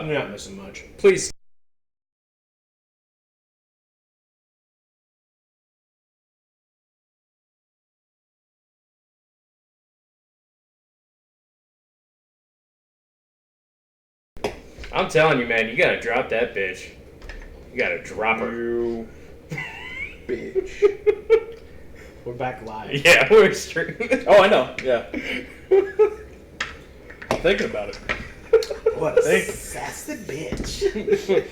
You're not missing much. Please. I'm telling you, man, you gotta drop that bitch. You gotta drop her. You bitch. We're back live. Yeah, we're streaming. Oh, I know. Yeah. I'm thinking about it. What a sassy bitch.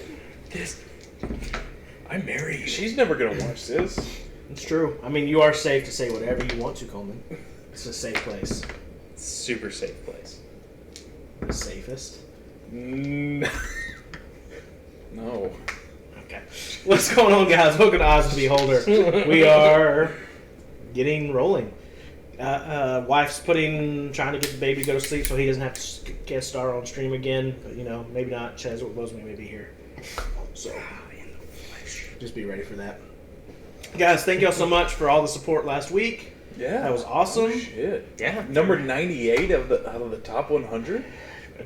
I'm married. She's never gonna watch this. It's true. I mean, you are safe to say whatever you want to, Coleman. It's a safe place. Super safe place. The safest. No. Okay. What's going on, guys? Welcome to Eyes of the Beholder. We are getting rolling. Wife's trying to get the baby to go to sleep so he doesn't have to guest star on stream again. But, maybe not. Chaz or Bozeman may be here. So, just be ready for that. Guys, thank y'all so much for all the support last week. Yeah. That was awesome. Oh, shit. Yeah. Number 98 out of the top 100.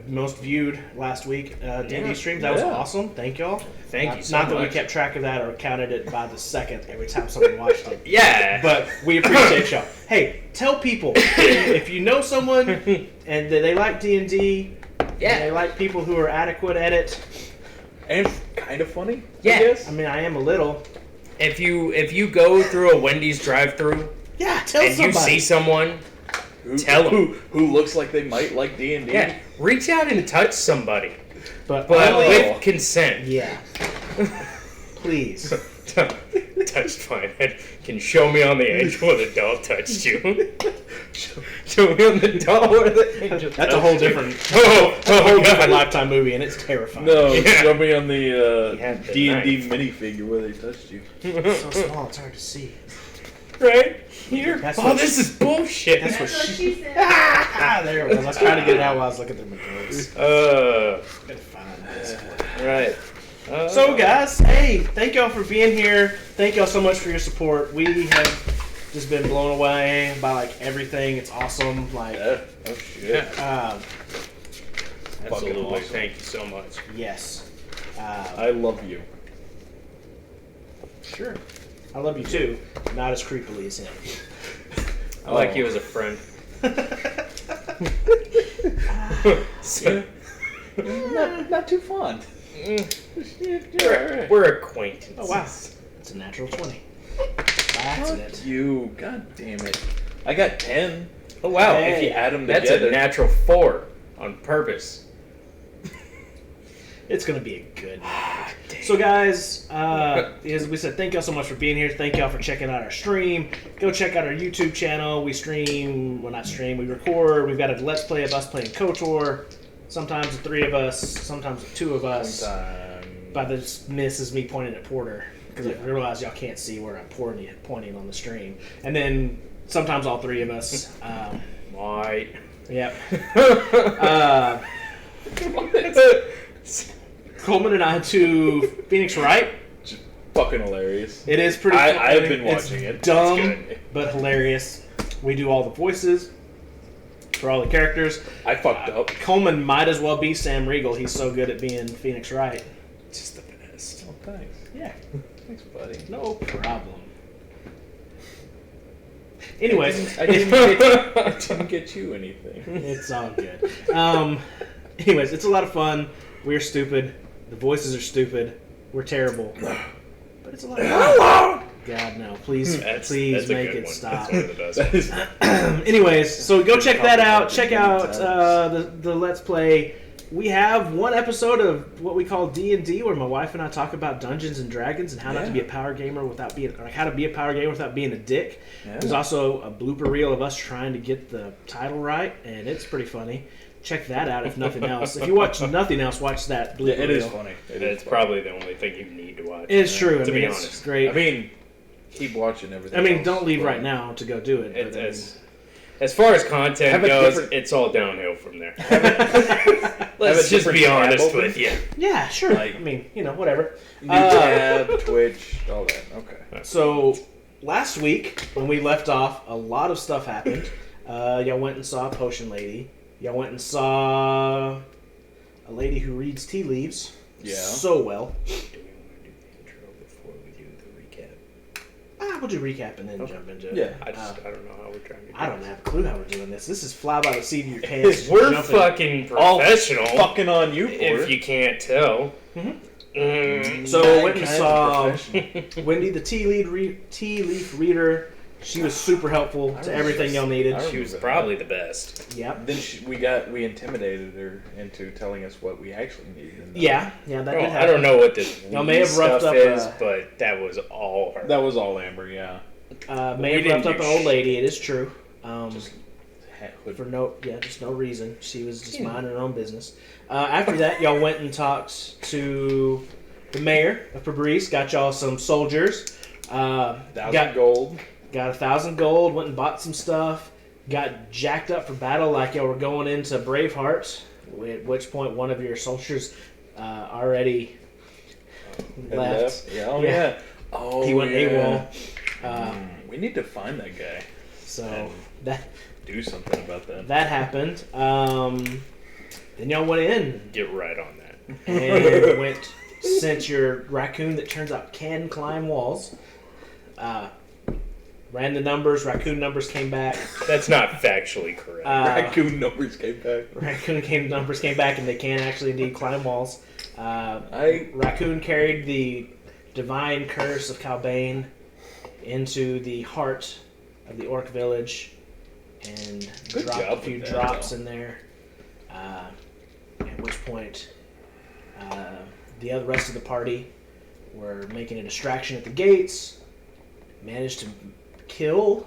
Most viewed last week D&D streams. That was awesome. Thank y'all. Thank you so Not that we much. kept track of that or counted it by the second every time someone watched it. Yeah. But we appreciate y'all. Hey, tell people if you know someone and they like D&D, Yeah. and they like people who are adequate at it. And kind of funny. Yeah. I guess. I mean, I am a little. If you go through a Wendy's drive-thru Yeah, tell and somebody. you see someone, tell 'em. Who looks like they might like D&D. Yeah, reach out and touch somebody, but but only, with consent. yeah. Please. Touched fine. Can show me on the angel where the doll touched you. Show me on the doll where the angel That's a whole different, Oh, a whole God. different Lifetime movie, and it's terrifying. No, Yeah. show me on the Yeah, the D&D knife. minifigure where they touched you. It's so small, it's hard to see. Right here. That's Oh, what this is bullshit. That's what That's what she. she said. There it was. I was trying to get it out while I was looking through my notes. Gotta find this. Right. So, guys, hey, thank y'all for being here. Thank y'all so much for your support. We have just been blown away by everything. It's awesome. Yeah. Oh shit. Absolutely. awesome. Thank you so much. Yes. I love you. Sure. I love you too. Not as creepily as him. I like you as a friend. So, Not too fond. we're acquaintances. Oh wow, it's a natural 20. By accident. Fuck you. God damn it. I got 10. Oh wow, Hey, If you add them that's together. a natural 4 on purpose. It's gonna be a good night. So guys, as we said, thank y'all so much for being here. Thank y'all for checking out our stream. Go check out our YouTube channel. We stream, well not stream, we record. We've got a Let's Play of us playing KOTOR. Sometimes the 3 of us, sometimes the 2 of us. Sometime. By this miss is me pointing at Porter. Because I realize y'all can't see where I'm pointing on the stream. And then sometimes all 3 of us. Right. Yep. Coleman and I to Phoenix Wright. Just fucking hilarious. It is pretty funny. I've been It's watching it. dumb, It's good. but hilarious. We do all the voices for all the characters. I fucked up. Coleman might as well be Sam Riegel. He's so good at being Phoenix Wright. Just the best. Oh, thanks. Yeah, Thanks, buddy. no problem. Anyways, I didn't get you anything. it's all good. Anyways, it's a lot of fun. We're stupid. The voices are stupid. We're terrible. But it's a lot of fun. God, no. Please, please That's a make good it one. stop. That's one of the best. That is Anyways, so go check that out. Check Many out times. the Let's Play. We have one episode of what we call D&D, where my wife and I talk about Dungeons and Dragons and how not to be a power gamer without being, or how to be a power gamer without being a dick. Yeah. There's also a blooper reel of us trying to get the title right, and it's pretty funny. Check that out if nothing else. If you watch nothing else, watch that blooper It is reel. funny. It's probably the only thing you need to watch. It's true. I To mean, be it's honest. great. I mean, keep watching everything. I mean, else, don't leave but- right now to go do it. It- But, I mean, as far as content Have a goes, different- it's all downhill from there. Have Let's a just different be tab honest open? with you. yeah, sure. Like- I mean, whatever. New tab, Twitch, all that. Okay. So last week when we left off, a lot of stuff happened. Y'all went and saw Potion Lady. Y'all went and saw a lady who reads tea leaves Yeah. so well. Do we want to do the intro before we do the recap? We'll do recap and then jump into it. Yeah. I don't know how we're trying to do I don't this. have a clue how we're doing this. This is fly by the seat of your pants. We're jumping. fucking All professional. fucking on you, if Porter. you can't tell. So I went and Kinds saw of professional. Wendy, the tea leaf reader. She was super helpful to everything y'all needed. I She was probably the best. Yep. Then we intimidated her into telling us what we actually needed. And Yeah, that did Well, happen. I don't know what this Y'all may have roughed stuff up, is, but that was all her. that was all Amber, yeah. May We have roughed didn't up an do old lady. It is true. Hood. For just no reason. She was just minding her own business. After that, y'all went and talked to the mayor of Fabrice. Got y'all some soldiers. 1,000 gold. Got 1,000 gold. Went and bought some stuff. Got jacked up for battle like y'all were going into Braveheart. At which point, one of your soldiers already Had left. Yeah. Oh, Yeah. yeah. Oh, He went yeah. AWOL. We need to find that guy. So And that do something about that. that happened. Then y'all went in Get right on that. and sent your raccoon that turns out can climb walls. Ran the numbers. Raccoon numbers came back. That's not factually correct. Raccoon numbers came back. Numbers came back, and they can actually indeed climb walls. I Raccoon carried the divine curse of Calbane into the heart of the orc village and Good dropped a job few with that, drops though. in there. At which point, the rest of the party were making a distraction at the gates. Managed to kill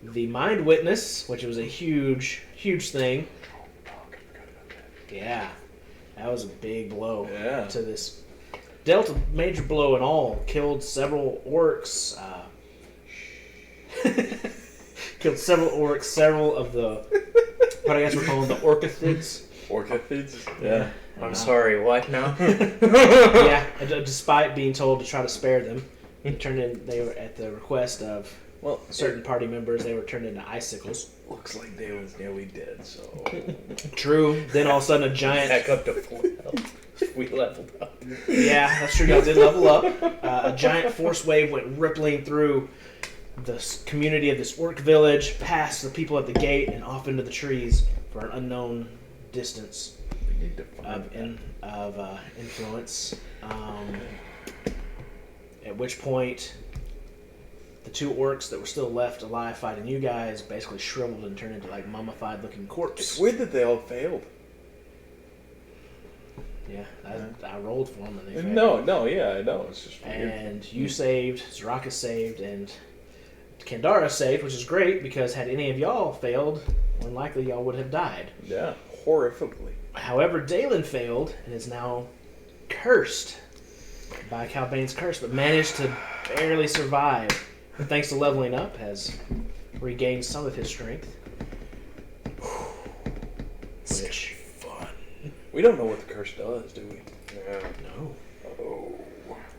the mind witness, which was a huge thing. Yeah, that was a big blow Yeah. to this. Dealt a major blow in all. Killed several orcs. Killed several orcs. Several of the what I guess we're calling the orcathids. Orcathids? Yeah. I'm sorry, what now? Yeah, despite being told to try to spare them, they were at the request of Well, certain party members. They were turned into icicles. looks like they was nearly dead, so. True. Then all of a sudden, a giant. Back up to full health. We leveled up. Yeah, that's true. Y'all did level up. A giant force wave went rippling through the community of this orc village, past the people at the gate, and off into the trees for an unknown distance We need to find of influence. At which point, the two orcs that were still left alive fighting you guys basically shriveled and turned into like mummified-looking It's corpse. weird that they all failed. Yeah, I rolled for them and they failed. No, yeah, I know. It's just weird. And you saved, Zaraka saved, and Kandara saved, which is great because had any of y'all failed, more than likely y'all would have died. Yeah, horrifically. However, Dalen failed and is now cursed by Calbane's curse, but managed to barely survive. And thanks to leveling up, has regained some of his strength. Which, Fun. We don't know what the curse does, do we? no. Oh.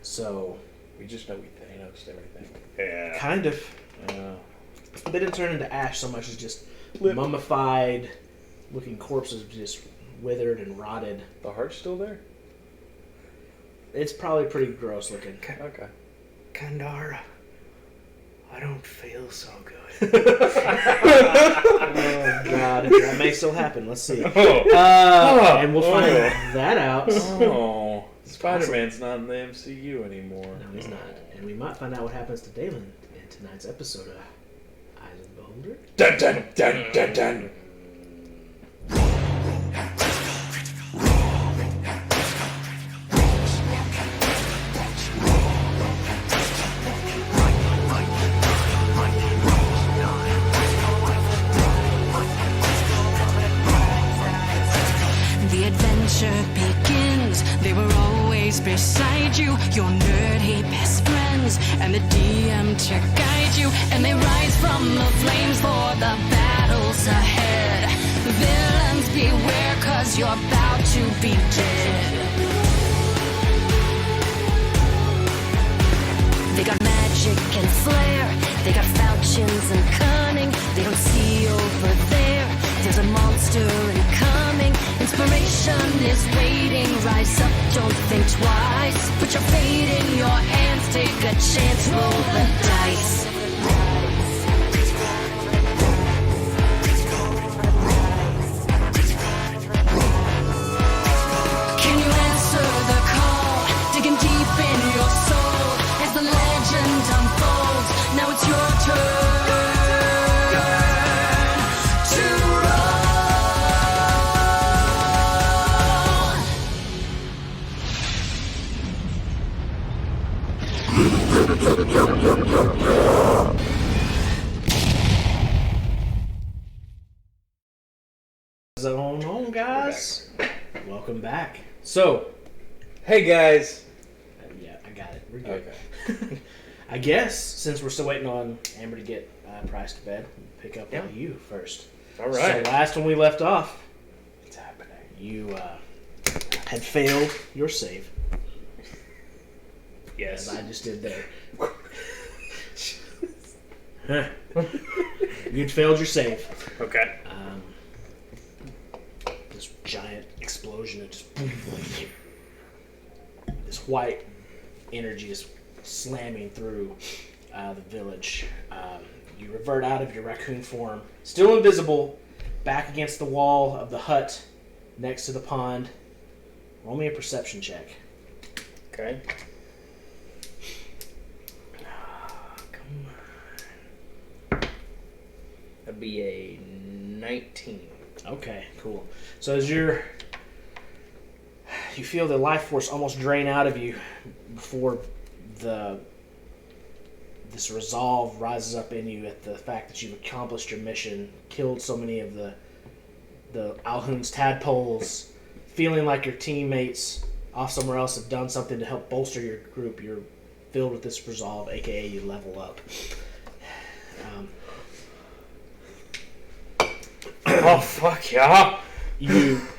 So, We just know we Thanos everything. Yeah. kind of. Yeah. They didn't turn into ash so much as just Lip. mummified looking corpses, just withered and rotted. The heart's still there? It's probably pretty gross looking. Okay. Kandara, I don't feel so good. Oh god, that may still happen. Let's see. And we'll find that out. Oh. Spider-Man's not in the MCU anymore. No, he's not. And we might find out what happens to Dalen in tonight's episode of Eyes of the Beholder. Dun dun dun dun dun. The adventure begins. They were always beside you, your nerdy best friends, and the DM to guide you. And they rise from the flames for the battles ahead. Villains beware, 'cause you're about to be dead. They got magic and flair. They got falchions and cunning. They don't see over there. There's a monster incoming. Inspiration is twice. Put your fate in your hands, take a chance, roll the dice. Can you answer the call? Digging deep in your soul as the legend unfolds. Now it's your turn to What's going on, guys? Welcome back. So, Hey guys. yeah, I got it. We're good. Okay. I guess since we're still waiting on Amber to get Price to bed, we'll pick up Yeah. with you first. All right. So last when we left off, It's happening. you had failed your save, Yes. as I just did there. Huh. You'd failed your save. Okay. This giant explosion of just this white energy is slamming through the village. You revert out of your raccoon form, still invisible, back against the wall of the hut next to the pond. Roll me a perception check. Okay. That'd be a 19. Okay, cool. So as you feel the life force almost drain out of you before this resolve rises up in you at the fact that you've accomplished your mission, killed so many of the Alhoon's tadpoles, feeling like your teammates off somewhere else have done something to help bolster your group. You're filled with this resolve, aka you level up. Oh fuck yeah!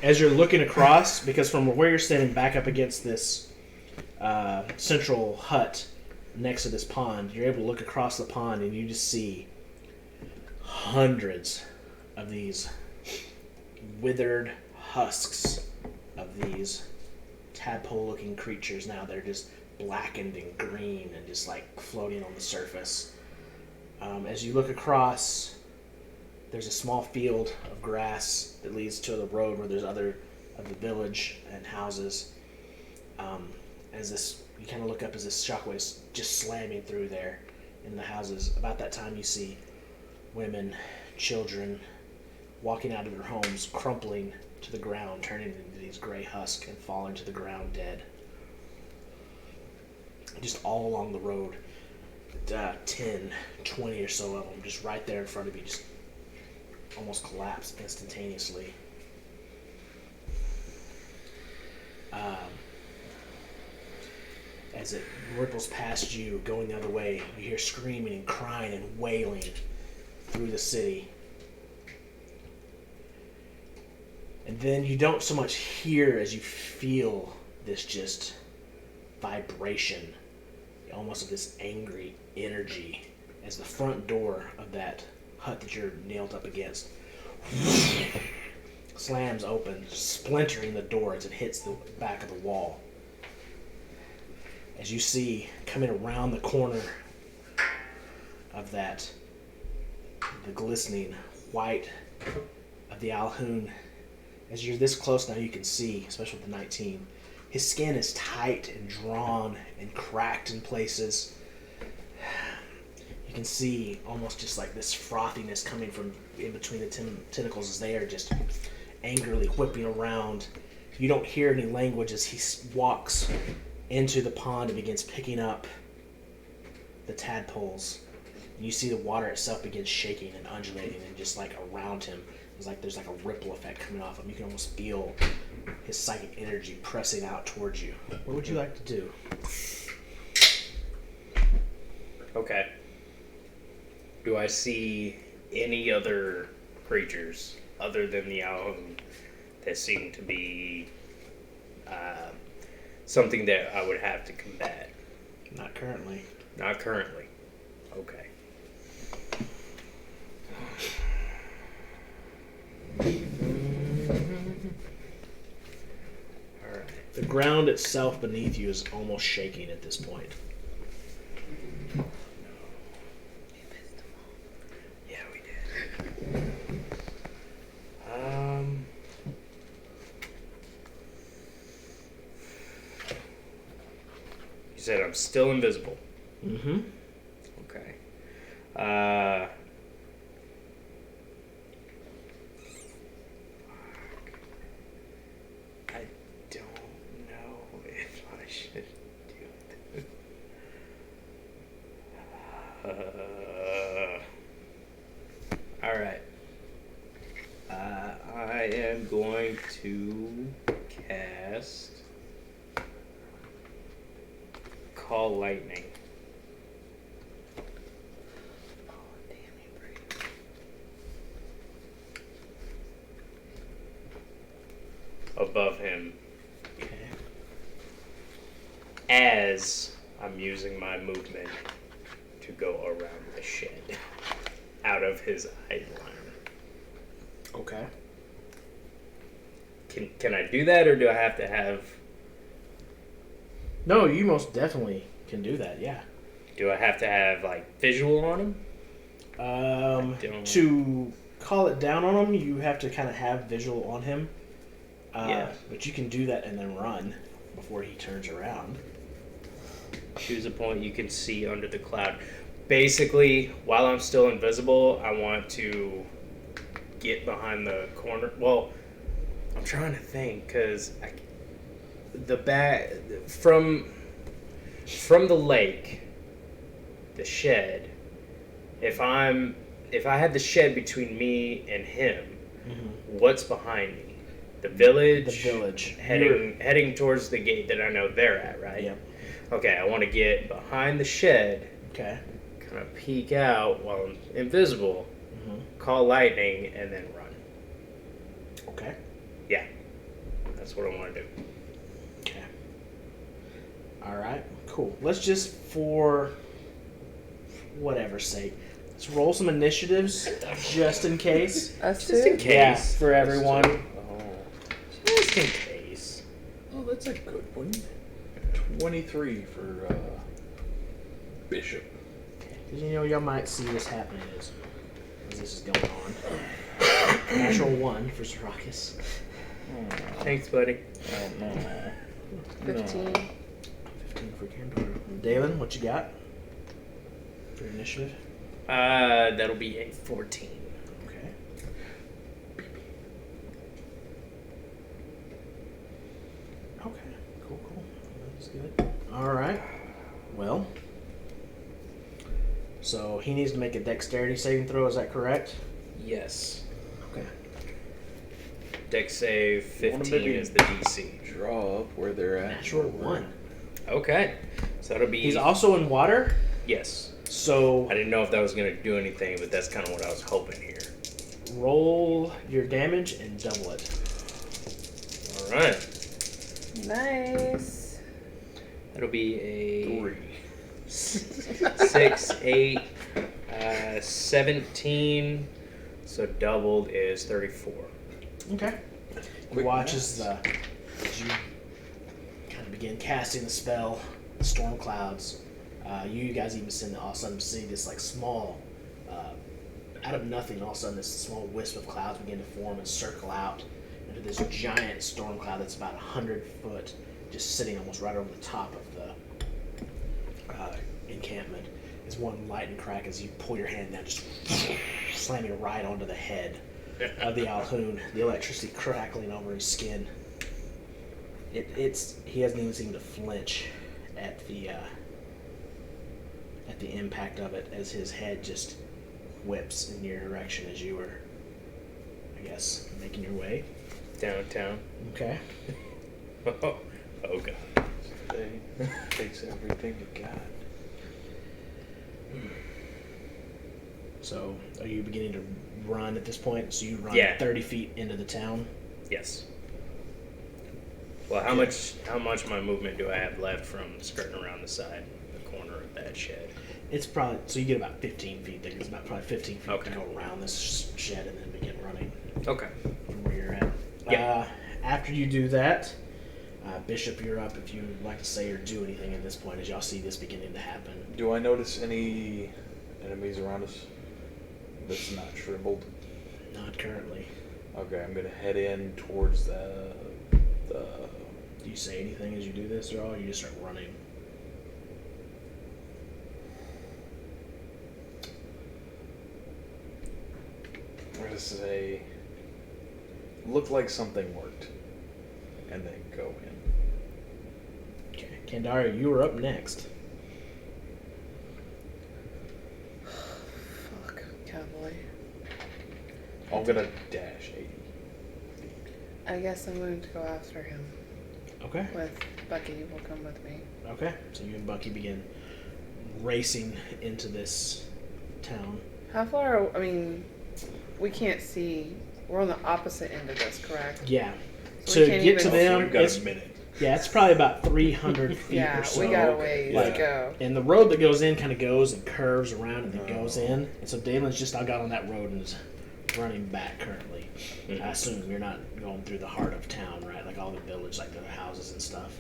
As you're looking across, because from where you're standing back up against this central hut next to this pond, you're able to look across the pond and you just see hundreds of these withered husks of these tadpole-looking creatures. Now they're just blackened and green and just like floating on the surface. As you look across, there's a small field of grass that leads to the road where there's other of the village and houses. You kind of look up as this shockwave's just slamming through there in the houses. About that time, you see women, children walking out of their homes, crumpling to the ground, turning into these gray husks and falling to the ground dead. Just all along the road, 10, 20 or so of them, just right there in front of you, just almost collapse instantaneously. As it ripples past you, going the other way, you hear screaming and crying and wailing through the city. And then you don't so much hear as you feel this just vibration, almost of this angry energy, as the front door of that hut that you're nailed up against slams open, splintering the door as it hits the back of the wall. As you see, coming around the corner of that, the glistening white of the Alhoon. As you're this close now, you can see, especially with the 19, his skin is tight and drawn and cracked in places. You can see almost just like this frothiness coming from in between the tentacles as they are just angrily whipping around. You don't hear any language as he walks into the pond and begins picking up the tadpoles. And you see the water itself begins shaking and undulating, and just like around him, there's like a ripple effect coming off him. You can almost feel his psychic energy pressing out towards you. What would you like to do? Okay. Do I see any other creatures other than the Alhoon that seem to be something that I would have to combat? Not currently. Not currently. Okay. Alright. The ground itself beneath you is almost shaking at this point. Yeah, we did. You said I'm still invisible. Mm-hmm. Okay. I don't know if I should do this. All right. I am going to cast Call Lightning. Oh, damn you, Brady. Above him. Okay. As I'm using my movement to go around the shed. Out of his eye line. Okay. Can I do that, or do I have to have... No, you most definitely can do that, yeah. Do I have to have, like, visual on him? To call it down on him, you have to kind of have visual on him. Yeah. But you can do that and then run before he turns around. Choose a point you can see under the cloud. Basically, while I'm still invisible, I want to get behind the corner. Well, I'm trying to think, because from the lake, the shed. If I have the shed between me and him, what's behind me? The village. The village. Heading towards the gate that I know they're at, right? Yep. Okay, I want to get behind the shed. Okay. Kind of peek out while I'm invisible. Call lightning and then run. Okay. Yeah, that's what I want to do. Okay. All right. Cool. Let's just, for whatever's sake, let's roll some initiatives just in case. Us Just in too? case. Yeah, for everyone. Oh, Just in case. oh, that's a good one. 23 for Bishop. Because, y'all might see this happening as this is going on. Natural 1 for Zerakis. Thanks, buddy. Oh, no. 15. 15 for Candor. Dalen, what you got for your initiative? That'll be a 14. Okay. Okay. Cool. That's good. All right. Well. So he needs to make a dexterity saving throw. Is that correct? Yes. Okay. Dex save 15 is the DC. Draw up where they're at. Natural 1. Okay. So that'll be... He's also in water. Yes. So I didn't know if that was going to do anything, but that's kind of what I was hoping here. roll your damage and double it. All right. Nice. That'll be a 3. 6, 8, 17. So doubled is 34. Okay. He Quick watches maths. as you kind of begin casting the spell, the storm clouds. You guys even all of a sudden see this like small, out of nothing, all of a sudden this small wisp of clouds begin to form and circle out into this giant storm cloud that's about 100 foot, just sitting almost right over the top of the encampment. It's one lightning crack as you pull your hand down, just slam you right onto the head of the Alhoon, the electricity crackling over his skin. He hasn't even seemed to flinch at the impact of it as his head just whips in your direction as you were, I guess, making your way. Downtown. Okay. Oh god. They takes everything you got. So, are you beginning to run at this point? So you run Yeah. 30 feet into the town? Yes. Well, how much of my movement do I have left from skirting around the side, the corner of that shed? It's probably, so you get about 15 feet. It's about probably 15 feet Okay. to go around this shed and then begin running Okay. from where you're at. Yeah. After you do that, Bishop, you're up if you would like to say or do anything at this point as y'all see this beginning to happen. Do I notice any enemies around us that's not shriveled? Not currently. Okay, I'm gonna head in towards the. Do you say anything as you do this, or all you just start running? I'm gonna say. Look like something worked, and then go in. Okay, Kandari, you are up next. Fuck, cowboy. I'm gonna dash 80. I guess I'm going to go after him. Okay. With Bucky will come with me. Okay, so you and Bucky begin racing into this town. How far? I mean, we can't see. We're on the opposite end of this, correct? Yeah. So we To can't get even- to them, We've got it's, a minute. yeah, it's probably about 300 feet Yeah, or so. we got a ways Like, to go. And the road that goes in kind of goes and curves around and then goes in. And so Dalen's just now got on that road and is running back currently. I assume you're not going through the heart of town, right? Like all the village, like the houses and stuff.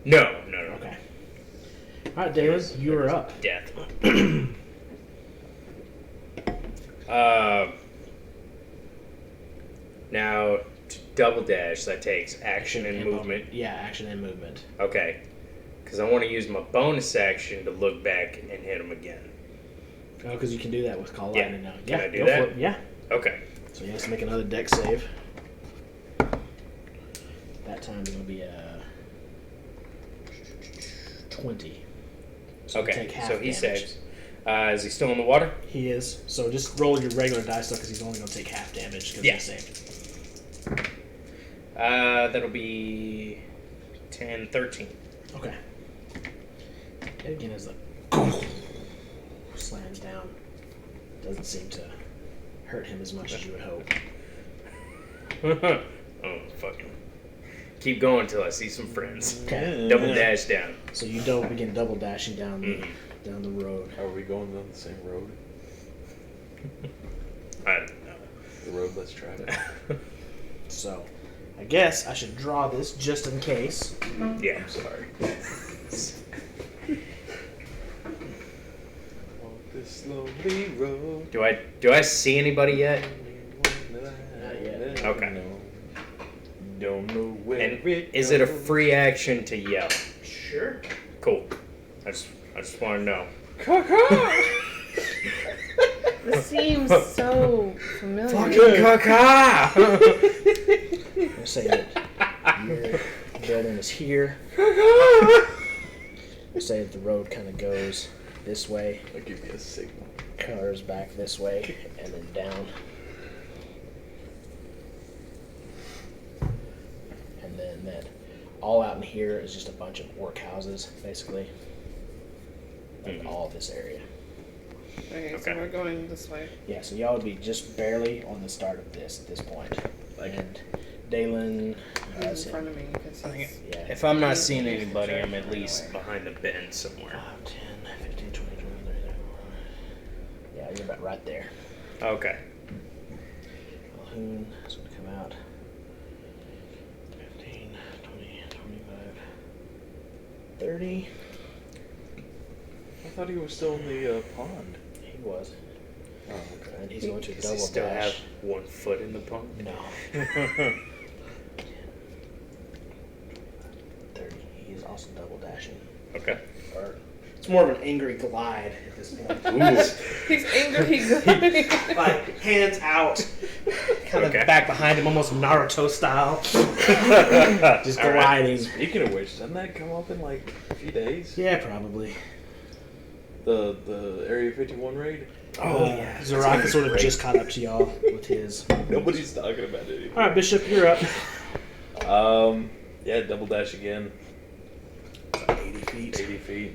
No. Okay. All right, Dalen, you are up. Death. Now, to double dash, that takes action and movement. Yeah, action and movement. Okay. Because I want to use my bonus action to look back and hit him again. Oh, because you can do that with Call Yeah. Lightning now. Can Yeah, I do go that? for it. Yeah. Okay. So he has to make another deck save. That time is going to be a 20. So you Okay, take half so he damage. saves. Is he still in the water? He is. So just roll your regular dice though, because he's only going to take half damage because Yeah. he saved. That'll be 10, 13. Okay. And again, as the slams down, doesn't seem to hurt him as much as you would hope. Oh, fucking. Keep going until I see some friends. Okay. Double dash down. So you begin double dashing down the road. Are we going down the same road? I don't know. The road less traveled. So I guess I should draw this just in case. Yeah. I'm sorry. Walk this lonely road. Do I see anybody yet? Not yet. Okay. Don't know where And it is it a goes. free action to yell? Sure. Cool. I just want to know. This seems so familiar. Caca! I'll say that your building is here. I'll say that the road kind of goes this way, I'll give you a signal. curves back this way, and then down. And then that all out in here is just a bunch of workhouses, basically. Like all this area. Okay, so Okay. we're going this way. Yeah, so y'all would be just barely on the start of this at this point. And Dalen, He's in front of me because he's... yeah. If I'm not seeing anybody, I'm at least behind the bend somewhere. 5, 10, 15, 20, 20, 30, 31. Yeah, you're about right there. Okay. Calhoun is going to come out. 15, 20, 25, 30. I thought he was still in the pond. He was. Oh, okay. And he's going to Does he double still have dash. 1 foot in the pond? No. 30. He is also double dashing. Okay. Or it's more of an angry glide at this point. He's angry. Like hands out, kind Okay. of back behind him, almost Naruto style. Just All right. gliding. Speaking of which, doesn't that come up in like a few days? Yeah, probably. The Area 51 raid? Oh, yeah. Zaraka sort of great. just caught up to y'all with his. Nobody's talking about it anymore. All right, Bishop, you're up. Yeah, double dash again. 80 feet. 80 feet.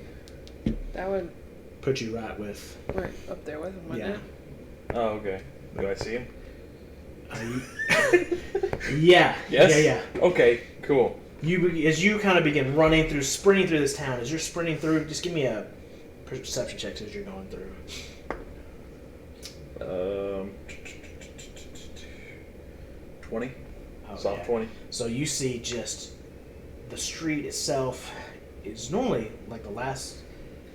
That would... Put you right with. We're up there with him, wouldn't Yeah. it? Oh, okay. Do I see him? Yeah. Yes? Yeah. Okay, cool. As you kind of begin sprinting through this town. As you're sprinting through, just give me a perception check as you're going through. 20? Oh, Soft yeah. 20? So you see just the street itself is normally like the last,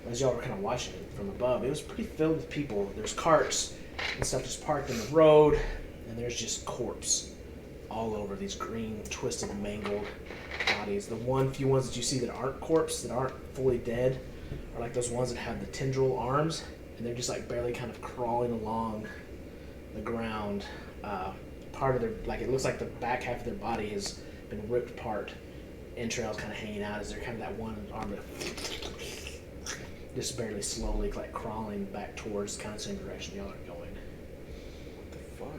as y'all were kind of watching it from above, it was pretty filled with people. There's carts and stuff just parked in the road, and there's just corpse all over, these green, twisted, mangled bodies. The few ones that you see that aren't corpse, that aren't fully dead, are like those ones that have the tendril arms, and they're just like barely kind of crawling along the ground. Part of their, like, it looks like the back half of their body has been ripped apart. Entrails kind of hanging out as they're kind of that one arm that just barely slowly like crawling back towards kind of the same direction y'all are going. What the fuck,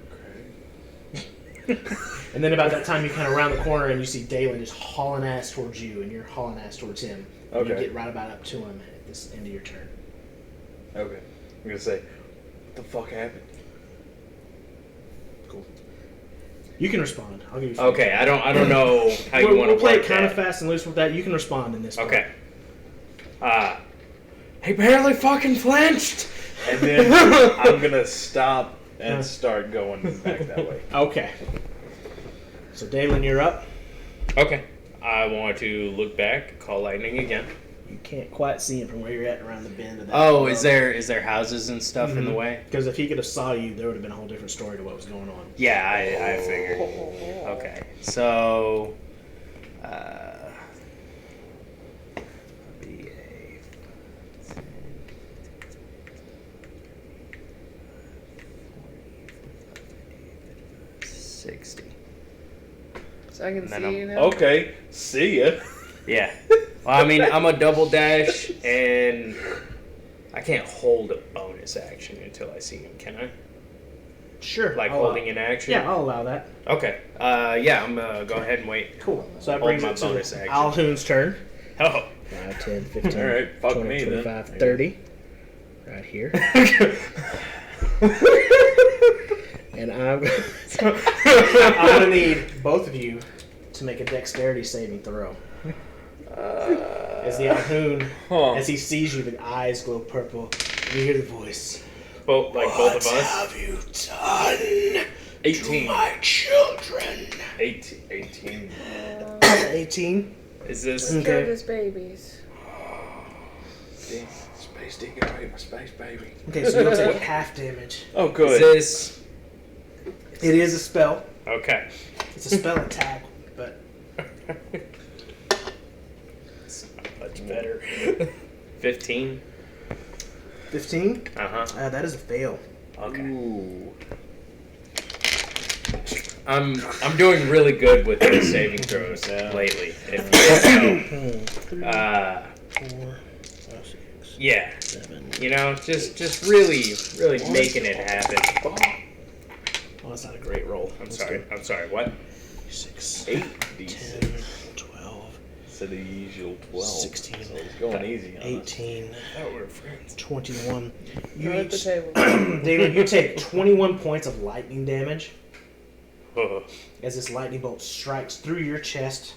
Craig? And then about that time you kind of round the corner and you see Dalen just hauling ass towards you, and you're hauling ass towards him. And Okay. you get right about up to him at this end of your turn. Okay. I'm gonna say, what the fuck happened? Cool. You can respond. I'll give you. Okay, I don't know how you want to We'll play it work kind of that. fast and loose with that. You can respond in this. Okay. He barely fucking flinched. And then I'm gonna stop and start going back that way. Okay. So Dalen, you're up. Okay. I want to look back, call lightning again. You can't quite see him from where you're at around the bend of that. Oh, is there houses and stuff in the way? Because if he could have saw you, there would have been a whole different story to what was going on. Yeah, I figured. Okay, so BA 60. So I can And then see I'm- you now. Okay, see ya. Yeah. Well, I mean, I'm a double dash, and I can't hold a bonus action until I see him, can I? Sure. Like I'll holding allow- an action? Yeah, I'll allow that. Okay. Yeah, I'm gonna go ahead and wait. Cool. So that Hold brings my it to bonus action. Alhoon's turn. Oh. 5, 10, 15, All right, fuck 20, me then. 25, 30. Right here. And I'm going to need both of you to make a dexterity saving throw. As the Alhoon, as he sees you, the eyes glow purple. You hear the voice. Both of us? Have you done 18. to my children? 18. 18. Is this... Okay. Killed his babies. Damn, space taking away my space baby. Okay, so you'll take half damage. Oh, Is good. this... It is a spell. Okay. It's a spell attack, but It's not much better. 15? 15? Uh-huh. That is a fail. Okay. Ooh. I'm doing really good with the saving throws lately. If you know. 4, 5, 6, Yeah. 7. You know, just really making it happen. Oh, that's not a great roll. I'm sorry, what? 6, 8 10, D6. 12, Instead of the usual 12. 16, So it's going easy on us. 18, Oh, we're friends. 21. You Right at the each, table. David, you take 21 points of lightning damage Oh. as this lightning bolt strikes through your chest,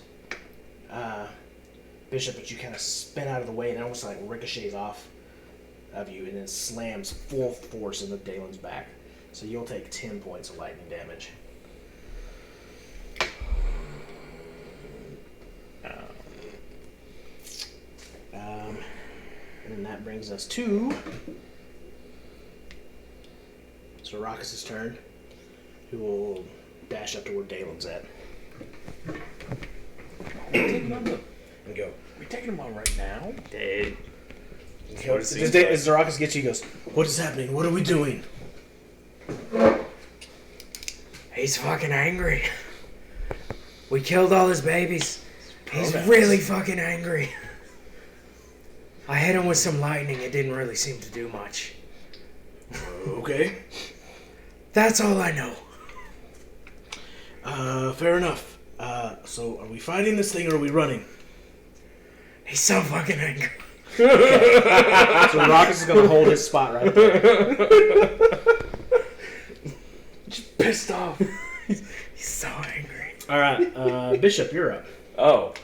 Bishop, but you kind of spin out of the way and it almost like ricochets off of you and then slams full force into Dalen's back. So you'll take 10 points of lightning damage. And that brings us to Raucous' turn, who will dash up to where Dalen's at. And go. We taking him on right now? Dude. As Raucous gets you, he goes, "What is happening? What are we doing?" He's fucking angry. We killed all his babies. He's really fucking angry. I hit him with some lightning. It didn't really seem to do much. Okay. That's all I know. Fair enough. So are we fighting this thing or are we running? He's so fucking angry. So Raucous is gonna hold his spot right there. Just pissed off. He's so angry. Alright, Bishop, you're up. Oh.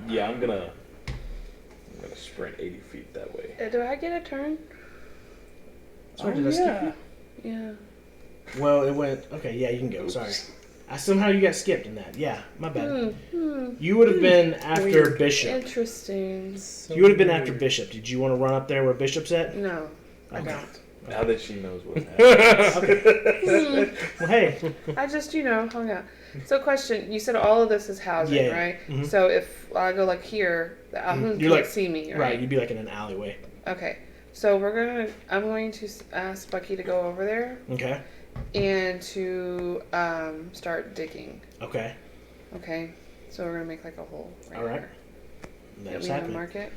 Yeah, I'm gonna sprint 80 feet that way. Do I get a turn? Sorry, did I skip you? Yeah. Well, it went... Okay, yeah, you can go. Sorry. Somehow you got skipped in that. Yeah, my bad. You would have been after Bishop. Interesting. You would have been after Bishop. Did you want to run up there where Bishop's at? No, I Okay. don't. Now that she knows what's happening. Well, hey. I just, hung out. So, question: you said all of this is housing, Yeah. right? Mhm. So, if I go like here, the Ahun You're can't like- see me, Right, right? you'd be like in an alleyway. Okay. So I'm going to ask Bucky to go over there Okay. and to start digging. Okay. Okay. So we're gonna make like a hole right All right. here. That's We have to happening. mark it.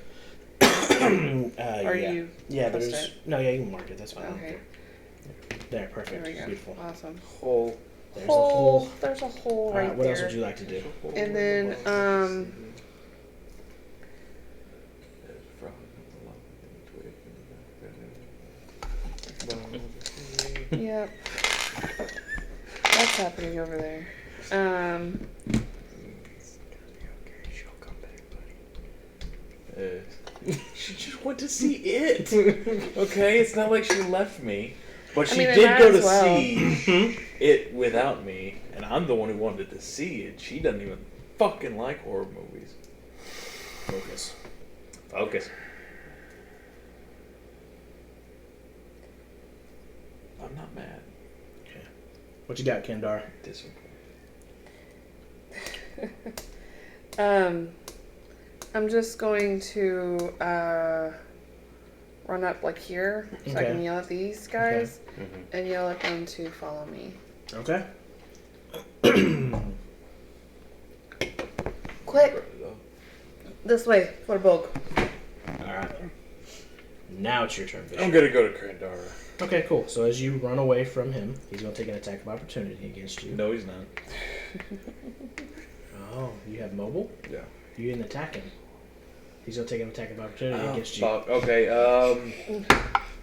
Or you Yeah, post there's. it? No, yeah, you can mark it. That's fine. I don't Okay. care. There, perfect. There we go. Beautiful. Awesome. Hole. There's a hole. There's a hole All right right, what there. else would you like to do? And then yep. That's happening over there. She just went to see it. Okay, it's not like she left me, but she mean, it did might go as to well. see it without me, and I'm the one who wanted to see it. She doesn't even fucking like horror movies. Focus. Focus. I'm not mad. What you got, Kendar? Disappointed. I'm just going to run up like here so I Okay. can yell at these guys and yell at them to follow me. Okay. Quick, this way, for Bog. All right. Now it's your turn, Bishop. I'm gonna go to Kandara. Okay, cool. So as you run away from him, he's going to take an attack of opportunity against you. No, he's not. Oh, you have mobile? Yeah. You didn't attack him. He's going to take an attack of opportunity against you. Fuck. Okay.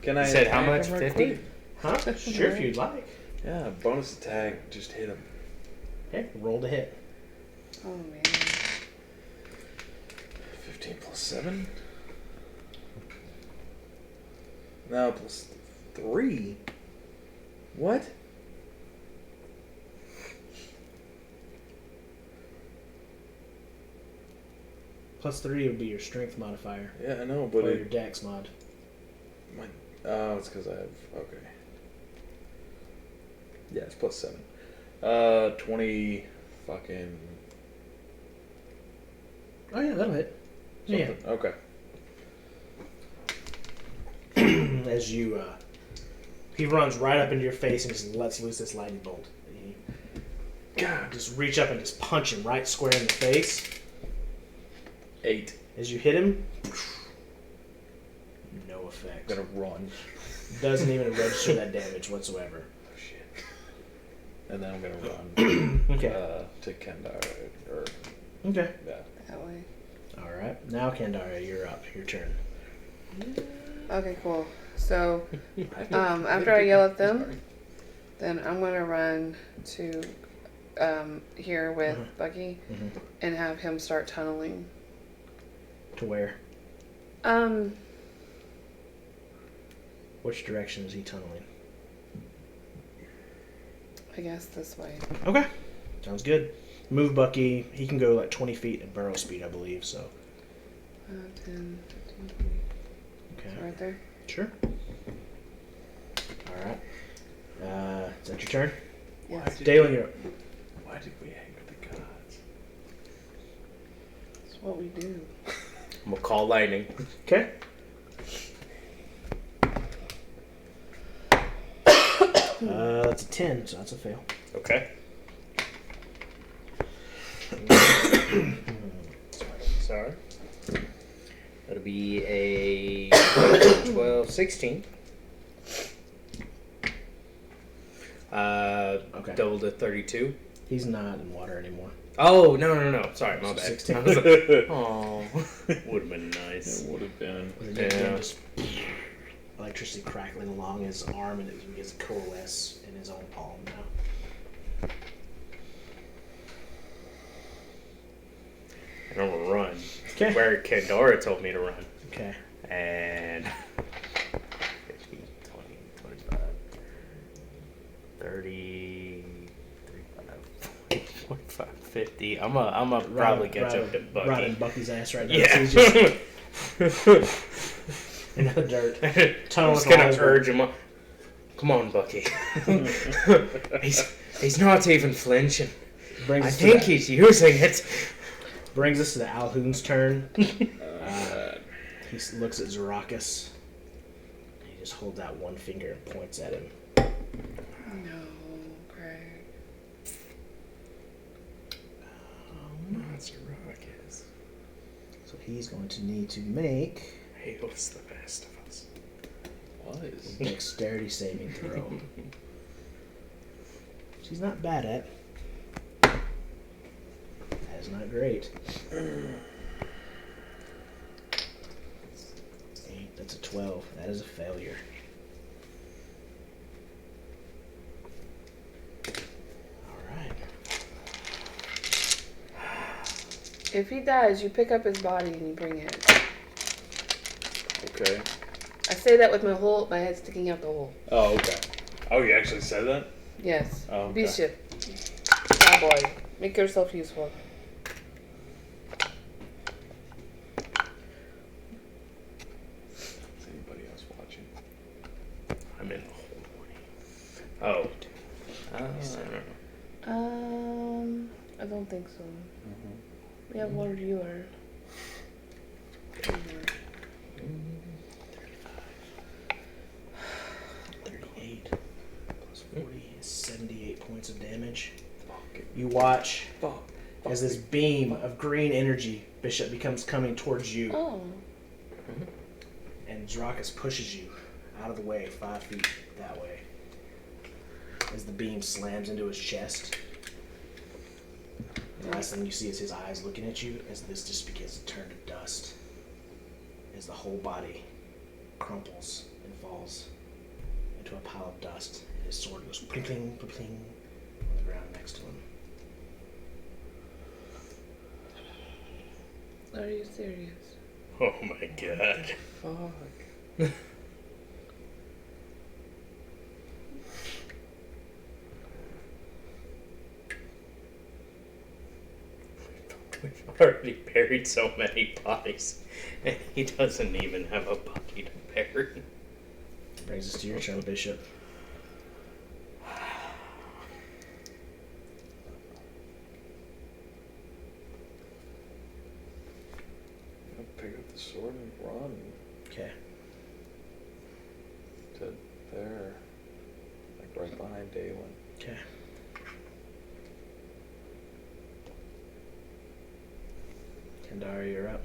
Can I? You said how attack much? him right 50? quick? Huh? Sure, if you'd like. Yeah. Bonus attack. Just hit him. Okay, roll to hit. Oh man. 15 plus 7. No, plus 3. What? Plus 3 would be your strength modifier. Yeah, I know, but Or your dex mod. it's because I have. Okay. Yeah, it's plus 7. 20 fucking. Oh, yeah, that'll hit. Yeah. Something. Okay. As you, he runs right up into your face and just lets loose this lightning bolt. You God. just reach up and just punch him right square in the face. 8. As you hit him, no effect. I'm gonna run. Doesn't even register that damage whatsoever. Oh, shit. And then I'm gonna run Okay. to Kendara. Or, Okay. yeah. That way. All right. Now, Kandara, you're up. Your turn. Okay, cool. So after I yell at them, then I'm gonna run to here with Bucky and have him start tunneling. To where? Which direction is he tunneling? I guess this way. Okay. Sounds good. Move Bucky. He can go like 20 feet at burrow speed, I believe, so. 10, 15, 20. Okay. So right there. Sure. All right. Is that your turn? Yes. Dalen, you're up. Why did we hang with the gods? That's what we do. I'm gonna call lightning. Okay. That's a 10, so that's a fail. Okay. Sorry. That'll be a 12, 16. Okay. Double to 32. He's not in water anymore. Oh, no. Sorry, my bad. 16. I was like, oh, would have been nice. It would have been. And then you just electricity crackling along his arm, and it begins to coalesce in his own palm now. And I'm gonna run. Okay. Where Kendara told me to run. Okay. And 50, 20, 25, 30, 35, 150. I'm a probably catch up to Bucky. Riding Bucky's ass right now. Yeah. So he's just in the dirt. I'm just gonna urge him on. Come on, Bucky. he's not even flinching. I think he's using it. Brings us to the Alhoon's turn. He looks at Zarakis. He just holds out one finger and points at him. No, Craig. Not Zarakis. So he's going to need to make He was the best of us. Was. dexterity saving throw. She's not bad at. That is not great. 8, that's a 12. That is a failure. Alright. If he dies, you pick up his body and you bring it. Okay. I say that with my head sticking out the hole. Oh, okay. Oh, you actually said that? Yes. Oh, okay. Bishop. Cowboy. Make yourself useful. Is anybody else watching? I'm in the hole. Oh. I don't know. I don't think so. We have Lord Viewer. 38 plus 40 is 78 points of damage. You watch as this beam of green energy, Bishop, becomes coming towards you, Oh. and Zarakis pushes you out of the way 5 feet that way. As the beam slams into his chest. The last thing you see is his eyes looking at you as this just begins to turn to dust. As the whole body crumples and falls into a pile of dust. And his sword goes pling, pling, pling, pling on the ground next to him. Are you serious? Oh my god. Fuck. We've already buried so many bodies, and he doesn't even have a body to bury. Brings us to your turn, Bishop. I'll pick up the sword and run Okay. to there. Like right behind Dalen. Okay. Kandari, you're up.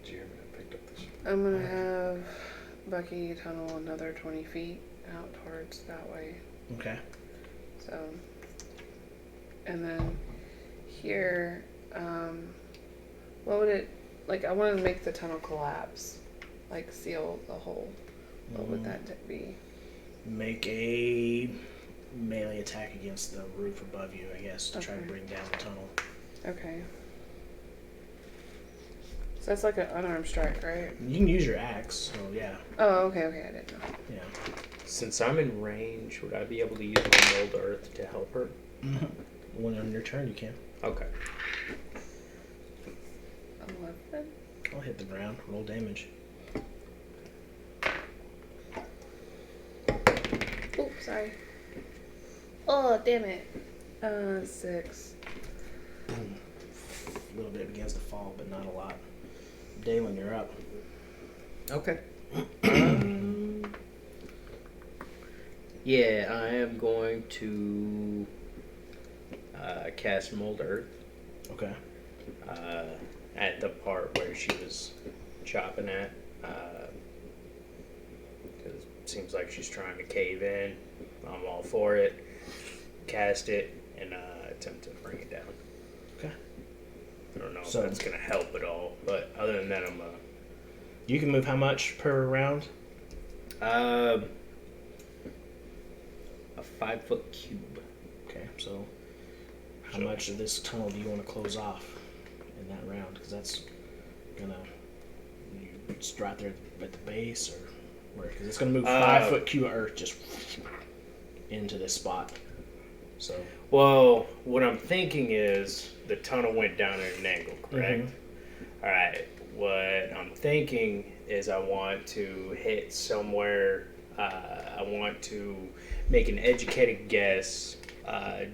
Did you hear me? I picked up the sword. I'm gonna have Bucky tunnel another 20 feet out towards that way. Okay. So, and then here, what would it, like, I want to make the tunnel collapse, like seal the hole. What would that be? Make a melee attack against the roof above you, I guess, to try to Okay. bring down the tunnel. Okay. So that's like an unarmed strike, right? You can use your axe, so yeah. Oh, okay, I didn't know. Yeah. Since I'm in range, would I be able to use my mold earth to help her? When on your turn, you can. Okay. 11? I'll hit the ground. Roll damage. Oh, sorry. Oh, damn it. 6. A little bit begins to fall, but not a lot. Dalen, you're up. Okay. Yeah, I am going to cast Mold Earth Okay. at the part where she was chopping at. Because it seems like she's trying to cave in. I'm all for it. Cast it and attempt to bring it down. Okay. I don't know So- if that's going to help at all, but other than that, I'm You can move how much per round? a 5-foot cube. Okay, so how much of this tunnel do you want to close off in that round? Because that's gonna you just right there at the base, or where? Because it's gonna move 5 foot cube of earth just into this spot. So. Well, what I'm thinking is the tunnel went down at an angle, correct? All right. What I'm thinking is I want to hit somewhere. I want to make an educated guess,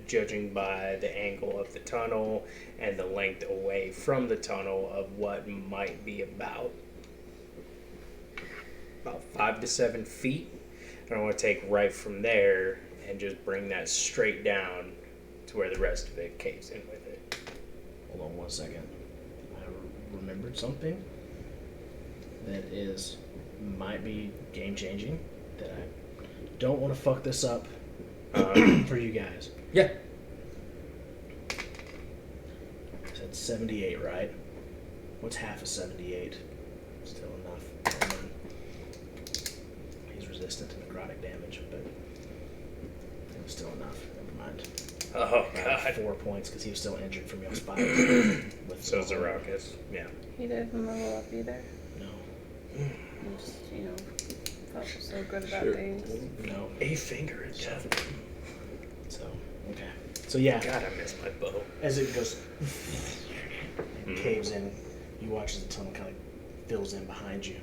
judging by the angle of the tunnel and the length away from the tunnel of what might be about 5 to 7 feet. And I want to take right from there and just bring that straight down to where the rest of it caves in with it. Hold on 1 second. I remembered something that might be game changing. That I don't want to fuck this up for you guys. Yeah. I said 78, right? What's half of 78? Still enough. He's resistant to necrotic damage, but it was still enough. Never mind. Oh, God. 4 points because he was still injured from y'all's fight. So Zarakis. Yeah. He didn't level up either. No. He just, felt so good about things. No. A finger at death. So, okay. So, yeah. God, I miss my bow. As it goes and caves in, you watch as the tunnel kind of fills in behind you.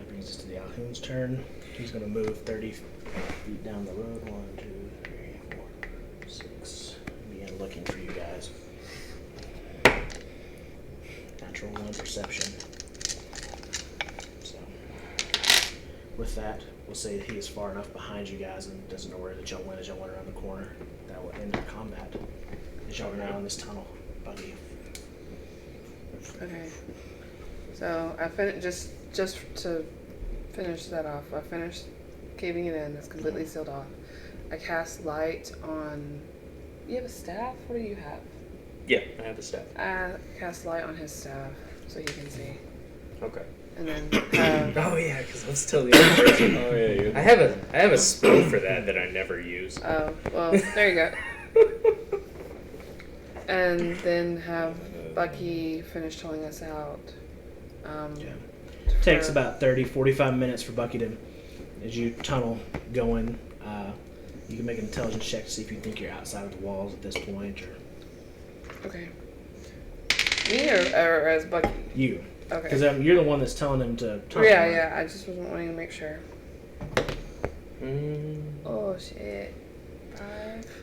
Brings us to the Alhoon's turn. He's going to move 30 feet down the road. 1, 2, 3, 4, 6. Begin looking for you guys. Natural 1 perception. So, with that, we'll say that he is far enough behind you guys and doesn't know where that y'all went as y'all went around the corner. That will end your combat. As y'all are now in this tunnel, Buggy. Okay. So I just to finish that off. I finished caving it in. It's completely sealed off. I cast light on. You have a staff. What do you have? Yeah, I have the staff. I cast light on his staff so he can see. Okay. And then Oh yeah, because I'm still the other person. Oh yeah, you. I have a spell for that I never use. oh well, there you go. And then have Bucky finish telling us out. Yeah. Takes about 30-45 minutes for Bucky to, as you tunnel going, you can make an intelligence check to see if you think you're outside of the walls at this point, or... Okay. Me or as Bucky? You. Okay. Because you're the one that's telling him to tunnel. Yeah, I just wasn't wanting to make sure. Oh, shit.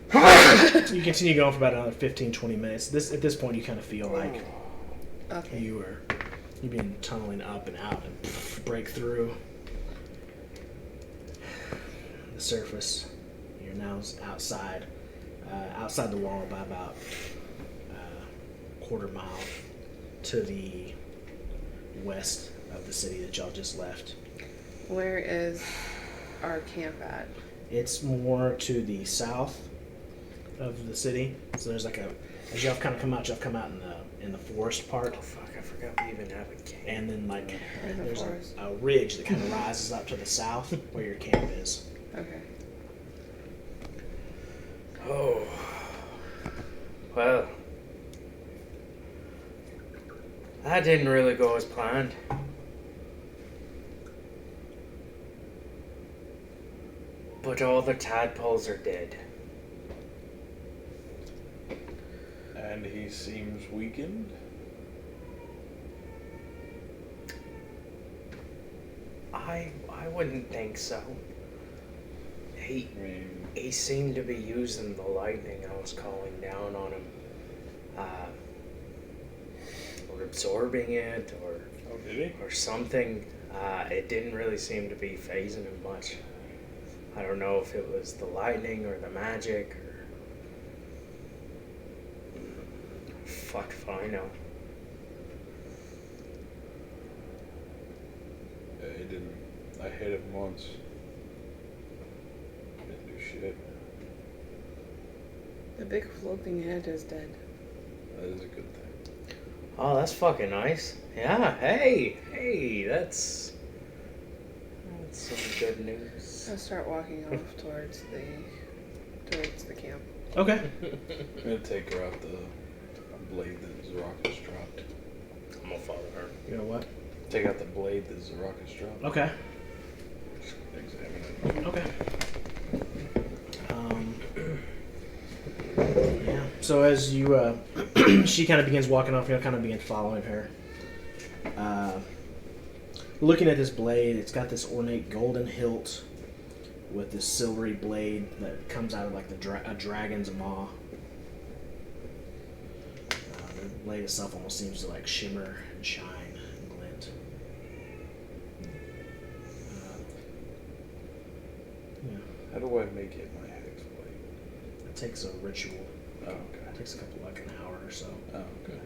5. You continue going for about another 15-20 minutes. At this point, you kind of feel like Okay. you've been tunneling up and out and break through the surface. You're now outside the wall by about quarter mile to the west of the city that y'all just left. Where is our camp at? It's more to the south of the city. So there's as y'all kind of come out, in the forest part. Oh fuck, I forgot we even have a camp. And then there's forest. a ridge that kind of rises up to the south where your camp is. Okay. Oh. Well. That didn't really go as planned. But all the tadpoles are dead. And he seems weakened. I wouldn't think so. He seemed to be using the lightning I was calling down on him. Or absorbing it, or something. It didn't really seem to be phasing him much. I don't know if it was the lightning or the magic or... Fuck if I know. Yeah, he didn't. I hit him once. Didn't do shit. The big floating head is dead. That is a good thing. Oh, that's fucking nice. Yeah, hey, that's some good news. I'll start walking off towards the camp. Okay. I'm gonna take her out the blade that Zarakis dropped. I'm gonna follow her. You know what? Take out the blade that Zarakis dropped. Okay. examine it. Okay. Yeah. So as you, she kind of begins walking off, kind of begin following her. Looking at this blade, it's got this ornate golden hilt with this silvery blade that comes out of like a dragon's maw. The blade itself almost seems to like shimmer and shine and glint. Yeah. How do I make it my hex blade? It takes a ritual. Oh, okay. It takes a couple, like an hour or so. Oh, okay.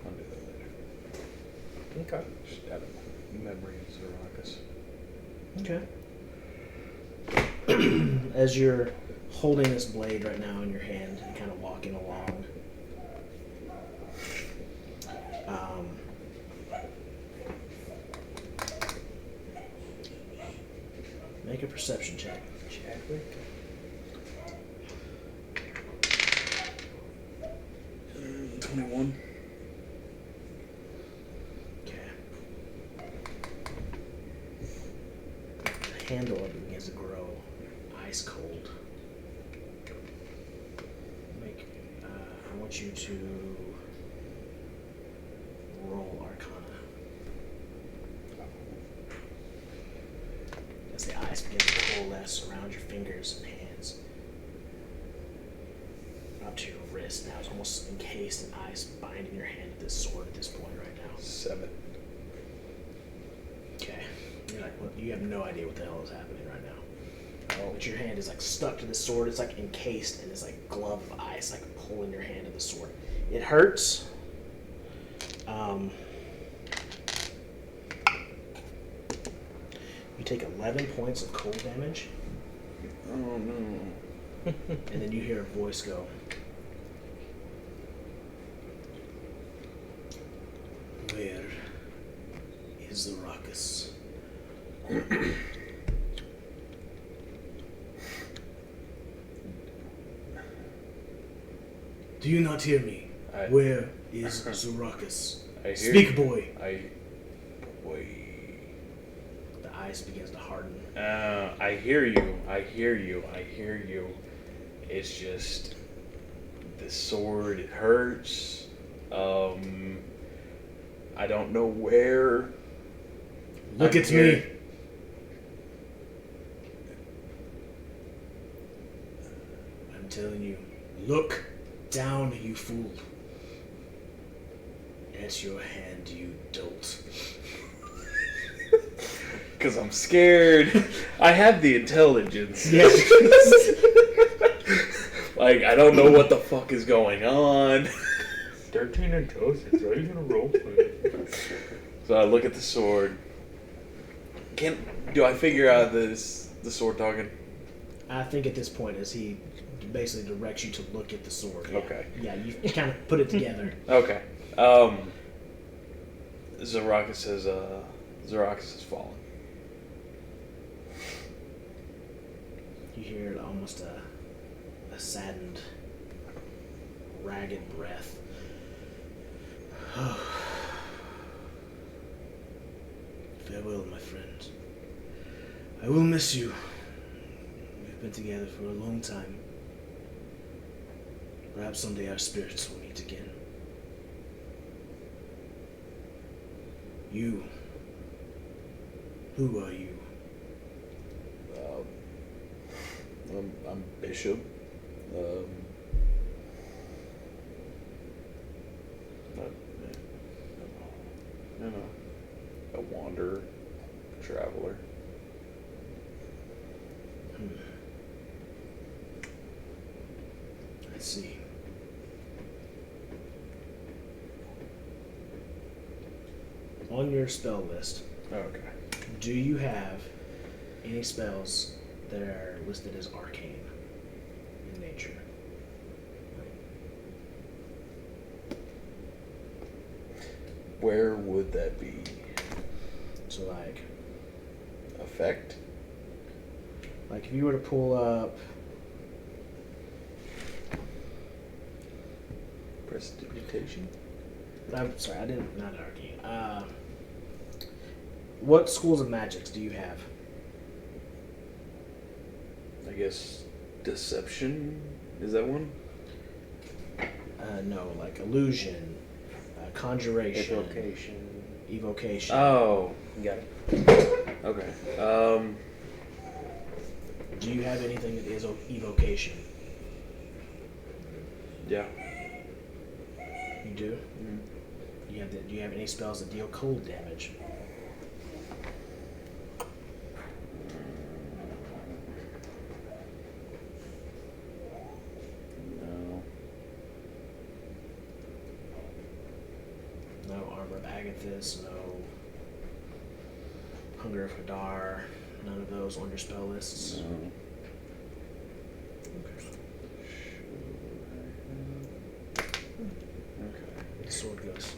I'll do that later. Okay. Just out of memory of Zaracus. Okay. As you're holding this blade right now in your hand and kind of walking along, make a perception check. Chadwick. 21. Okay. The handle of it begins to grow ice cold. I want you to roll Arcana. As the ice begins to coalesce around your fingers and hands, up to your wrist. Now it's almost encased in ice, binding your hand to this sword at this point right now. 7. Okay. You're like, well, you have no idea what the hell is happening right now. But your hand is like stuck to the sword. It's like encased in this like glove of ice, like pulling your hand to the sword. It hurts. You take 11 points of cold damage, Oh no. and then you hear a voice go, "Where is the Ruckus?" Do you not hear me? Where is Zarakus? I hear Speak, you. boy. Boy. The ice begins to harden. I hear you. I hear you. I hear you. It's just the sword. It hurts. I don't know where. Look I'm at here. me. I'm telling you, look down, you fool. At your hand, you dolt. Because I'm scared. I have the intelligence. Yes. Like, I don't know what the fuck is going on. 13 intelligence. Are you gonna roll for it? So I look at the sword. Do I figure out the sword talking? I think at this point, as he basically directs you to look at the sword. Yeah. Okay. Yeah, you kind of put it together. Okay. Zaracus has fallen. You hear almost a saddened, ragged breath. Farewell, my friend. I will miss you. We've been together for a long time. Perhaps someday our spirits will meet again. You. Who are you? I'm Bishop. A wanderer, traveler. I see. On your spell list, Okay. do you have any spells that are listed as arcane in nature? Where would that be? So Effect? like if you were to pull up, Prestidigitation? I'm sorry, I didn't, not arcane. What schools of magics do you have? guess deception? Is that one? No, like illusion, conjuration, evocation. Oh, You got it. okay. Do you have anything that is evocation? Yeah. You do. Do you have any spells that deal cold damage? No. No Armor of Agathis, no Hunger of Hadar, none of those on your spell lists. No. Okay. The sword goes.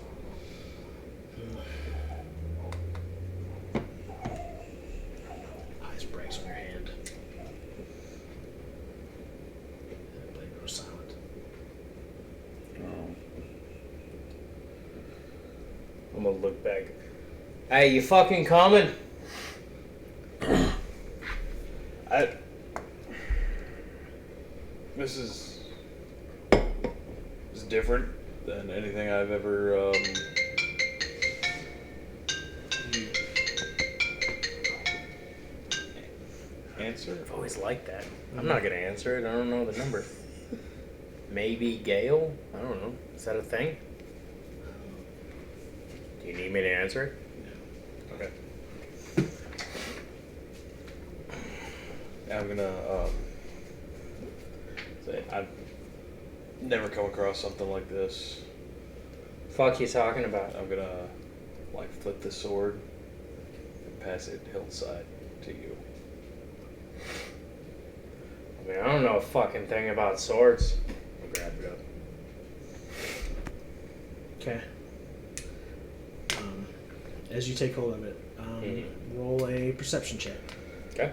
Ice breaks on your hand. And the blade goes silent. Oh. I'm gonna look back. Hey, you fucking coming? This is different than anything I've ever answer. I've always liked that. I'm not gonna answer it. I don't know the number. Maybe Gale? I don't know. Is that a thing? Do you need me to answer it? Okay. I'm gonna say I've never come across something like this. Fuck you talking about? I'm gonna like flip the sword and pass it hillside to you. I mean, I don't know a fucking thing about swords. I'll grab it up. Okay. As you take hold of it, roll a perception check. Okay.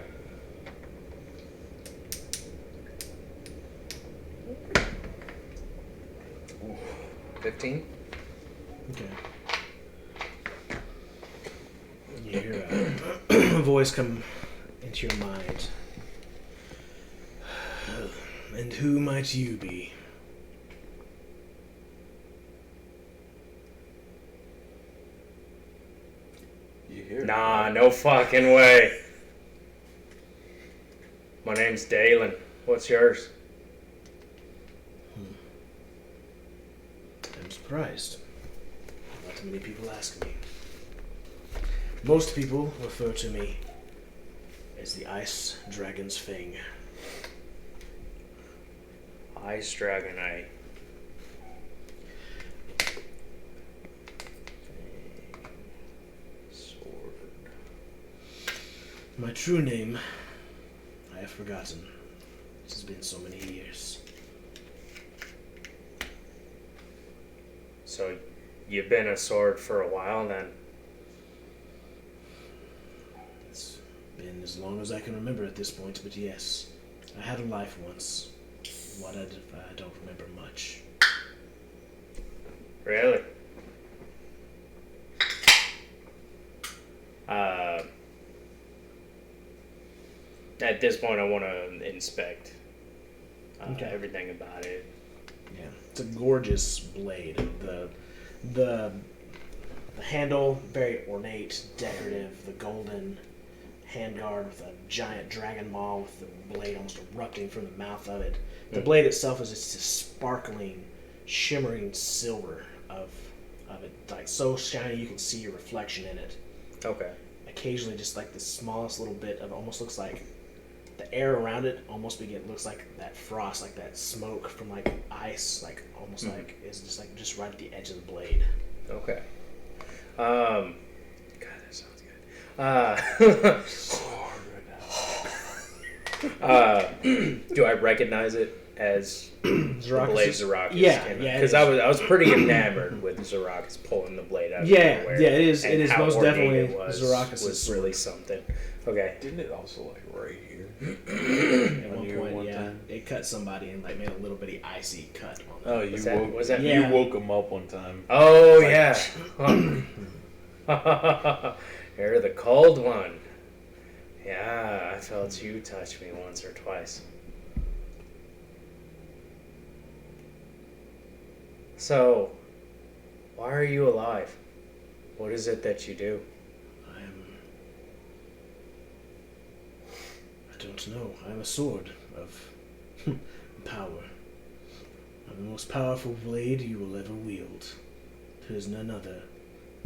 Ooh, 15? Okay. You hear a voice come into your mind. And who might you be? You hear? Nah, no fucking way. My name's Dalen. What's yours? I'm surprised. Not too many people ask me. Most people refer to me as the Ice Dragon's Fang. Ice Dragonite. Sword. My true name, I have forgotten. It has been so many years. So, you've been a sword for a while then? It's been as long as I can remember at this point, but yes, I had a life once. What I don't remember much. Really? At this point, I want to inspect everything about it. Yeah, it's a gorgeous blade. The handle, very ornate, decorative. The golden handguard with a giant dragon maw with the blade almost erupting from the mouth of it. The blade itself is just a sparkling, shimmering silver of it, like so shiny you can see your reflection in it. Okay. Occasionally, just like the smallest little bit of it almost looks like the air around it almost looks like that frost, like that smoke from like ice, like almost like is just right at the edge of the blade. Okay. God, that sounds good. Do I recognize it as the blade Zarakis? Yeah, Because I was pretty enamored with Zarakis pulling the blade out. Yeah, of nowhere, yeah, it is. and It is how most ornate definitely it was Zarakis' really something. Okay. Didn't it also like right here? At On one you point, one yeah, time? it cut somebody and like made a little bitty icy cut on them. Oh, you Was that Yeah. you woke him up one time. Oh, Like- yeah. You're the cold one. Yeah, I felt you touch me once or twice. So, why are you alive? What is it that you do? I don't know. I'm a sword of power. I'm the most powerful blade you will ever wield. There's none other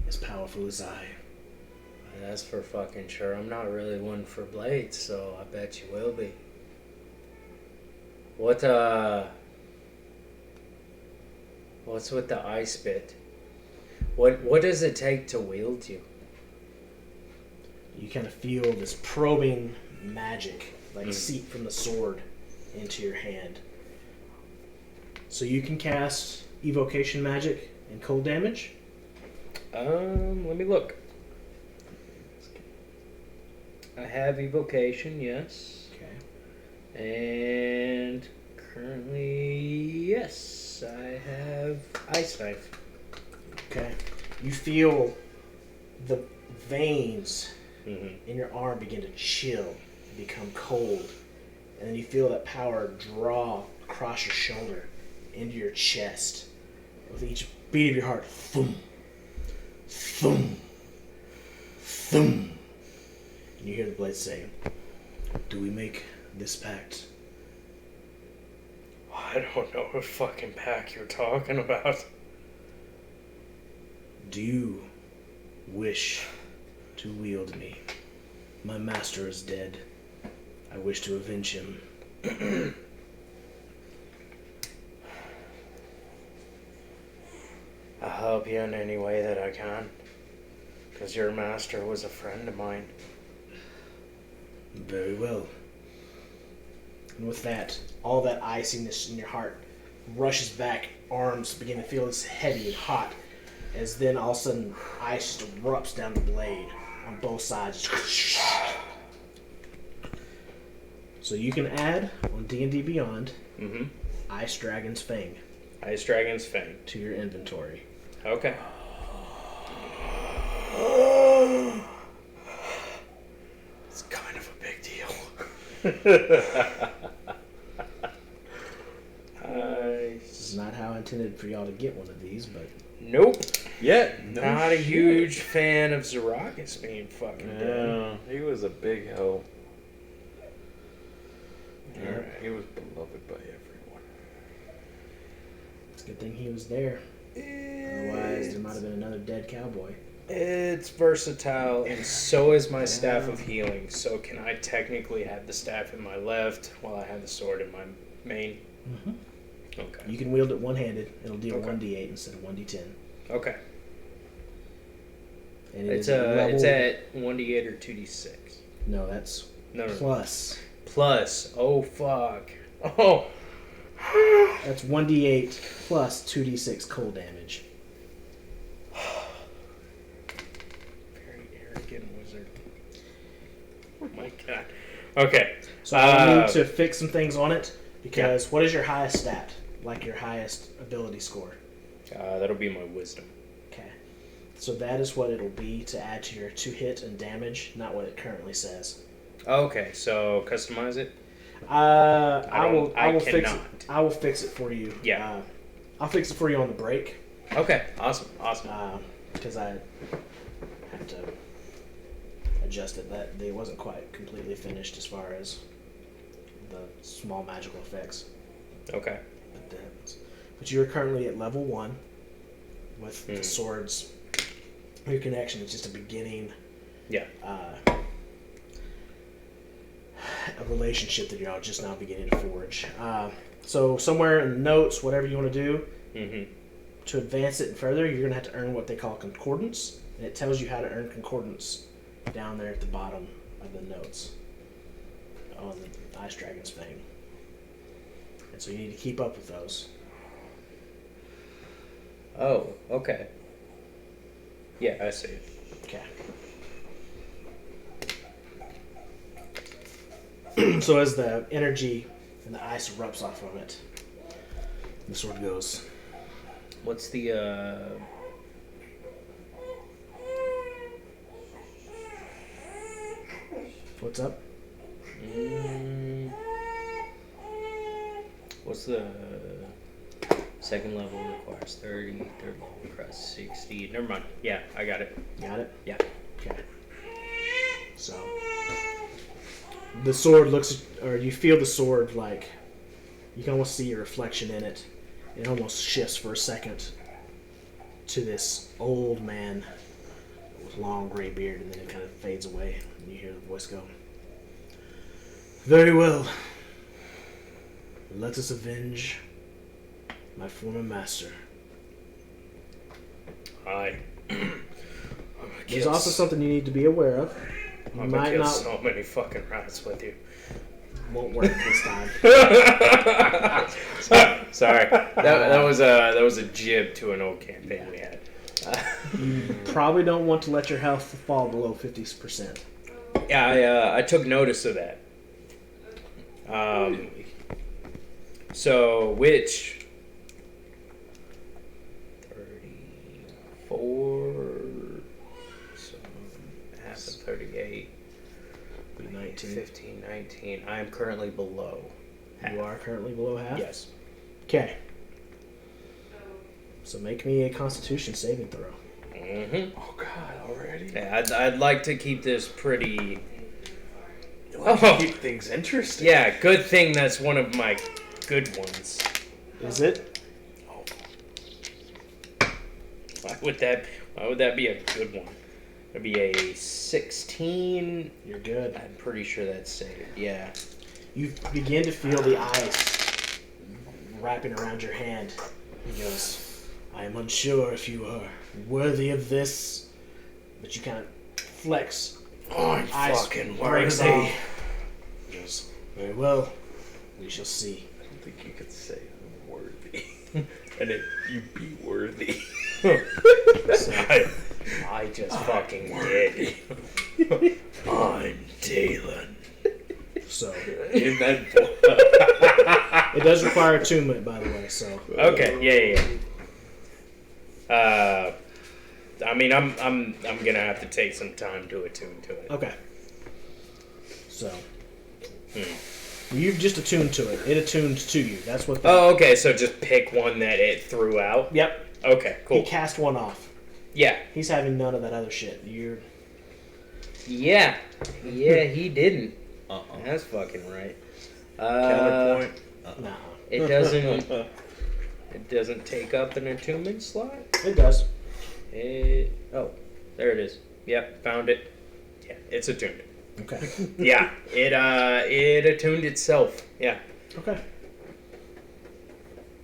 as powerful as I. That's for fucking sure. I'm not really one for blades, so I bet you will be. What's with the ice bit? What does it take to wield you? You kind of feel this probing magic, like seep from the sword into your hand. So you can cast evocation magic and cold damage. Let me look. I have evocation, yes. Okay. And currently, yes, I have ice knife. Okay. You feel the veins Mm-hmm. in your arm begin to chill, become cold, and then you feel that power draw across your shoulder into your chest. With each beat of your heart, thump, thump, thump. And you hear the blade say, "Do we make this pact?" I don't know what fucking pack you're talking about. Do you wish to wield me? My master is dead. I wish to avenge him. I'll help you in any way that I can. Because your master was a friend of mine. Very well. And with that, all that iciness in your heart rushes back. Arms begin to feel this heavy and hot, as then all of a sudden ice just erupts down the blade on both sides. So you can add on D&D Beyond Ice Dragon's Fang Ice Dragon's Fang. to your inventory. Okay. It's kind of a big deal. This is not how I intended for y'all to get one of these, but Nope. Yeah, Not a huge fan of Zarakis being fucking dead. Yeah, he was a big help. Yeah. He was beloved by everyone. it's a good thing he was there. Otherwise, there might have been another dead cowboy. It's versatile, and so is my staff of healing. So can I technically have the staff in my left while I have the sword in my main? Mm-hmm. Okay. You can wield it one-handed. It'll deal Okay. 1d8 instead of 1d10. Okay. And It's level- it's at 1d8 or 2d6. No, that's No. plus. Plus. Oh fuck. Oh. That's 1d8 plus 2d6 cold damage. Very arrogant wizard. Oh my god. Okay. So I need to fix some things on it, because what is your highest stat? Like your highest ability score? That'll be my wisdom. Okay. So that is what it'll be to add to your 2-hit and damage, not what it currently says. Okay, so customize it. I will fix it. cannot. I will fix it for you. Yeah. I'll fix it for you on the break. Okay, awesome. Because I have to adjust it. That it wasn't quite completely finished as far as the small magical effects. Okay. But you're currently at level 1 with the swords. Your connection is just a beginning. Yeah. A relationship that you're all just now beginning to forge. So somewhere in the notes, whatever you want to do, to advance it further, you're going to have to earn what they call concordance, and it tells you how to earn concordance down there at the bottom of the notes on the Ice Dragon's Fang. And so you need to keep up with those. Oh, okay. Yeah, I see. Okay. So as the energy and the ice erupts off from it, the sword goes. What's the What's up? What's the second level requires 30, third level requires 60. Never mind. Yeah, I got it. Got it? Yeah. Okay. So the sword looks, or you feel the sword like you can almost see your reflection in it. It almost shifts for a second to this old man with long gray beard, and then it kind of fades away, and you hear the voice go, "Very well. Let us avenge my former master." Aye. There's also something you need to be aware of. You I'm might gonna kill not so many fucking rats with you. won't work this time. Sorry, that was a jib to an old campaign we had. You probably don't want to let your health fall below 50%. Yeah, I took notice of that. So which 34, so half of 38, 19. 15, 19. I am currently below. You are currently below half? Yes. Okay. So make me a Constitution saving throw. Mm-hmm. Oh God, already? Yeah, I'd like to keep this pretty. You like to keep things interesting. Yeah, good thing that's one of my good ones. Is it? Why would that be a good one? It'd be a 16. You're good. I'm pretty sure that's saved. Yeah. You begin to feel the ice wrapping around your hand. He goes, "I am unsure if you are worthy of this," but you kind of flex. I'm Ice fucking breaks worthy. off. He goes, "Very well. We shall see." I don't think you could say I'm worthy. And then you be worthy. So, I just fucking did. I'm Dalen. so In that it does require attunement, by the way. So Okay, yeah. I mean, I'm gonna have to take some time to attune to it. okay. So you've just attuned to it. It attuned to you. That's what. Oh, okay. So just pick one that it threw out. Yep. Okay, He cool. cast one off. Yeah. He's having none of that other shit. You're. Yeah, he didn't. Uh-uh. That's fucking right. Counterpoint. Nah. It doesn't. It doesn't take up an attunement slot. It does. Oh, there it is. Yep, found it. Yeah, it's attuned. Okay. Yeah, it attuned itself. Yeah. Okay.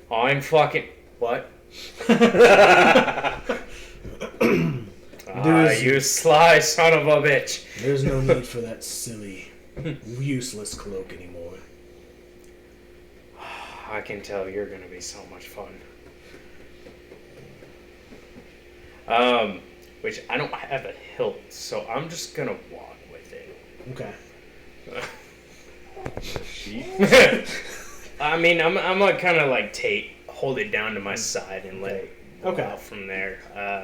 I'm fucking what? You sly son of a bitch. There's no need for that silly, useless cloak anymore. I can tell you're gonna be so much fun. Which I don't have a hilt, so I'm just gonna walk with it. Okay. I mean, I'm gonna kind of like hold it down to my side and let it go out from there.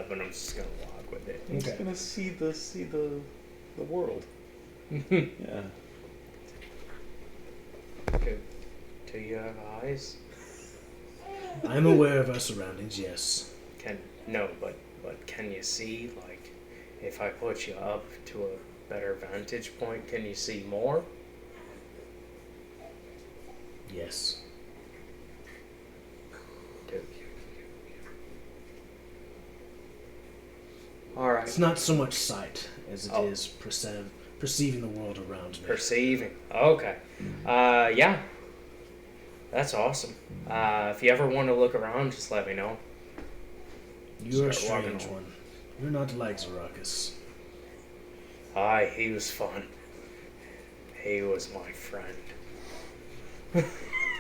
But I'm just gonna walk with it. He's Okay. gonna see the world. Yeah. Do you have eyes? I'm aware of our surroundings, yes. But can you see? Like, if I put you up to a better vantage point, can you see more? Yes. Alright. It's not so much sight as it is perceiving the world around me. Perceiving. Okay. Yeah. That's awesome. If you ever want to look around, just let me know. You're a Start walking strange on. one. You're not like Zarakis. Aye, he was fun. He was my friend.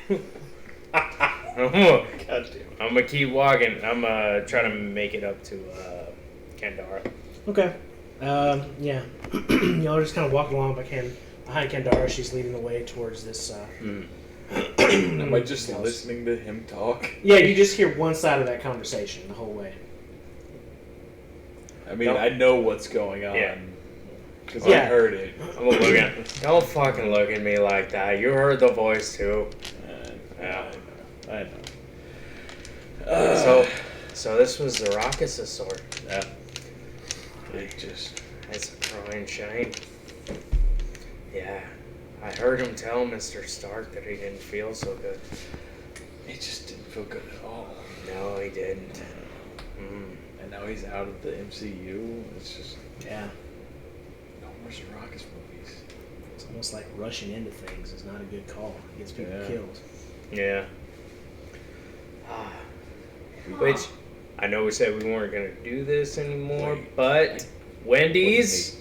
I'm gonna keep walking. I'm gonna try to make it up to Kandara. Okay. Yeah. Y'all just kind of walk along behind Kandara. She's leading the way towards this. Am I just listening to him talk? Yeah, you just hear one side of that conversation the whole way. I mean, I know what's going on. Yeah. Because Yeah. I heard it. I'm gonna look at. Don't fucking look at me like that. You heard the voice too. Yeah. I know. So this was Zaraka's sword. Yeah. It just... It's a crying shame. Yeah. I heard him tell Mr. Stark that he didn't feel so good. It just didn't feel good at all. No, he didn't. And now he's out of the MCU. It's just... Yeah. No more Zaraka's movies. It's almost like rushing into things is not a good call. It gets people Yeah. killed. Yeah. Which, I know we said we weren't going to do this anymore, but Wendy's,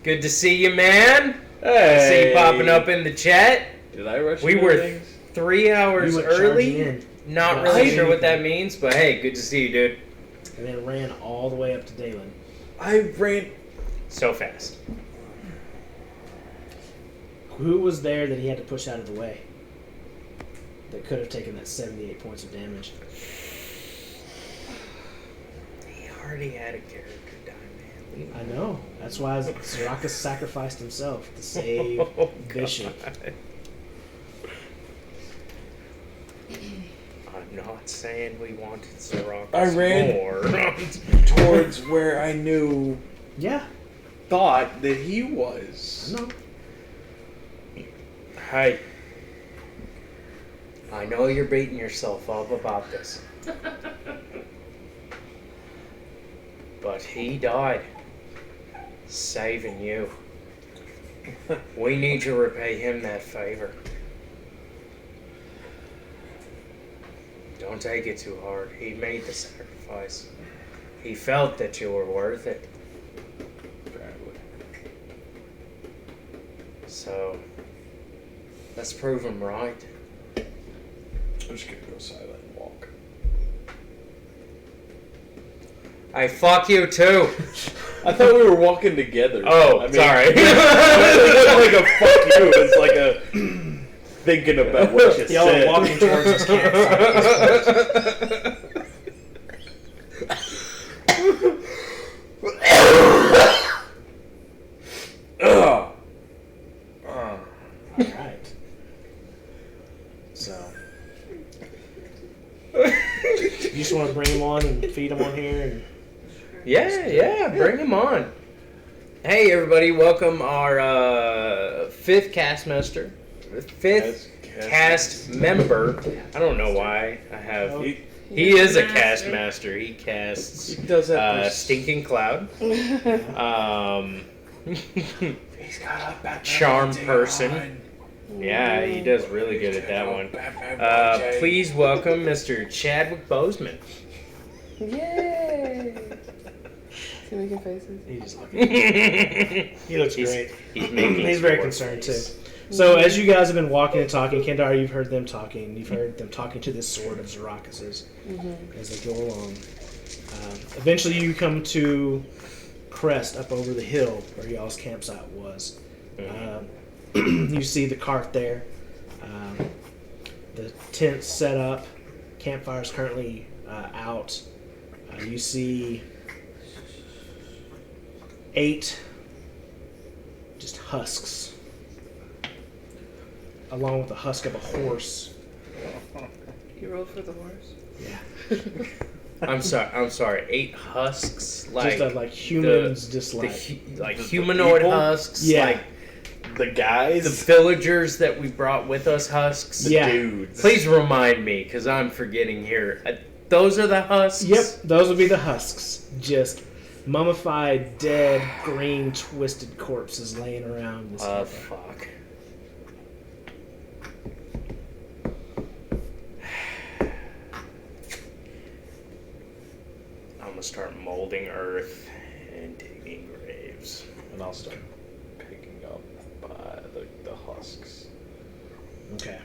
good to see you, man. I see you popping up in the chat. Did I rush We into were things? 3 hours You went early. charging in. Not Yeah. really sure what that means, but hey, good to see you, dude. And then ran all the way up to Dalen. I ran... So fast. Who was there that he had to push out of the way? That could have taken that 78 points of damage. He already had a character die, man. I know. That's why Soraka sacrificed himself to save Bishop. I'm not saying we wanted Soraka I ran- more. towards where I knew... Yeah, thought that he I was. know. Hey, I know you're beating yourself up about this, but he died saving you. We need to repay him that favor. Don't take it too hard. He made the sacrifice. He felt that you were worth it. Apparently. So, let's prove him right. I'm just gonna go silent and walk. Hey, fuck you too. I thought we were walking together. Oh, sorry. It's not like a fuck you. It's like a thinking about what you Y'all are said. walking towards his campsite. Ugh. Alright. So. You just want to bring him on and feed him on here? And Yeah, bring him on. Hey, everybody, welcome our fifth cast member. Cast member. I don't know why I have. He is a cast master. He casts He does that. Stinking Cloud. He's got a Batman Charm thing person. on. Yeah, he does really good at that one. Please welcome Mr. Chadwick Boseman. Yay! Is he making faces? he's just looking. He looks great. He's making. He's very concerned too. So as you guys have been walking and talking, Kendar, you've heard them talking. You've heard them talking to this sword of Zarakas's as they go along. Eventually, you come to crest up over the hill where y'all's campsite was. You see the cart there. The tent's set up. Campfire's currently out. You see 8 just husks, along with the husk of a horse. You rolled for the horse? Yeah. I'm sorry. 8 husks, like Just humans, just the like humanoid people? husks, Yeah. like The guys. the villagers that we brought with us, husks. The Yeah. dudes. Please remind me, because I'm forgetting here. Those are the husks. Yep, those would be the husks. Just mummified, dead, green, twisted corpses laying around. This campfire. Fuck. I'm gonna start molding earth and digging graves. And I'll start picking up the husks. Okay.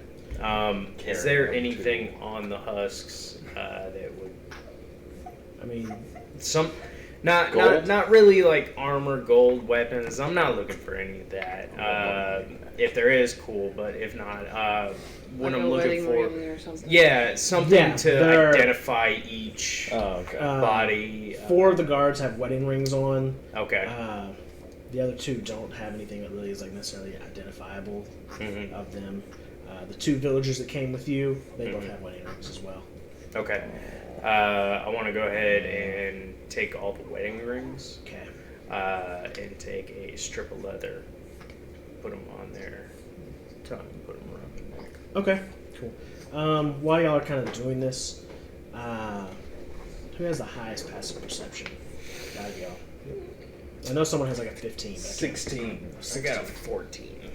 Is there anything on the husks that would I mean, not really like armor, gold, weapons? I'm not looking for any of that. If there is, cool. But if not, what Like I'm a looking wedding for, ring or something. yeah, something Yeah, to there are- identify each Oh, okay. body. 4 of the guards have wedding rings on. Okay. The other two don't have anything that really is like necessarily identifiable of them. The two villagers that came with you, they both have wedding rings as well. Okay. I want to go ahead and take all the wedding rings. Okay. And take a strip of leather, put them on their tongue, put them around their neck. Okay. Cool. While y'all are kind of doing this, who has the highest passive perception? Out of y'all. I know someone has like a 15. But 16. I got a 14.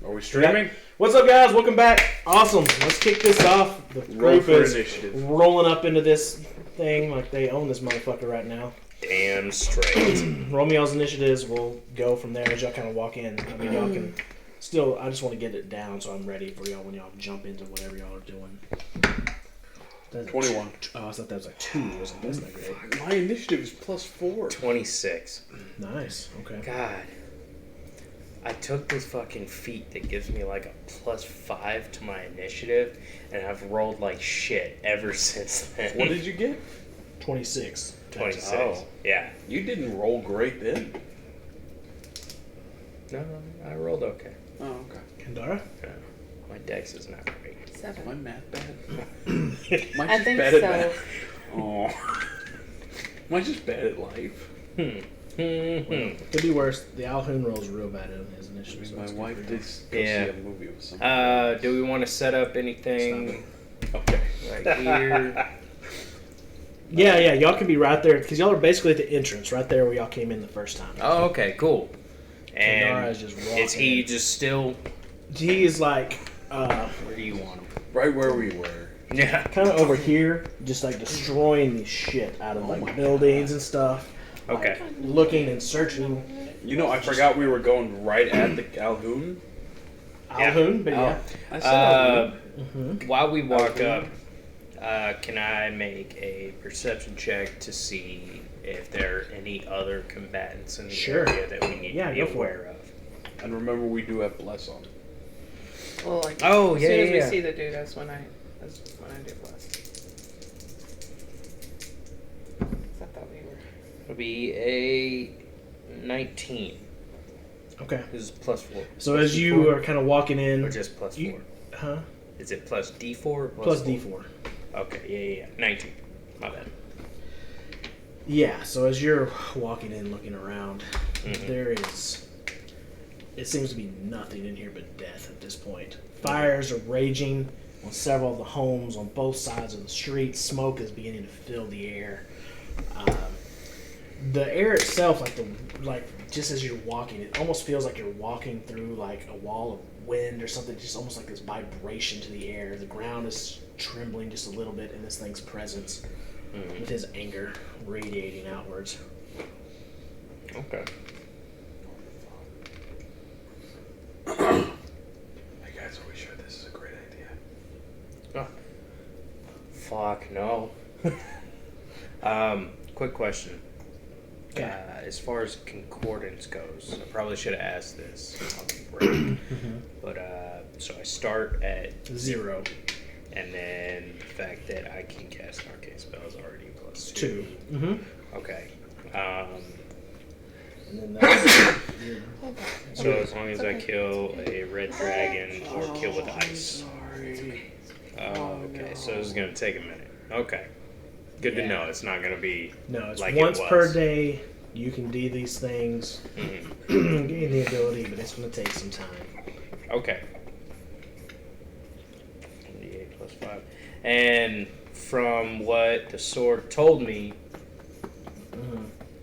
Are we streaming? What's up, guys? Welcome back. Awesome. Let's kick this off. The Roll group for is initiative. rolling up into this thing like they own this motherfucker right now. Damn straight. Roll me y'all's initiatives. We'll go from there as y'all kind of walk in. I mean, y'all can still. I just want to get it down so I'm ready for y'all when y'all jump into whatever y'all are doing. That's 21. Oh, I thought that was like 2. Wasn't that's not great. My initiative is +4. 26. Nice. Okay. God. I took this fucking feat that gives me like a +5 to my initiative, and I've rolled like shit ever since then. What did you get? 26. 26. Oh. Yeah. You didn't roll great then. No, I rolled okay. Oh, okay. Kendara? Yeah. My dex is not great. 7. Am I math bad? I think bad at so. math? Oh. Am I just bad at life? Could be worse. The Alhoon rolls real bad in his initiative. So My it's good wife for did y'all. go Yeah. see a movie with someone. Do we want to set up anything Okay. right here? Yeah, y'all can be right there because y'all are basically at the entrance, right there where y'all came in the first time. Oh, okay, cool. Kendara And is just walking. is he just still? He is like Where do you want him? Right where we were. Yeah. kind of over here, just like destroying the shit out of like buildings and stuff. Okay. Looking and searching. You know, I forgot we were going right at the Alhoon. Alhoon, but yeah. I said Alhoon. While we walk Okay. up, can I make a perception check to see if there are any other combatants in the Sure. area that we need Yeah, to be go for aware of? And remember, we do have Bless on. Well, like, Oh, as yeah, soon as yeah, we yeah. see the dude, that's when I do bless. I thought we were. It'll be a 19. Okay. This is +4. So as you are kind of walking Or in, just +4? you, huh? Is it plus D4 or Plus 4? D4. Okay, yeah. 19. My bad. Yeah. So as you're walking in, looking around, Mhm. there is. It seems to be nothing in here but death at this point. Fires are raging on several of the homes on both sides of the street. Smoke is beginning to fill the air. The air itself, just as you're walking, it almost feels like you're walking through like a wall of wind or something. Just almost like this vibration to the air. The ground is trembling just a little bit in this thing's presence, with his anger radiating outwards. Okay. Hey guys, are we sure this is a great idea? Oh. Fuck, no. Quick question. Okay. As far as concordance goes, I probably should have asked this on the break. But, so I start at 0. and then the fact that I can cast arcane spells already +2. 2. Mm-hmm. Okay. And then that's So as long as I kill a red dragon or kill with ice. Sorry. Okay, so this is going to take a minute. Okay. Good to Yeah. know. It's not going to be no, it's like once it was. per day. You can do these things, Mhm. gain the ability, but it's going to take some time. Okay. 1d8 plus 5. And from what the sword told me,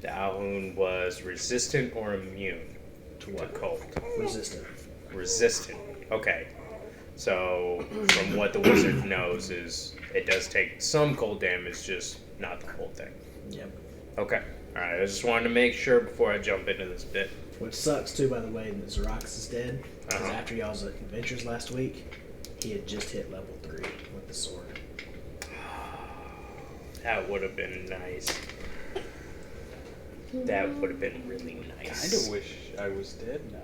the Alhoon was resistant or immune To to what? cold. Resistant. Resistant. Okay. So from what the wizard knows is it does take some cold damage, just not the whole thing. Yep. Okay. Alright, I just wanted to make sure before I jump into this bit. Which sucks too, by the way, that Xerox is dead. Because Uh-huh. after y'all's adventures last week, he had just hit level 3 with the sword. That would have been nice. That would have been really nice. Kinda wish I was dead now.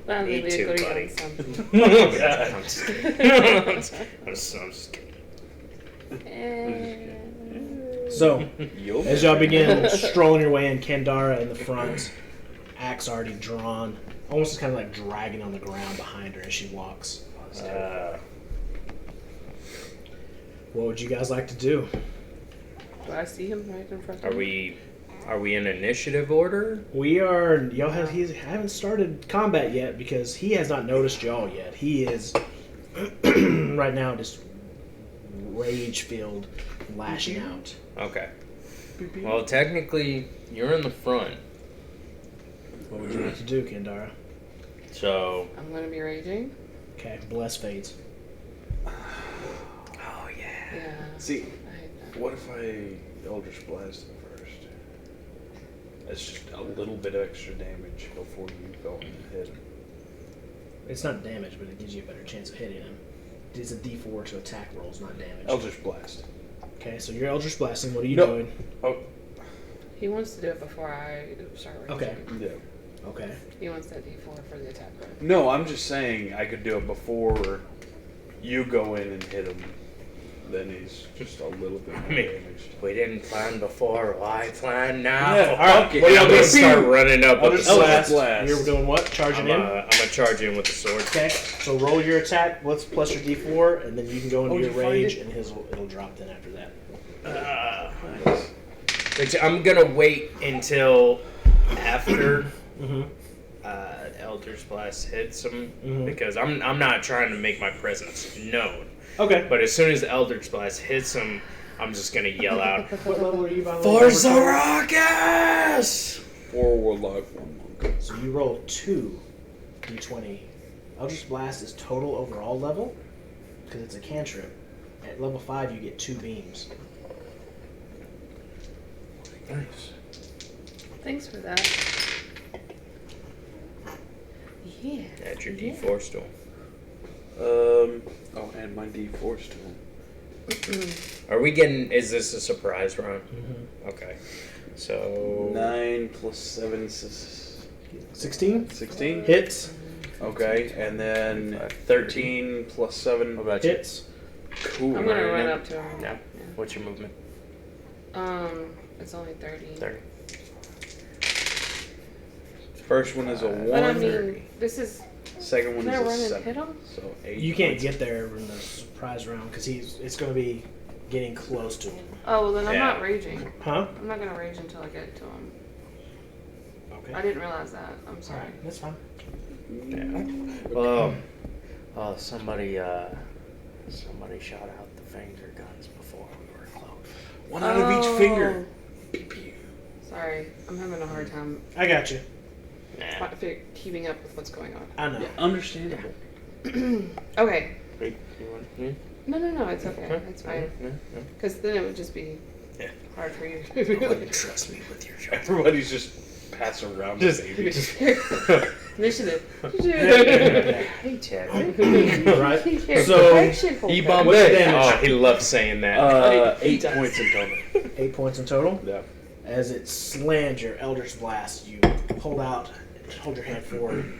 Well, Me maybe too, go to buddy. young son. I'm just kidding. I'm just kidding. So, You'll as y'all begin strolling your way in, Kendara in the front, axe already drawn, almost kind of like dragging on the ground behind her as she walks. What would you guys like to do? Do I see him right in front of Are me? we in initiative order? We are. Y'all have. He haven't started combat yet because he has not noticed y'all yet. He is right now just rage-filled, lashing out. Okay. Well, technically, you're in the front. What would you like to do, Kendara? So. I'm going to be raging. Okay, bless fades. Oh yeah. Yeah. See, I hate that. what if I Eldritch Blast him first? That's just a little bit of extra damage before you go and hit him. It's not damage, but it gives you a better chance of hitting him. It's a D4 to attack rolls, not damage. Eldritch Blast. Okay, so you're Eldritch Blasting. What are you No. doing? Oh, He wants to do it before I start raging. Okay. yeah. Okay. He wants that D4 for the attack roll. No, I'm just saying I could do it before you go in and hit him. Then he's just a little bit more damaged. We didn't plan before. Why plan now? Yeah, alright. okay. What are y'all I'm gonna doing? start running up with the Eldritch sword. Blast. You're doing what? Charging I'm in? gonna charge in with the sword. Okay, so roll your attack plus your D4, and then you can go into Oh, your did you find rage, it? and it'll drop then after that. Nice. Which I'm gonna wait until after Mm-hmm. Eldritch Blast hits him Mhm. because I'm not trying to make my presence known. Okay. But as soon as the Eldritch Blast hits him, I'm just gonna yell out, What level are you by the way? "Forza Number two? Rockets!" 4 Warlock, 1 Monk. So you roll 2 D20. Eldritch Blast is total overall level, because it's a cantrip. At level 5, you get 2 beams. Nice. Thanks for that. Yeah. That's your D4 still. Oh, and my D4 still. Are we getting? Is this a surprise round? Mm-hmm. Okay. So 9 plus 7 16 16. hits. Okay, and then 13 plus 7. what about you? Hits. Cool. I'm gonna man. run up to him. Yeah. What's your movement? It's only 30. 30. First one is a 1. But I mean, this is. Second one Can I is run a and 7. hit him? So 8. You can't points. get there in the surprise round, because it's going to be getting close to him. Oh, well, then I'm Yeah. not raging. Huh? I'm not gonna rage until I get to him. Okay. I didn't realize that. I'm sorry. Alright, that's fine. Well, somebody shot out the finger guns before we were close. One out of each finger. Pew, pew. Sorry. I'm having a hard time I got you. Nah. keeping up with what's going on. I know. Yeah, understandable. Okay. Wait, you want me? No, it's okay. It's fine. Because then it would just be Yeah. hard for you. Trust me with your job. Everybody's just passing around the baby. Initiative. Hey, Chad. Alright. Here, So, correction for He her. bumped What's the it. damage? Oh, he loves saying that. 8 points in total. 8 points in total. Yeah. As it slams your Eldritch Blast, you hold your hand forward.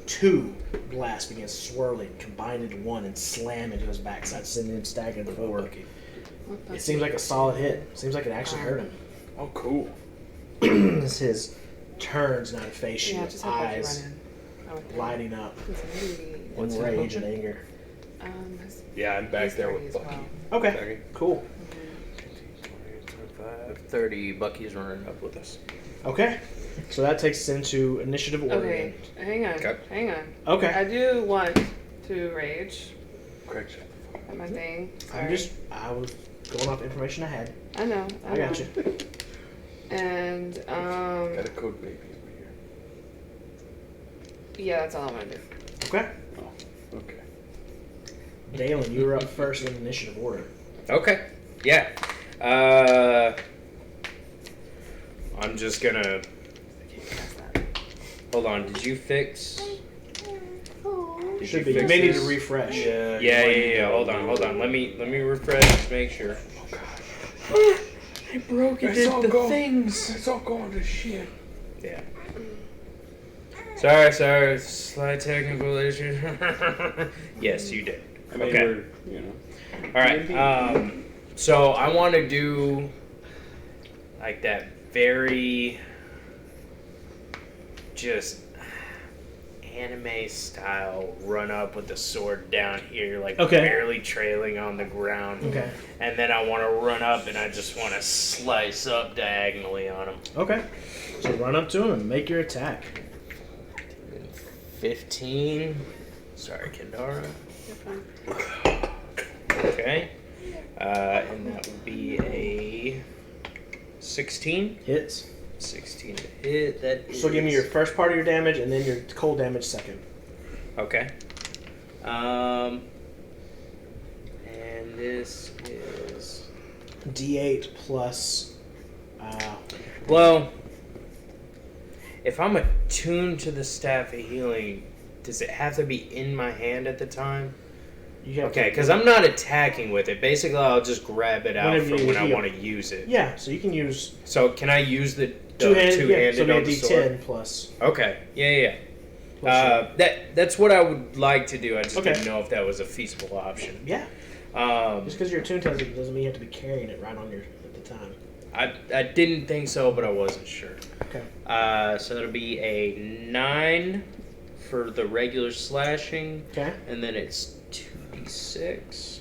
2 blasts begin swirling, combined into one, and slam into his backside, sending him staggering forward. What the- It seems like a solid hit. Seems like it actually hurt him. Oh, cool. As his turns now to face you, Yeah, just have Bucky eyes run in. Okay. lighting up What's in rage and anger. his- Yeah, I'm back he's there 30 with as Bucky. well. Okay, Okay. cool. 25, 30. Bucky's running up with us. Okay, so that takes us into initiative order. Okay, hang on. Okay. Hang on. Okay. I do want to rage Craig, shut the fuck at my thing. I was going off information I had. I know. I got you. And Got a code baby over here. yeah, that's all I'm gonna do. Okay. Oh, okay. Dalen, you were up first in initiative order. Okay. Yeah. I'm just gonna. Hold on. Did you fix? Did Should you be. You fix may need to this? refresh. Yeah. Hold on. Let me refresh. Make sure. I broke it. It's all The gone. things. It's all going to shit. Yeah. Sorry. Slight technical issue. Yes, you did. I mean, Okay. we're, you know. All right. So I want to do like that very just anime style run up with the sword down here, like Okay. barely trailing on the ground. Okay. And then I want to run up and I just want to slice up diagonally on him. Okay. So run up to him and make your attack. 15. Sorry, Kendara. You're fine. Okay. And that would be a 16. Hits. 16 to hit. That So give me your is- first part of your damage and then your cold damage second. Okay. And this is D8 plus. well. If I'm attuned to the staff of healing, does it have to be in my hand at the time? You have Okay, to- because I'm not attacking with it. Basically, I'll just grab it out Whenever from you when I heal. want to use it. Yeah, so you can use So can I use the two-handed. Yeah, so two-handed it'll on be the a sword? D10 plus. Okay. Yeah. plus That's what I would like to do. I just Okay. didn't know if that was a feasible option. yeah. Just because you're attuned to it doesn't mean you have to be carrying it right on your at the time. I didn't think so, but I wasn't sure. Okay. So that'll be a 9 for the regular slashing, Okay. and then it's 2d6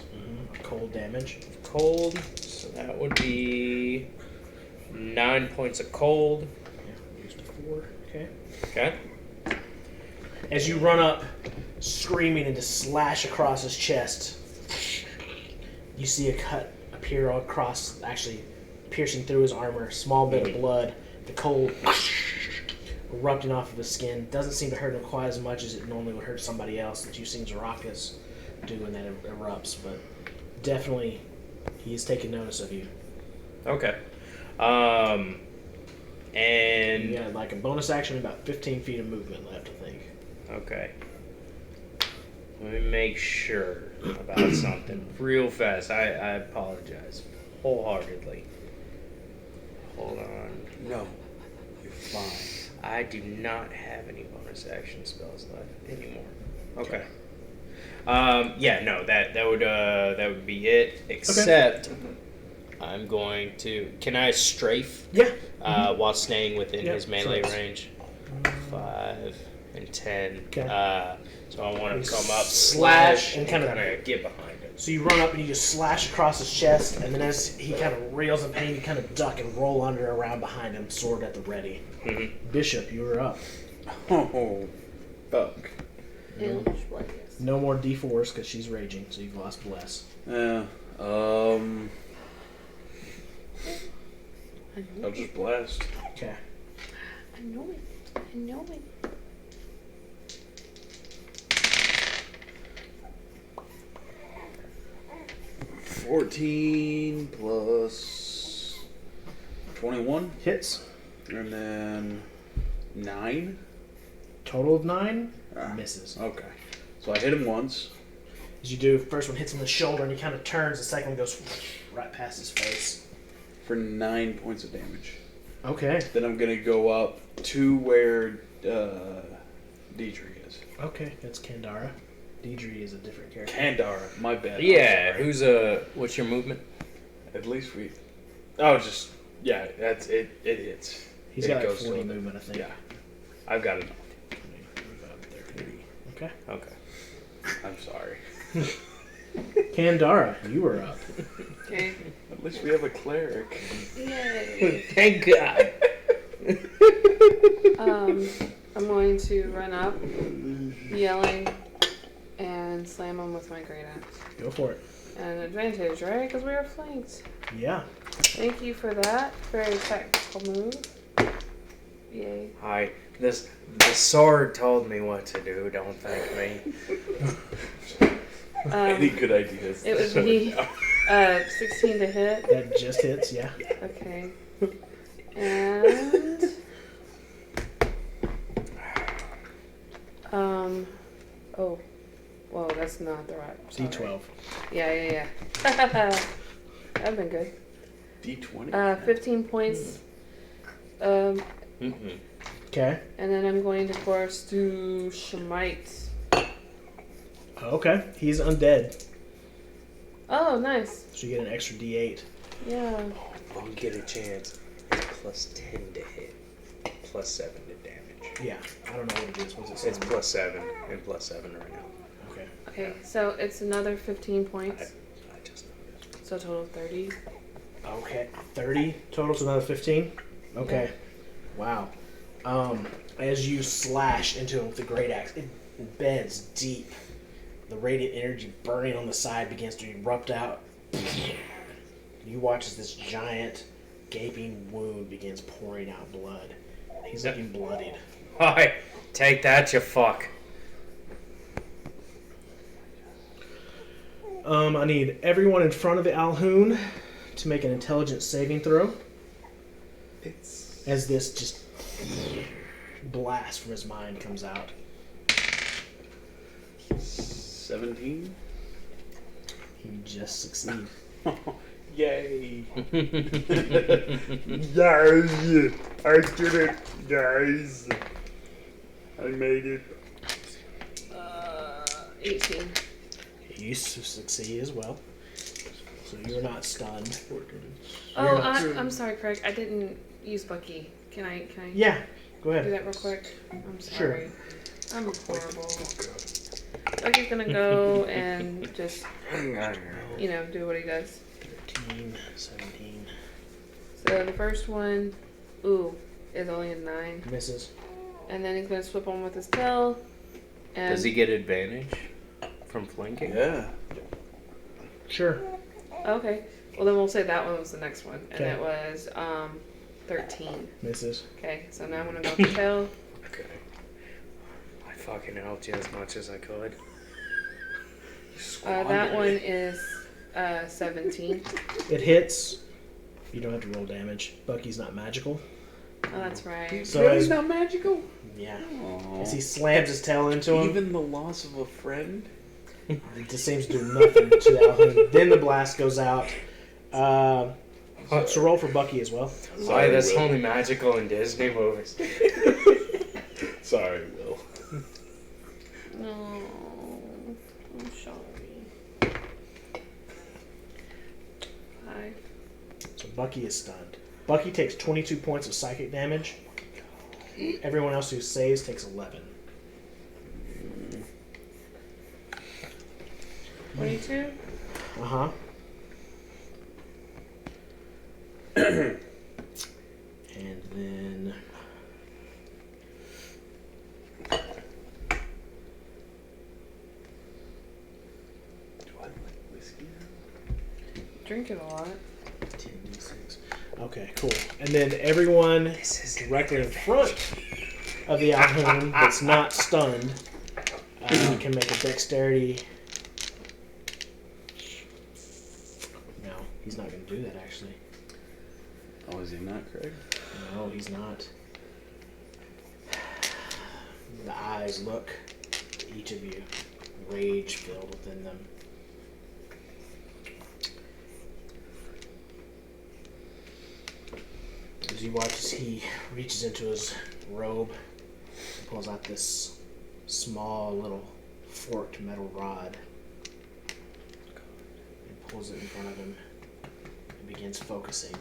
Cold damage. cold. So that would be 9 points of cold. Yeah. Used 4. Okay. Okay. As you run up, screaming and just slash across his chest, you see a cut appear across, actually piercing through his armor. Small bit of blood. The cold erupting off of his skin. Doesn't seem to hurt him quite as much as it normally would hurt somebody else that you've seen Zarakas do when that erupts. But definitely, he has taken notice of you. Okay. You And got like a bonus action, about 15 feet of movement left, I think. okay. Let me make sure about something real fast. I apologize wholeheartedly. Hold on. No, you're fine. I do not have any bonus action spells left anymore. Okay. Yeah, no, that would be it. Except I'm going to. Can I strafe? Yeah. While staying within Yeah, his melee sure. range. 5 and 10. Okay. So I want to come up, Slash, and and kinda- kind of get behind him. So you run up and you just slash across his chest, and then as he kind of reels in pain, you kind of duck and roll under around behind him, sword at the ready. Mm-hmm. Bishop, you were up. Oh, fuck. No more D4s because she's raging, so you've lost Bless. Yeah. I'll just blast. Okay. I know it. I know it. $14 plus 21, Hits. and then 9. Total of 9. Ah. Misses. Okay. So I hit him once. As you do, first one hits him in the shoulder, and he kind of turns. The second one goes right past his face. For 9 points of damage. Okay. Then I'm gonna go up to where Deidre is. Okay, that's Kandara. Deidre is a different character. Kandara, my bad. Yeah, I'm sorry. who's what's your movement? At least we. Oh, just yeah. That's it. It hits. He's It got like goes 40 to the- movement, I think. Yeah, I've got enough. 25, 30. Okay. Okay. I'm sorry. Kandara, you were up. Okay. At least we have a cleric. Yay. Thank God. I'm going to run up, yelling, and slam him with my great axe. Go for it. And advantage, right? Because we are flanked. Yeah. Thank you for that. Very tactical move. Yay. Hi. The sword told me what to do. Don't thank me. Any good ideas? It would be 16 to hit. That just hits, yeah. Okay. And oh, whoa, that's not the right. Sorry. D12. Yeah. That'd been good. D20. 15 points. Mm-hmm. Okay. And then I'm going to course do Shemite. Okay. He's undead, Oh, nice. so you get an extra D8. Yeah. You get a chance. It's plus 10 to hit. Plus 7 to damage. Yeah. I don't know what it is. What's it say? It's plus 7 and plus 7 right now. Okay. Okay, so it's another 15 points. I just noticed. So total of 30. Okay. 30 total, so another 15. Okay. Wow. As you slash into him with the great axe, it embeds deep. The radiant energy burning on the side begins to erupt out. You watch as this giant gaping wound begins pouring out blood. He's looking bloodied. Alright, take that, you fuck. I need everyone in front of the Alhoon to make an intelligence saving throw. As this just blast from his mind comes out. 17. He just succeed. Yay! Guys, I did it, guys. I made it. 18. You succeed as well. So you're not stunned. Oh, I'm sorry, Craig. I didn't use Bucky. Can I Yeah, go do ahead. that real quick? I'm Sure. sorry. I'm horrible. Bucky's gonna go and just, do what he does. 13, 17. So the first one, is only a 9. Misses. And then he's gonna swip on with his tail. And Does he get advantage from flanking? Yeah. Sure. Okay. Well, then we'll say that one was the next one. And Okay. it was 13. Misses. Okay, so now I'm gonna go with the tail. Okay. I fucking helped you as much as I could. That one is 17. It hits. You don't have to roll damage. Bucky's not magical. Oh, that's right. So Really as, not magical? yeah. Aw. As he slams his tail into him, Even the loss of a friend? it just seems to do nothing to Alhoon. Then the blast goes out. So roll for Bucky as well. Why? That's Will. only magical in Disney movies. Sorry, Will. No. I'm sorry. 5. So Bucky is stunned. Bucky takes 22 points of psychic damage. Everyone else who saves takes 11. 22? Uh-huh. And then... Do I like whiskey? Drink it a lot. 10d6. Okay, cool. And then everyone directly in front of the Alhoon that's not stunned can make a dexterity. No, he's not going to do that, actually. Oh, is he not, Craig? No, he's not. The eyes look to each of you, rage filled within them. As you watch as he reaches into his robe and pulls out this small little forked metal rod and pulls it in front of him and begins focusing.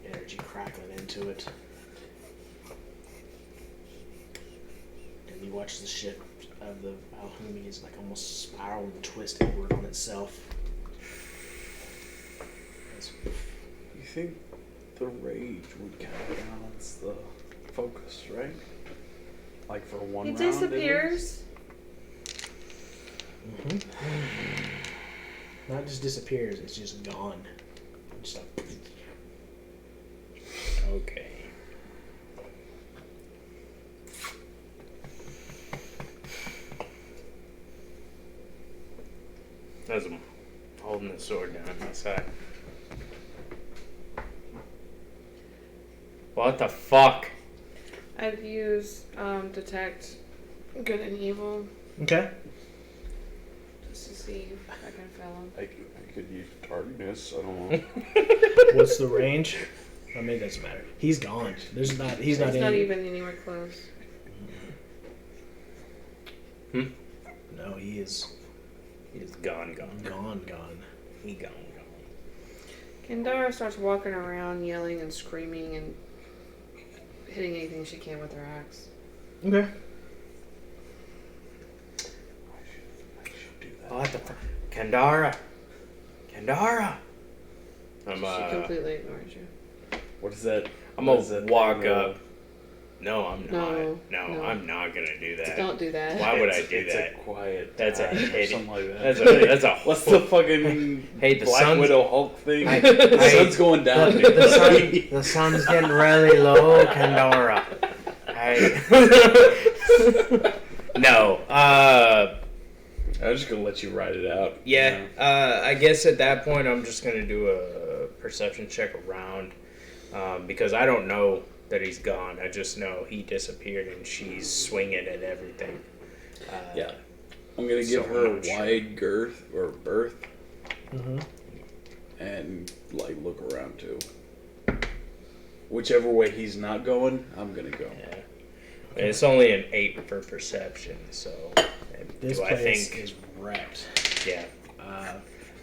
Energy crackling into it. And you watch the ship of the Alhoon begins like almost spiral and twist inward on itself. As You think the rage would counterbalance the focus, right? Like for one He round. at least? disappears. Not just disappears, it's just gone. Just like, Okay. As I'm holding the sword down on my side. What the fuck? I'd use detect good and evil okay. just to see if I can fail him. I could use tardiness. I don't know. What's the range? I mean, it doesn't matter. He's gone. He's not It's not in. even anywhere close. No, he is He's gone. gone. He gone. Kendara starts walking around yelling and screaming and hitting anything she can with her axe. Okay. I should do that. What the fuck? Kendara! I'm She completely ignores you. What is that? I'm what gonna is that walk thing, up No, I'm not. No, No, no. I'm not gonna do that. Don't do that. Why would I do It's that? a quiet. That's a time or hideous- something like that. That's a. What's the fucking Hey, the Black sun's- Widow Hulk thing? Hey, the hey, sun's going down, dude. The sun's getting really low, Pandora. Hey. No. I'm just gonna let you ride it out. Yeah. you know? I guess at that point I'm just gonna do a perception check around, because I don't know that he's gone. I just know he disappeared and she's swinging at everything. Yeah. I'm gonna So give her I'm a not sure. wide girth or berth Mm-hmm. and like look around too. Whichever way he's not going, I'm gonna go. Yeah. And it's only an 8 for perception, so This do I place think? is wrecked. Yeah. Uh,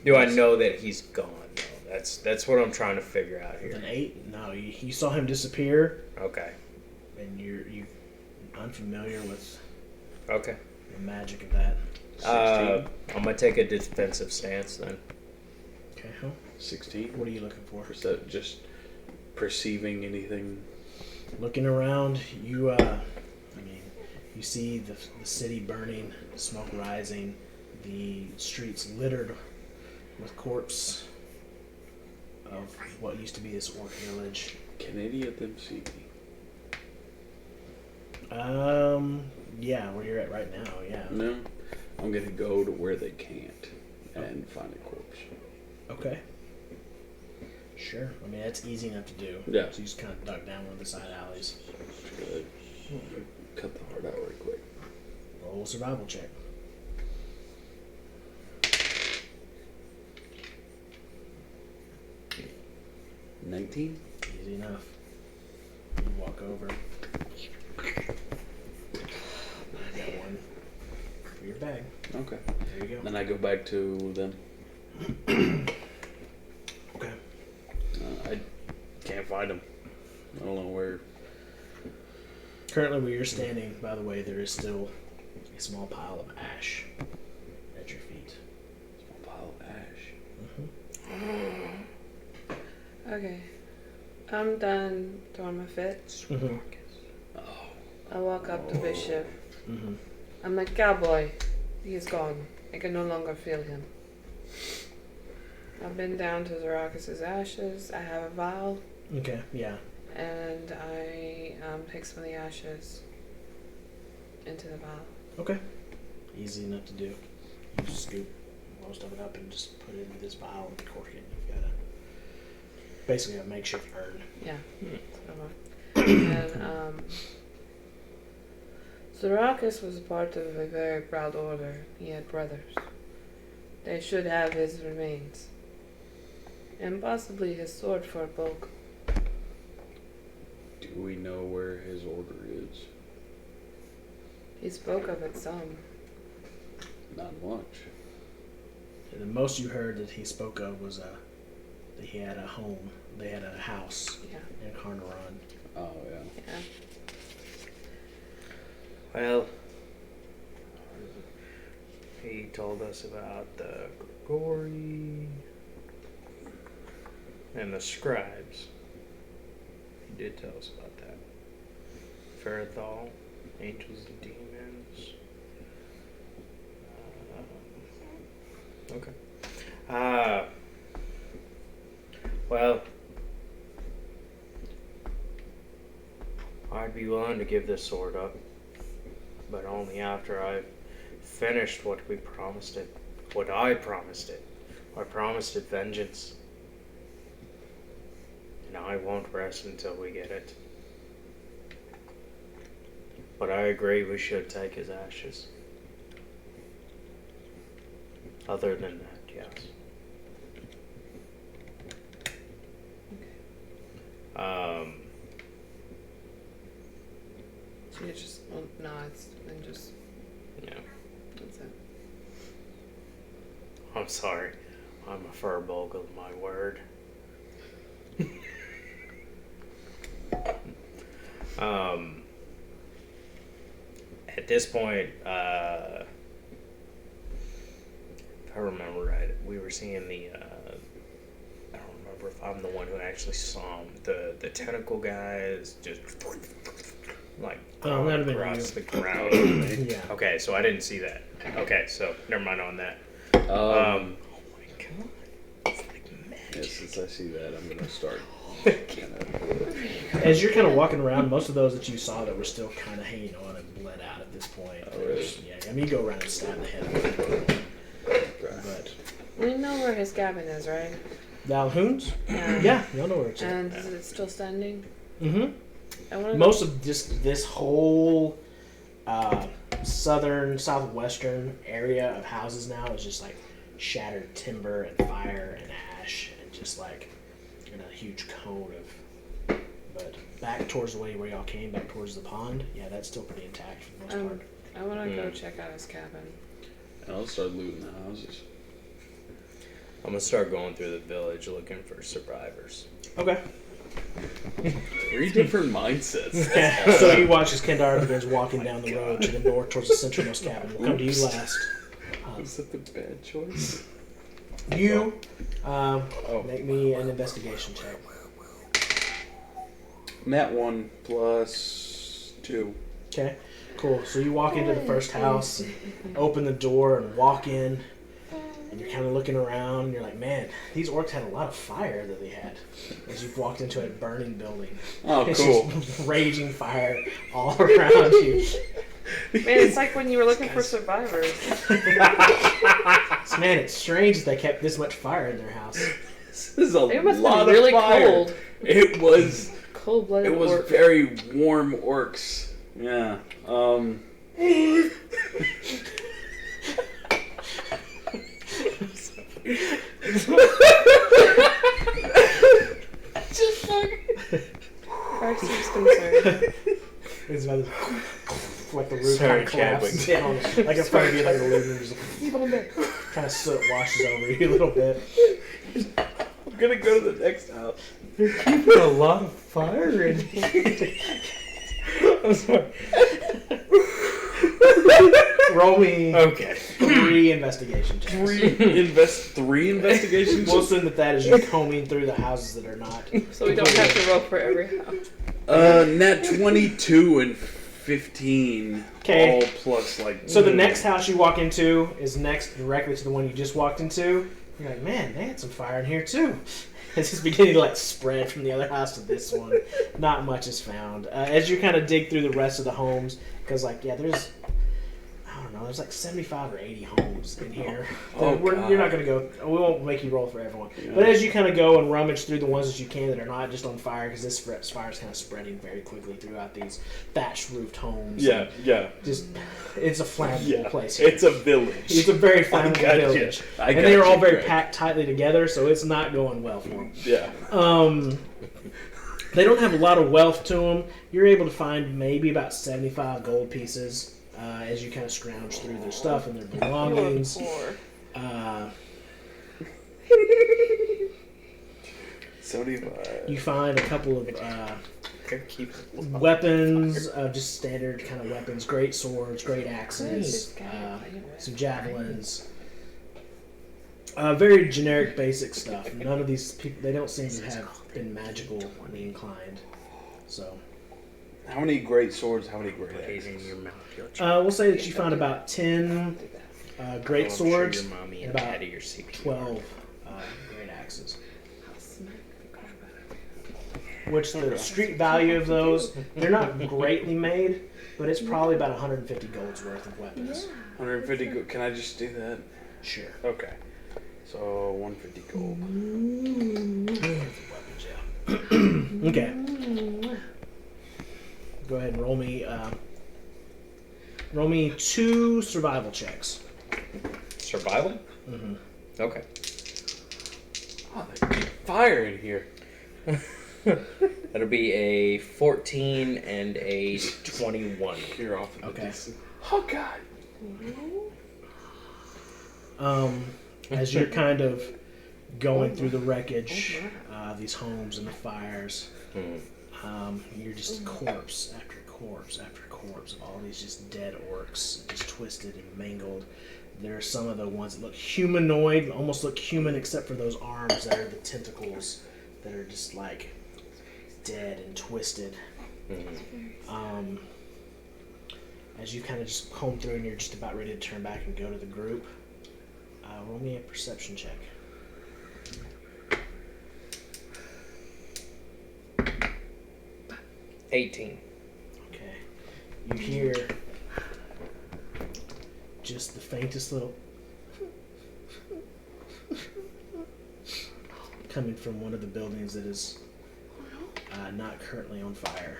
Do I know that he's gone though? That's what I'm trying to figure out with here. an 8, no, you saw him disappear, Okay. and you're unfamiliar with Okay. the magic of that. 16. I'm gonna take a defensive stance then. Okay, 16. what are you looking for? Is that just perceiving anything? Looking around, you you see the city burning, smoke rising, the streets littered with corpse of what used to be this orc village. Can any of them see me? Yeah, where you're at right now, yeah. No. I'm gonna go to where they can't and find a corpse. Okay. Sure. I mean, that's easy enough to do. Yeah. So you just kind of duck down one of the side alleys. Good. Cut the heart out right quick. Roll a survival check. $19? Easy enough. You walk over. You got one for your bag. Okay. There you go. Then I go back to them. Okay. I can't find them. I don't know where. Currently, where you're standing, by the way, there is still a small pile of ash at your feet. Small pile of ash. Okay. I'm done throwing my fits. Mm-hmm. Oh. I walk up to Bishop. Mm-hmm. I'm like, cowboy, he is gone. I can no longer feel him. I've been down to Zarakis' ashes. I have a vial, Okay. Yeah. and I take some of the ashes into the vial. Okay. Easy enough to do. You just scoop most of it up and just put it into this vial and cork it. You've got basically a makeshift urn. Yeah. And Zarakis was part of a very proud order. He had brothers. They should have his remains. And possibly his sword for a bulk. Do we know where his order is? He spoke of it some. Not much. And the most you heard that he spoke of was that he had a home. They had a house Yeah. in Carnarvon. Oh, yeah. Yeah. Well, he told us about the Grigori and the Scribes. He did tell us about that. Ferrothal, Angels and Demons. Okay. Well, I'd be willing to give this sword up, but only after I've finished what we promised it. What I promised it. I promised it vengeance. And I won't rest until we get it. But I agree we should take his ashes. Other than that, yes. So you just nods and just Yeah. that's it. I'm sorry. I'm a furbog of my word. At this point, if I remember right, we were seeing the. I don't remember if I'm the one who actually saw him. The tentacle guys just like Oh, that'd have been across you. the ground? Yeah. Okay, so I didn't see that. Okay, so never mind on that. Oh my god. It's like yeah, since I see that, I'm gonna start. As you're kind of walking around, most of those that you saw that were still kind of hanging on and bled out at this point. Oh, really? Yeah, I mean, you go around and stab the head of it. But We know where his cabin is, right? Valhoons? Yeah, you'll know where it's at. And is it still standing? Mm-hmm. I want to Most of just this whole southwestern area of houses now is just like shattered timber and fire and ash and just like in a huge cone of. But back towards the way where y'all came, back towards the pond, yeah, that's still pretty intact for the most part. I want to go check out his cabin. And I'll start looting the houses. I'm gonna start going through the village looking for survivors. Okay. 3 different mindsets. So you watch as Kendar begins walking down the road to the north towards the centralmost cabin. We'll come to you last. Was that the bad choice? You make me an investigation check. Nat 1 plus 2. Okay, cool. So you walk into the first house, and open the door, and walk in, and you're kind of looking around. And you're like, man, these orcs had a lot of fire that they had. As you've walked into a burning building, Oh, it's cool. just raging fire all around you. Man, it's like when you were looking for survivors. Man, it's strange that they kept this much fire in their house. This is a It must have lot been really of fire. cold. It was. Cold-blooded It was orc. very warm orcs. Yeah. Our seems concerned. It's about like the roof Sorry, kind of collapses Chadwick. in on, like in front of you, like the living room, just kind of soot washes over you a little bit. I'm gonna go to the next house. Keeping a lot of fire in here. I'm sorry. Roll me Okay. 3 investigation checks. 3 investigations? We'll assume that is you combing through the houses that are not. So we don't have to roll for every house. Nat 22 and 15. 'Kay. All plus like. So the next house you walk into is next directly to the one you just walked into. You're like, man, they had some fire in here too. It's just beginning to like spread from the other house to this one. Not much is found. As you kind of dig through the rest of the homes, because like, yeah, there's, I don't know, there's like 75 or 80 homes in here. Oh, You're not going to go, we won't make you roll for everyone. Yeah. But as you kind of go and rummage through the ones that you can that are not just on fire, because this fire is kind of spreading very quickly throughout these thatched roofed homes. Yeah, yeah. Just, it's a flammable place here. It's a village. It's a very flammable gotcha. village. I And they are all gotcha, very Greg. packed tightly together, so it's not going well for them. Yeah. They don't have a lot of wealth to them. You're able to find maybe about 75 gold pieces as you kind of scrounge through their stuff and their belongings. Uh, 75. you find a couple of weapons, just standard kind of weapons, great swords, great axes, some javelins. Very generic, basic stuff. None of these people, they don't seem to have been magically inclined. So, How many great swords? How many great axes? we'll say that you found about 10 great swords Your mommy and and about daddy are CPR. 12 great axes. Which the street value of those, they're not greatly made, but it's probably about 150 gold's worth of weapons. 150 gold. Can I just do that? Sure. Okay. So 150 gold. Okay. Go ahead and roll me 2 survival checks. Survival? Mm-hmm. Okay. Oh, there's fire in here. That'll be a 14 and a 21. You're off. Okay. Oh God. As you're kind of going through the wreckage, these homes and the fires, you're just corpse after corpse after corpse of all these just dead orcs, just twisted and mangled. There are some of the ones that look humanoid, almost look human, except for those arms that are the tentacles that are just like dead and twisted. As you kind of just comb through and you're just about ready to turn back and go to the group, roll me a perception check. 18. Okay. You hear just the faintest little coming from one of the buildings that is not currently on fire.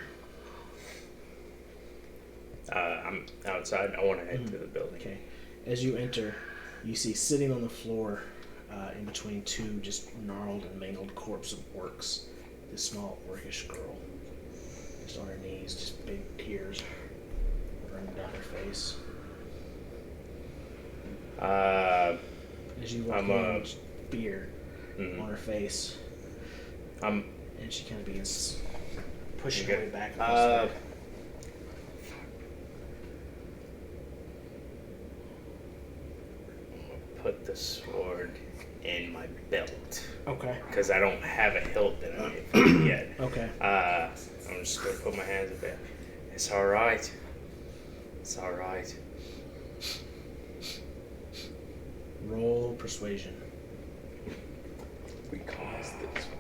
I'm outside. I want to head to the building. Okay. As you enter, you see sitting on the floor in between two just gnarled and mangled corpse of orcs, this small orcish girl. Just on her knees, just big tears running down her face. As you look in, just beard on her face. And she kind of begins pushing her way back. Put the sword in my belt. Okay. Because I don't have a hilt that I made for it yet. Okay. I'm just going to put my hands up there. It's alright. It's alright. Roll persuasion. We caused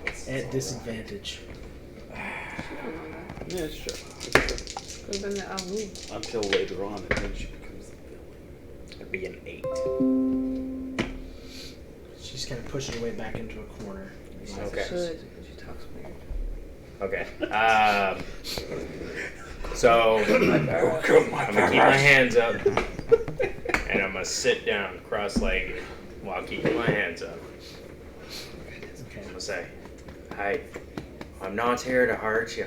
this. At disadvantage. Yeah, sure. Could have been the Amu. Until later on, and then she becomes the villain. It'd be an 8. She's kind of pushing her way back into a corner. Okay. Should, because she talks weird. Okay. So I'm gonna keep my hands up, and I'm gonna sit down cross-legged while keeping my hands up. Okay. I'm gonna say, "Hey, I'm not here to hurt you.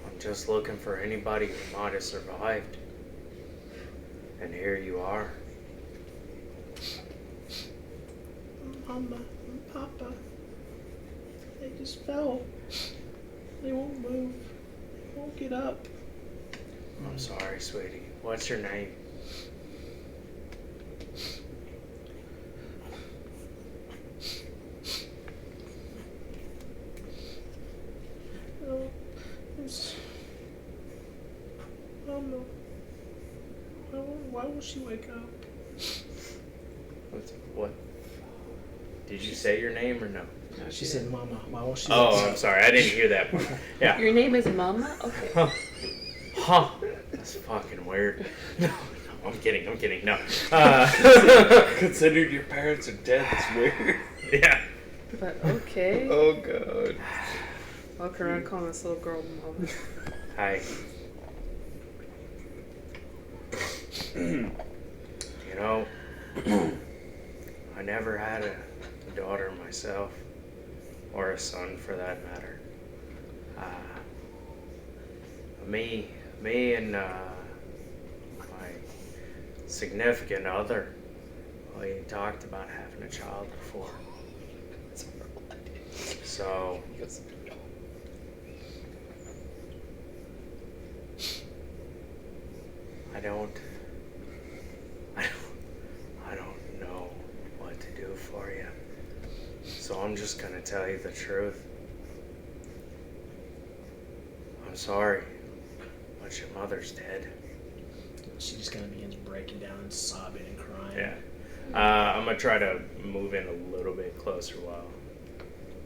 I'm just looking for anybody who might have survived. And here you are." Mama and Papa, they just fell. They won't move. They won't get up. I'm sorry, sweetie. What's your name? Oh, it's Mama. Why won't she wake up? What? Did you say your name or no? She said, "Mama, why won't she?" Oh, wake I'm up? sorry. I didn't hear that part. Yeah. Your name is Mama? Okay. Huh. That's fucking weird. No, I'm kidding. No. Considering your parents are dead, it's weird. Yeah. But okay. Oh god. Walk around calling this little girl Mama. Hi. You know, I never had a daughter myself, or a son for that matter. Me and my significant other, we talked about having a child before. So I don't know what to do for you. So I'm just gonna tell you the truth. I'm sorry, but your mother's dead. She just kind of begins breaking down and sobbing and crying. Yeah. I'm gonna try to move in a little bit closer while.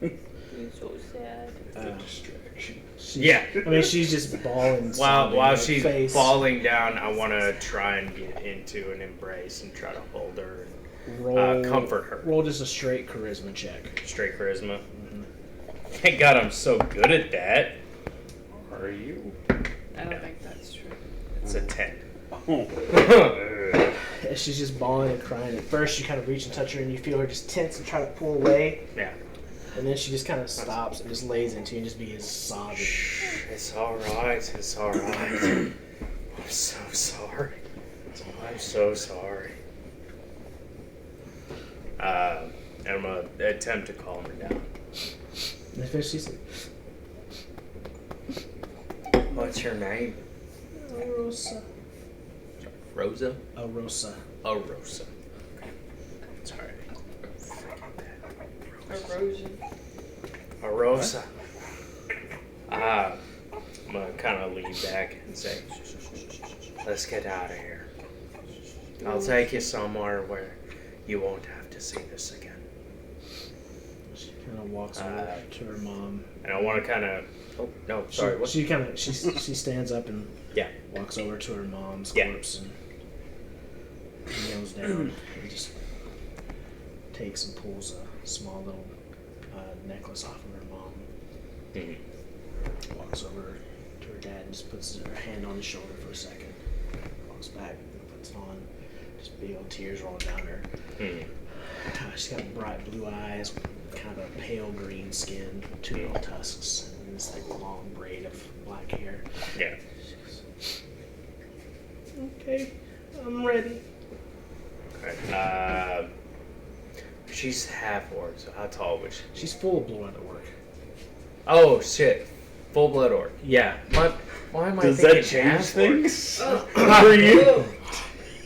You're so sad. It's a distraction. Yeah. I mean, she's just bawling. While sobbing, she's face. falling down, I want to try and get into an embrace and try to hold her and Roll, comfort her. Roll just a straight charisma check. Straight charisma. Thank God I'm so good at that. Are you? I don't think that's true. It's a 10. As she's just bawling and crying. At first, you kind of reach and touch her, and you feel her just tense and try to pull away. Yeah. And then she just kind of stops and just lays into you and just begins sobbing. Shh, it's alright. It's alright. I'm so sorry. I'm so sorry. And I'm going to attempt to calm her down. And at first, she's like, What's your name? Rosa. Rosa? Rosa. Oh, Rosa. Sorry. Erosion. Rosa. kind of lean back and say, let's get out of here. I'll take you somewhere where you won't have to see this again. She kind of walks over to her mom. And I want to kind of... Oh, no, sorry. She she stands up and walks over to her mom's corpse and kneels down and just takes and pulls a small little necklace off of her mom. Mm-hmm. Walks over to her dad and just puts her hand on his shoulder for a second. Walks back and puts it on. Just big old tears rolling down her. Mm-hmm. She's got bright blue eyes, kind of a pale green skin, two little tusks, and this like long braid of black hair. Yeah. Okay, I'm ready. Okay. She's half orc, so how tall was she? She's full blood at work. Oh, shit. Full blood orc. Yeah. Why am I Does thinking that change half things orc? for you?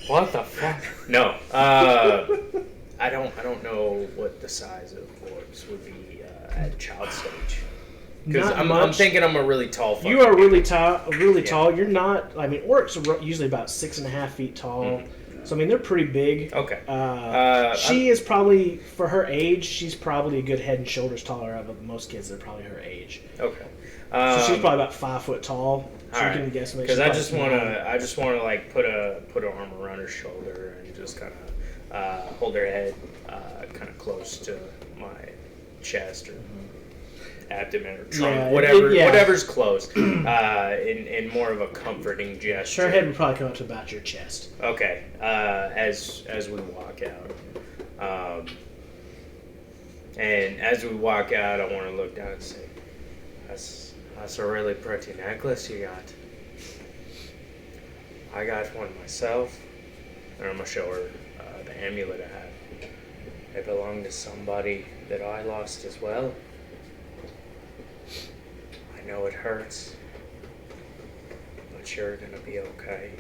What the fuck? No. I don't know what the size of orcs would be at child stage. Because Not I'm much. thinking I'm a really tall fucker. You are really tall. Really tall. You're not. I mean, orcs are usually about 6.5 feet tall. So I mean, they're pretty big. Okay. She is probably, for her age, she's probably a good head and shoulders taller of most kids that are probably her age. Okay. So she's probably about 5 foot tall. So you Alright. can guess. Because I just want to like put an arm around her shoulder and just kind of hold her head kind of close to my chest or abdomen or trunk, whatever's close, in more of a comforting gesture. Her head would probably come up to about your chest. Okay. As we walk out, and as we walk out, I want to look down and say, "That's a really pretty necklace you got. I got one myself, and I'm gonna show her the amulet I have. It belonged to somebody that I lost as well. I know it hurts, but you're gonna be okay."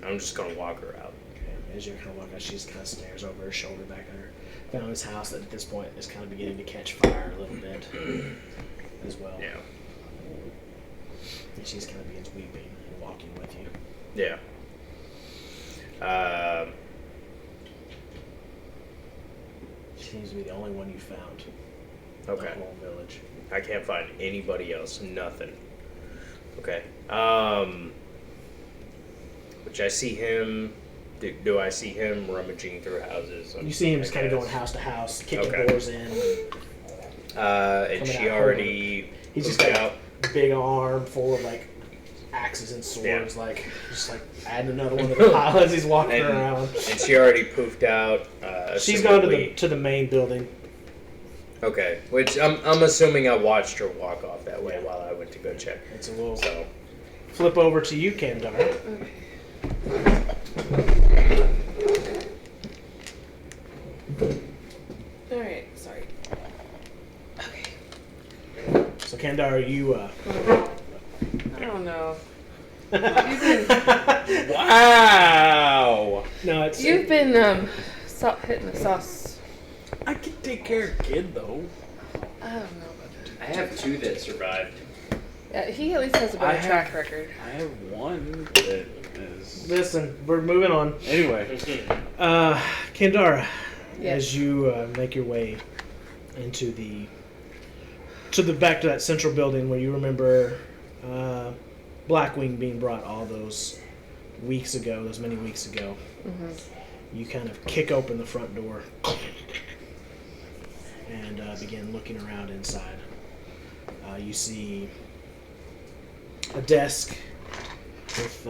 I'm just gonna walk her out. Okay. As you're kind of walking out, she just kind of stares over her shoulder back at her family's house that at this point is kind of beginning to catch fire a little bit as well. Yeah. And she's kind of begins weeping and walking with you. Yeah. She seems to be the only one you found. Okay. In the whole village. I can't find anybody else. Nothing. Okay. Which I see him. Do I see him rummaging through houses? You see him just kind of going house to house, kicking Okay. doors in. And Coming she out already. He's just pooped got out. a big arm full of like axes and swords, Yeah. like just like adding another one to the pile as he's walking around. And she already poofed out. She's gone to assumably- the main building. Okay, which I'm assuming I watched her walk off that way while I went to go check. And so we'll So flip over to you, Kandar. Okay. All right. Sorry. Okay. So Kandar, you I don't know. You've been, Wow! no, it's you've been hitting the sauce. I can take care of kid though. I don't know about that. I have 2 that survived. Yeah, he at least has a better track record. I have one that is. Listen, we're moving on. Anyway, Kandara, Yes. as you make your way into the back to that central building where you remember Blackwing being brought all those weeks ago, those many weeks ago, you kind of kick open the front door and begin looking around inside. You see a desk with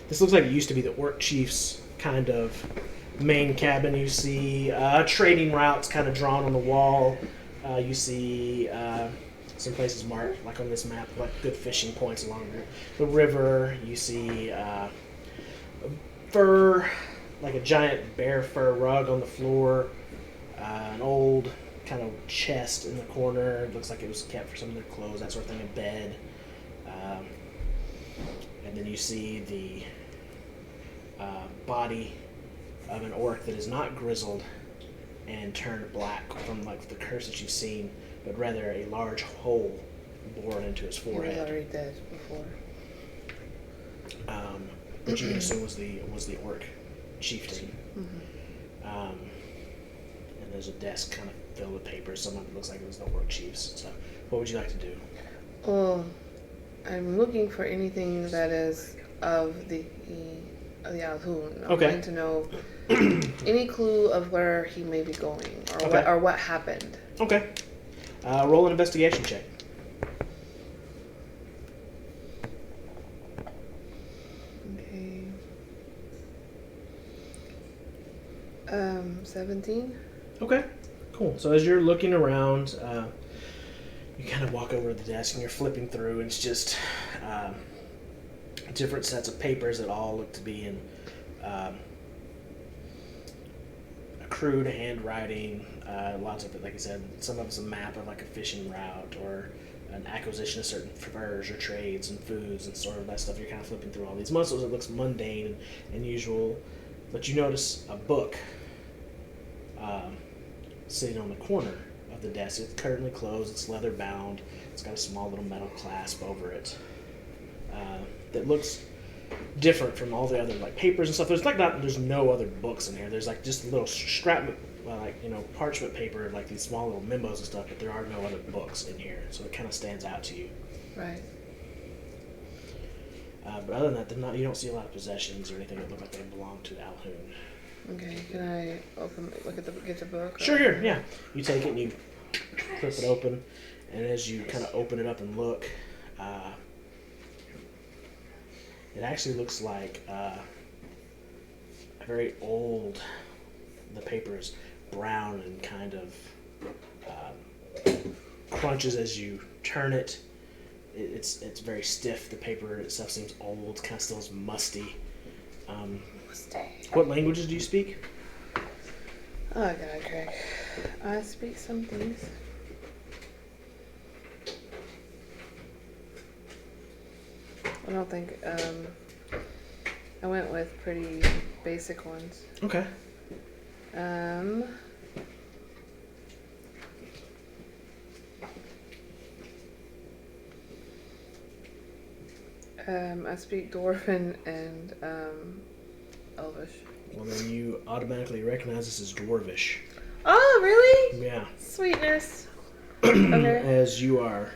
this looks like it used to be the Orc Chief's kind of main cabin. You see trading routes kind of drawn on the wall. You see some places marked, like on this map, like good fishing points along the river. You see fur, like a giant bear fur rug on the floor, an old kind of chest in the corner. It looks like it was kept for some of their clothes, that sort of thing, a bed. And then you see the body of an orc that is not grizzled and turned black from like the curse that you've seen, but rather a large hole boring into his He was forehead. already dead before. Which you can assume was the orc chieftain. And there's a desk kind of filled with papers. Some of it looks like it was the orc chiefs. So, what would you like to do? Well, I'm looking for anything that is of the Alhoun. I'm Okay. trying to know any clue of where he may be going Okay. what happened. Okay. Roll an investigation check. Okay. 17. Okay, cool. So as you're looking around, you kind of walk over to the desk and you're flipping through, and it's just different sets of papers that all look to be in crude handwriting. Lots of it, like I said, some of it's a map of like a fishing route or an acquisition of certain furs or trades and foods and sort of that stuff. You're kind of flipping through all these muscles. It looks mundane and usual, but you notice a book sitting on the corner of the desk. It's currently closed. It's leather bound. It's got a small little metal clasp over it that looks different from all the other like papers and stuff. There's no other books in here. There's like just a little scrap, parchment paper, like these small little memos and stuff. But there are no other books in here, so it kind of stands out to you. Right. But other than that, you don't see a lot of possessions or anything that look like they belong to Alhoun. Okay. Can I get the book? Sure, yeah. You take it and you flip it open, and as you kind of open it up and look, it actually looks like a very old. The paper is brown and kind of crunches as you turn it. It's very stiff. The paper itself seems old, kind of still is musty. What languages do you speak? Oh God, Craig. I speak some things. I don't think. I went with pretty basic ones. Okay. I speak Dwarven and Elvish. Well, then you automatically recognize this as Dwarvish. Oh, really? Yeah. Sweetness. Okay. As you are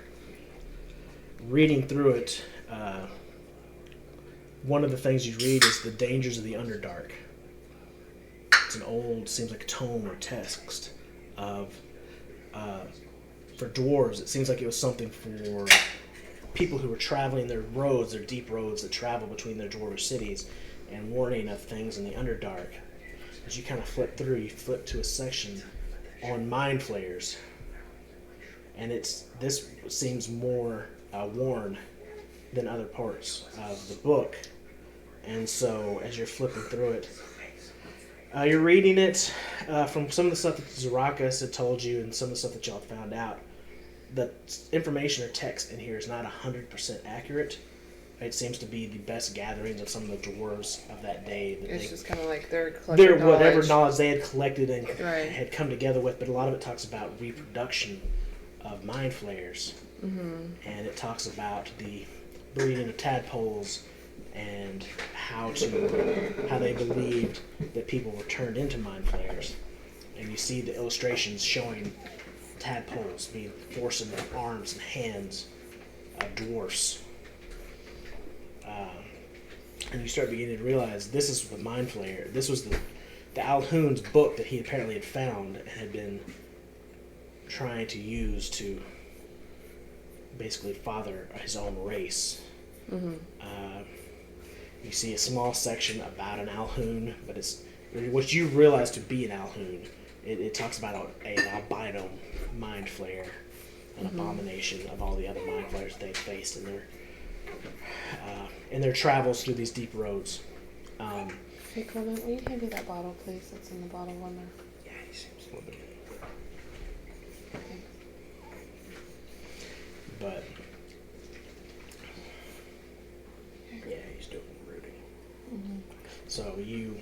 reading through it, one of the things you read is the dangers of the Underdark. It's an old, seems like a tome or text of, for dwarves, it seems like it was something for people who were traveling their roads, their deep roads that travel between their dwarvish cities, and warning of things in the Underdark. As you kind of flip through, you flip to a section on mind flayers, and this seems more worn than other parts of the book. And so, as you're flipping through it, you're reading it from some of the stuff that Zarakas had told you and some of the stuff that y'all found out. The information or text in here is not 100% accurate. It seems to be the best gatherings of some of the dwarves of that day. It's just kind of like their collective whatever knowledge they had collected and Right. had come together with, but a lot of it talks about reproduction of mind flayers. Mm-hmm. And it talks about the breeding of tadpoles and how they believed that people were turned into mind flayers. And you see the illustrations showing tadpoles being forced into the arms and hands of dwarfs. And you start beginning to realize this is the mind flayer. This was the Alhoun's book that he apparently had found and had been trying to use to basically father his own race. Mm-hmm. You see a small section about an Alhoun, but it's what you realize to be an Alhoun. It talks about an albino mind flayer, an abomination of all the other mind flayers they've faced in their travels through these deep roads. Hey, Clement, will you hand me that bottle, please? That's in the bottle one there. Yeah, he seems a little bit. But yeah, he's doing rooting. Mm-hmm. So you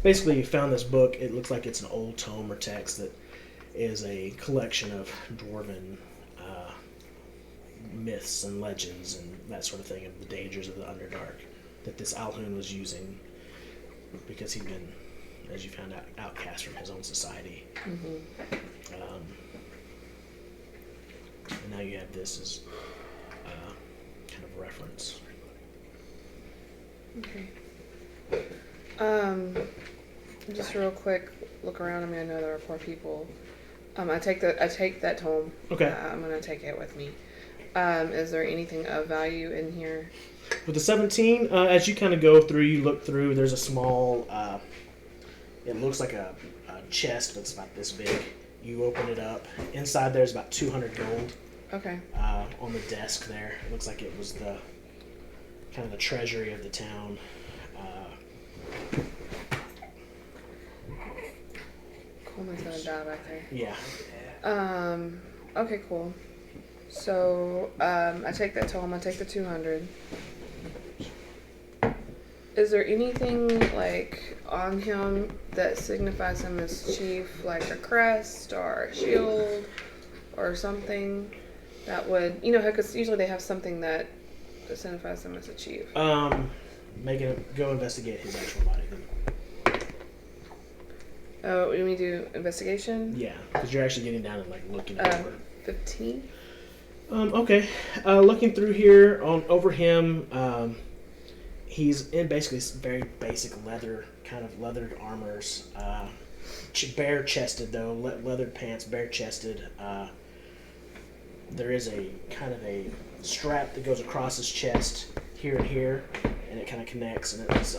basically found this book. It looks like it's an old tome or text that is a collection of dwarven myths and legends and that sort of thing of the dangers of the Underdark that this Alhun was using because he'd been, as you found out, outcast from his own society. Mm-hmm. And now you have this as kind of reference. Okay. Just real quick, look around. I mean, I know there are poor people. I take that tome. Okay. I'm gonna take it with me. Is there anything of value in here? With the 17, as you kind of go through, you look through, there's a small, it looks like a chest, but it's about this big. You open it up. Inside there's about 200 gold. Okay. On the desk there. It looks like it was the kind of the treasury of the town. Coleman's gonna die back there. Yeah. Okay, cool. So, I take that tome. I take the 200. Is there anything, like, on him that signifies him as chief, like a crest or a shield or something that would, because usually they have something that signifies him as a chief? Go investigate his actual body then. Oh, when we do investigation? Yeah, because you're actually getting down and, like, looking over. 15? Okay. Looking through here, over him, he's in basically very basic leather, kind of leathered armors. Bare-chested, though. Leathered pants, bare-chested. There is a kind of a strap that goes across his chest here and here, and it kind of connects, and it's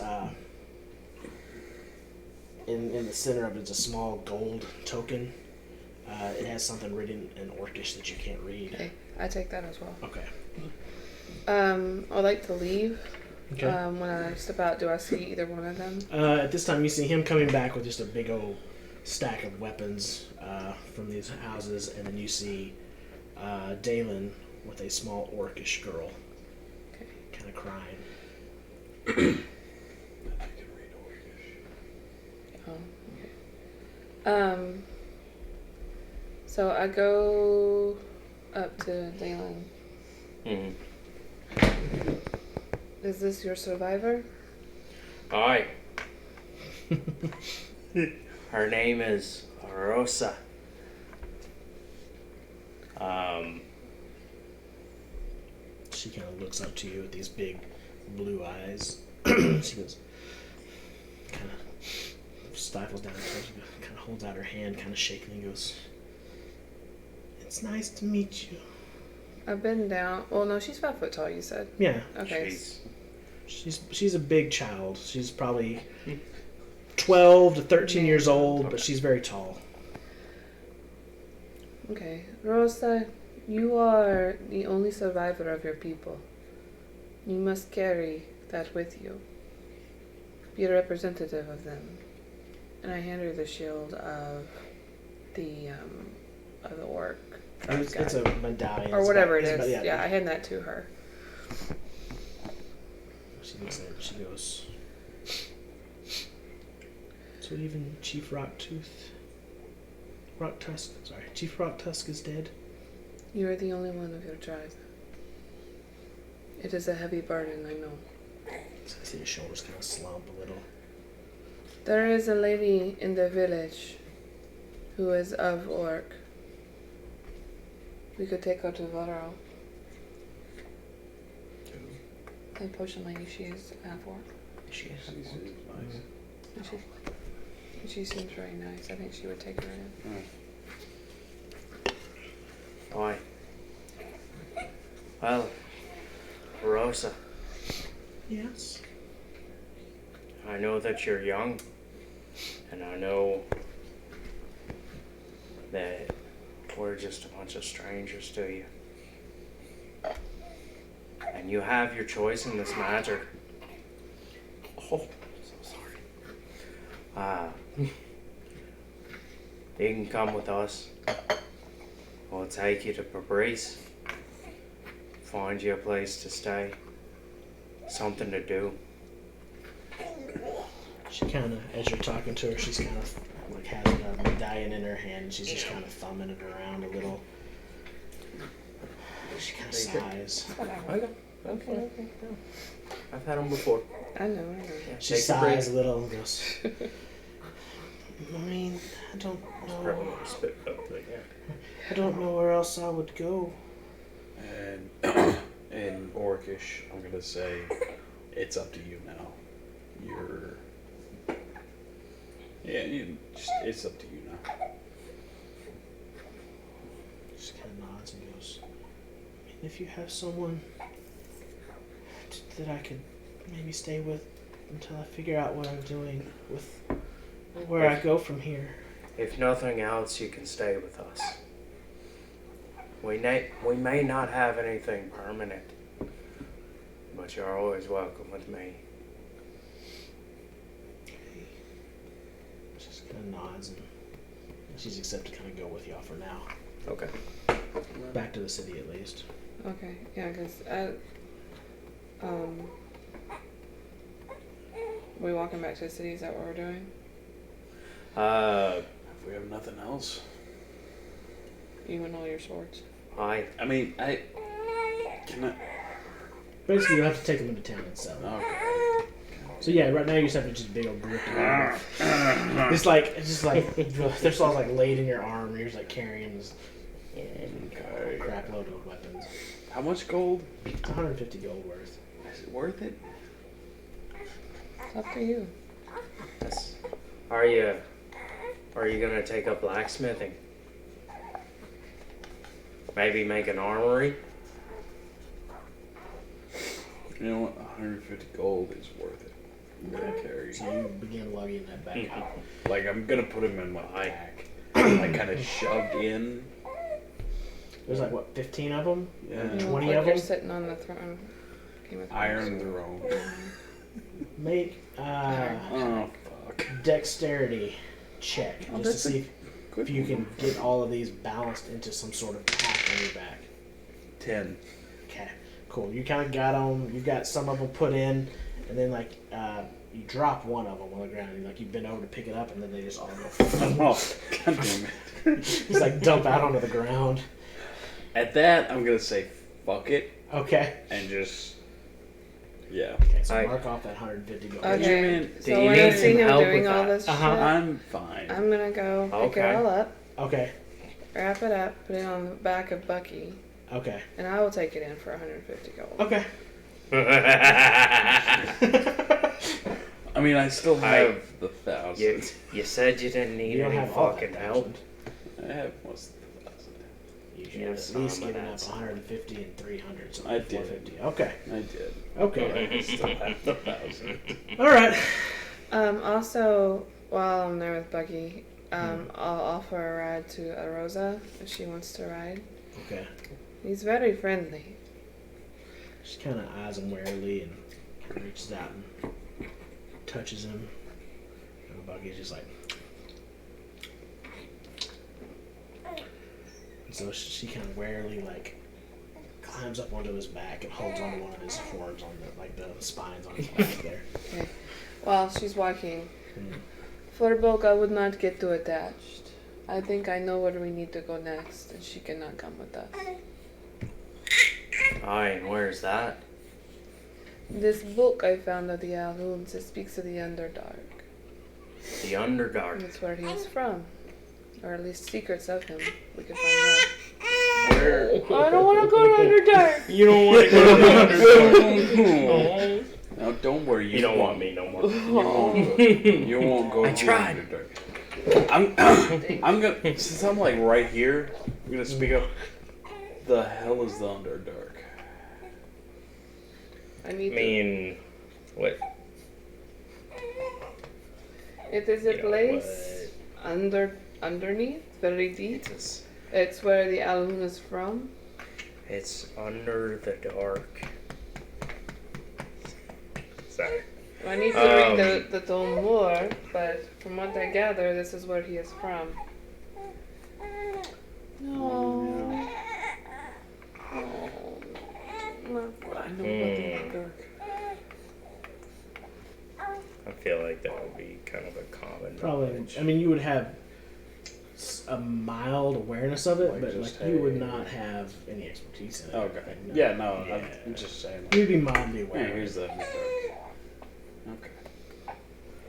in the center of it is a small gold token. It has something written in Orcish that you can't read. Okay, I take that as well. Okay. I'd like to leave. Okay. When I step out, do I see either one of them? At this time, you see him coming back with just a big old stack of weapons from these houses, and then you see Dalen with a small Orcish girl, Okay. kind of crying. Oh, okay. So I go up to Dalen. Mm-hmm. Is this your survivor? Aye. Her name is Rosa. She kind of looks up to you with these big blue eyes. She goes, kind of stifles down, kind of holds out her hand, kind of shakingly goes, "It's nice to meet you." I've been down. Well, no, she's 5 foot tall. You said. Yeah. Okay. She's a big child. She's probably 12 to 13 years old, but she's very tall. Okay, Rosa, you are the only survivor of your people. You must carry that with you. Be a representative of them. And I hand her the shield of the orc. It's a medallion. Or whatever it is. Yeah, Yeah, I hand that to her. She looks at it. She goes, "So even Chief Chief Rocktusk is dead." You are the only one of your tribe. It is a heavy burden, I know. So I see his shoulders kind of slump a little. There is a lady in the village who is of orc. We could take her to Varro. The potion lady, she is half orc. She is. And she seems very nice. I think she would take her in. Aye. Well, Rosa, Yes. I know that you're young, and I know that we're just a bunch of strangers to you. And you have your choice in this matter. Oh, so sorry. You can come with us. We'll take you to Fabrice. Find you a place to stay. Something to do. She kind of, as you're talking to her, she's kind of like has a medallion in her hand. And she's just kind of thumbing it around a little. She kind of sighs. Okay. Okay. I've had them before. I know. Yeah, She take a break. sighs a little and goes, I mean, I don't Probably know. won't spit it up, but yeah. I don't know where else I would go. And in Orcish, I'm gonna say, it's up to you now. It's up to you now. She kind of nods and goes, I mean, if you have someone that I could maybe stay with until I figure out what I'm doing with where I go from here. If nothing else, you can stay with us. We may not have anything permanent, but you're always welcome with me. She just kind of nods and she's accepted to kind of go with y'all for now. Okay. Back to the city at least. Okay, yeah, because we walking back to the city, is that what we're doing? If we have nothing else. You and all your swords. I mean, Basically, you have to take them into town and sell them. Okay. So yeah, right now you just have just a big old grip. It's just like there's all like laid in your arm. You're just like carrying this crap load of weapons. How much gold? It's 150 gold worth. Is it worth it? It's up to you. Are you gonna take up blacksmithing? Maybe make an armory? You know what? 150 gold is worth it. I'm gonna carry. So you begin lugging that back out. Like, I'm gonna put him in my pack. Like, kind of shoved in. There's like what, 15 of them? Yeah. You 20 look of like you're them? sitting on the throne. Game of Thrones. Iron throne. Make Oh, fuck. dexterity check Oh, just to that's see if you can get all of these balanced into some sort of pack on your back. 10. Okay, cool. You kind of got them. You got some of them put in, and then like you drop one of them on the ground. And, like you bend over to pick it up, and then they just all go. Oh, god damn it. Just like dump out onto the ground. At that, I'm gonna say fuck it Okay. and just. Yeah. Okay, so Alright. mark off that 150 gold. Okay, Man, do so you when need I see some him help doing with all that? this Uh-huh. shit, I'm fine. I'm gonna go pick Okay. it all up, Okay. wrap it up, put it on the back of Bucky, Okay. and I will take it in for 150 gold. Okay. I mean, I still have the 1,000. you said you didn't need You don't any have all fucking that help. 1,000. I have most of the 1,000. You should Yeah, have at some least of given up that's- 150 and 300. So I did. 450. Okay. I did. Okay. I still have the 1,000. All right. Also, while I'm there with Bucky, I'll offer a ride to Arosa if she wants to ride. Okay. He's very friendly. She kind of eyes him warily and kind of reaches out and touches him. And Bucky's just like. And so she kind of warily like climbs up onto his back and holds onto one of his horns on the the spines on his back there. While she's walking, for Bulk, I would not get too attached. I think I know where we need to go next, and she cannot come with us. Aye, and where's that? This book I found of the Alhoons, it speaks of the Underdark. The Underdark. That's where he is from. Or at least secrets of him. We can find out. Where? I don't want to go to Underdark! You don't want to go to the Underdark. Now, don't worry. You don't want me no more. You won't go. I to tried. the Underdark. I'm gonna. Since I'm like right here, I'm gonna speak up. The hell is the Underdark? I I need to. mean, what? It is a You know, place underneath, very deep. It's, It's where the Alhoon is from. it's under the dark. Sorry. I need to read the tome more, but from what I gather, this is where he is from. No. Oh. I know about the Underdark. I feel like that would be kind of a common Probably. knowledge. I mean, you would have a mild awareness of it, Like but just, like you would hey- not have any expertise in it. Okay. No. Yeah, no, Yeah. I'm just saying. You'd be mildly aware. Yeah, here's the. Okay.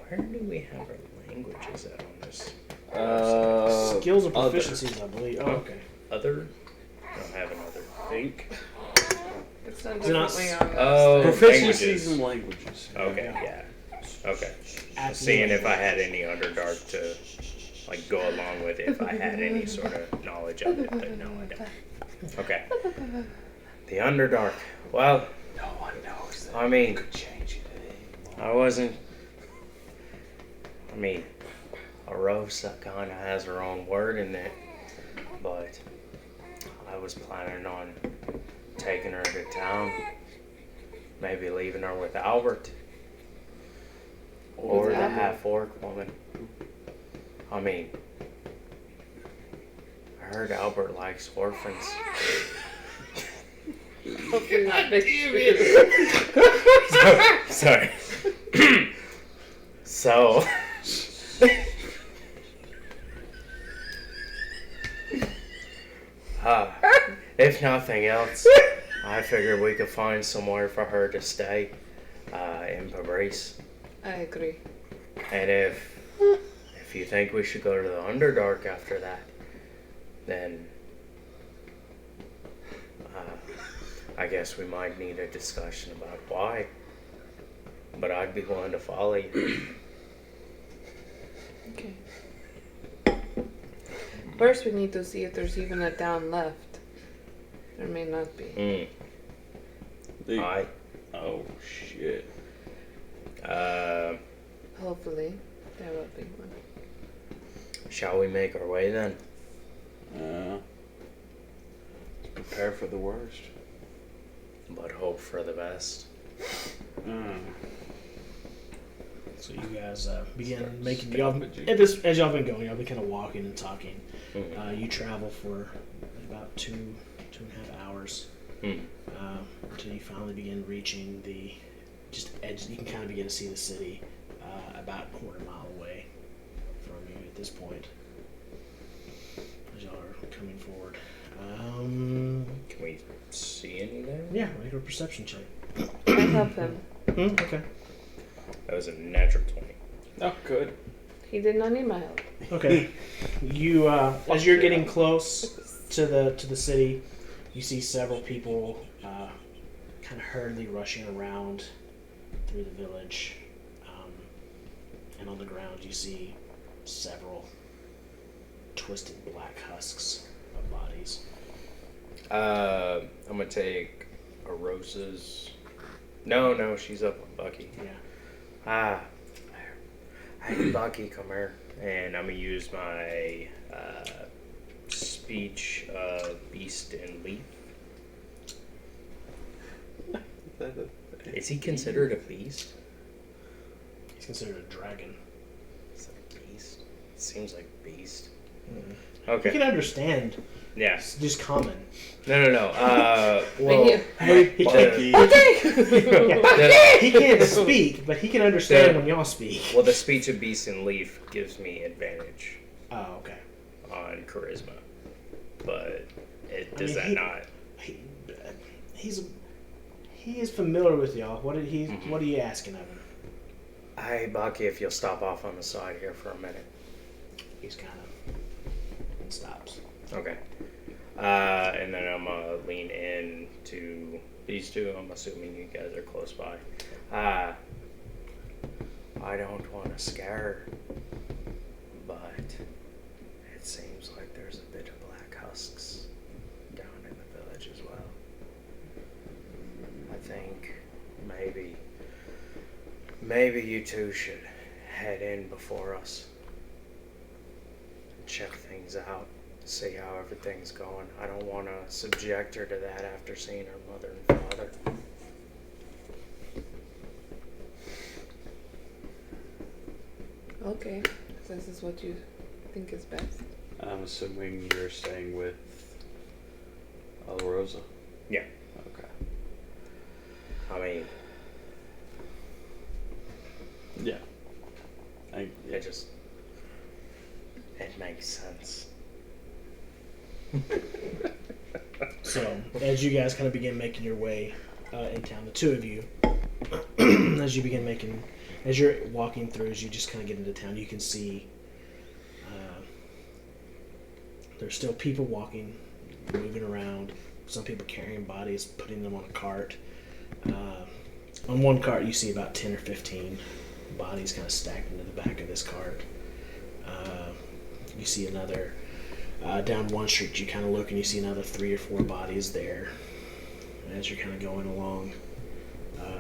Where do we have our languages at on this? Skills and other. proficiencies, I believe. Oh, okay. Other? I don't have another. Think. It's done Is it not differently on Oh, Proficiencies languages. and languages. Okay, yeah. Okay. Absolutely. Seeing if I had any Underdark to like go along with if I had any sort of knowledge of it, but no, I don't. Okay. The Underdark. Well, No one knows that. I mean, Could change it. I wasn't. I mean, Arosa kind of has her own word in it, but I was planning on taking her to town, maybe leaving her with Albert or Who's the Albert? half-orc woman. I mean, I heard Albert likes orphans. Hopefully not big. Sorry. So. If nothing else, I figured we could find somewhere for her to stay in Fabrice. I agree. And if you think we should go to the Underdark after that, then I guess we might need a discussion about why. But I'd be willing to follow you. Okay. First, we need to see if there's even a down left. There may not be. Aye. Oh shit. Hopefully, there will be one. Shall we make our way then? Prepare for the worst. But hope for the best. So you guys begin Start making y'all scavenging. at this as y'all been going. Y'all been kind of walking and talking. Mhm. You travel for about two and a half hours until you finally begin reaching the just edge. You can kind of begin to see the city about a quarter mile away from you at this point. As y'all are coming forward. Can we see any there? Yeah, make a perception check. I help him. Okay. That was a natural 20. Oh, good. He did not need my help. Okay. You as you're getting close to the city, you see several people kind of hurriedly rushing around through the village, and on the ground you see several twisted black husks of bodies. I'm gonna take a Rosa's. No, she's up on Bucky. Yeah. Hey, Bucky, come here. And I'm gonna use my speech beast and leaf. Is he considered a beast? He's considered a dragon. Is that a beast? It seems like beast. You Okay. can understand. Yeah. It's just common. No. Well, you- He Bucky. he can't speak, but he can understand when y'all speak. well, the speech of beast and leaf gives me advantage Oh, okay. on charisma, but it I does mean, that he- not? He is familiar with y'all. What are you asking of him? Hey, Bucky, if you'll stop off on the side here for a minute. He's kind of stops. Okay. And then I'm gonna lean in to these two. I'm assuming you guys are close by. I don't want to scare her, but it seems like there's a bit of black husks down in the village as well. I think maybe you two should head in before us. Check things out, see how everything's going. I don't want to subject her to that after seeing her mother and father. Okay. So this is what you think is best. I'm assuming you're staying with Rosa. Yeah. Okay. I mean, Yeah. it makes sense. So, as you guys kind of begin making your way in town, the two of you, as you're walking through, as you just kind of get into town, you can see there's still people walking, moving around. Some people carrying bodies, putting them on a cart. On one cart, you see about 10 or 15 bodies kind of stacked into the back of this cart. You see another, down one street, you kind of look and you see another 3 or 4 bodies there. As you're kind of going along,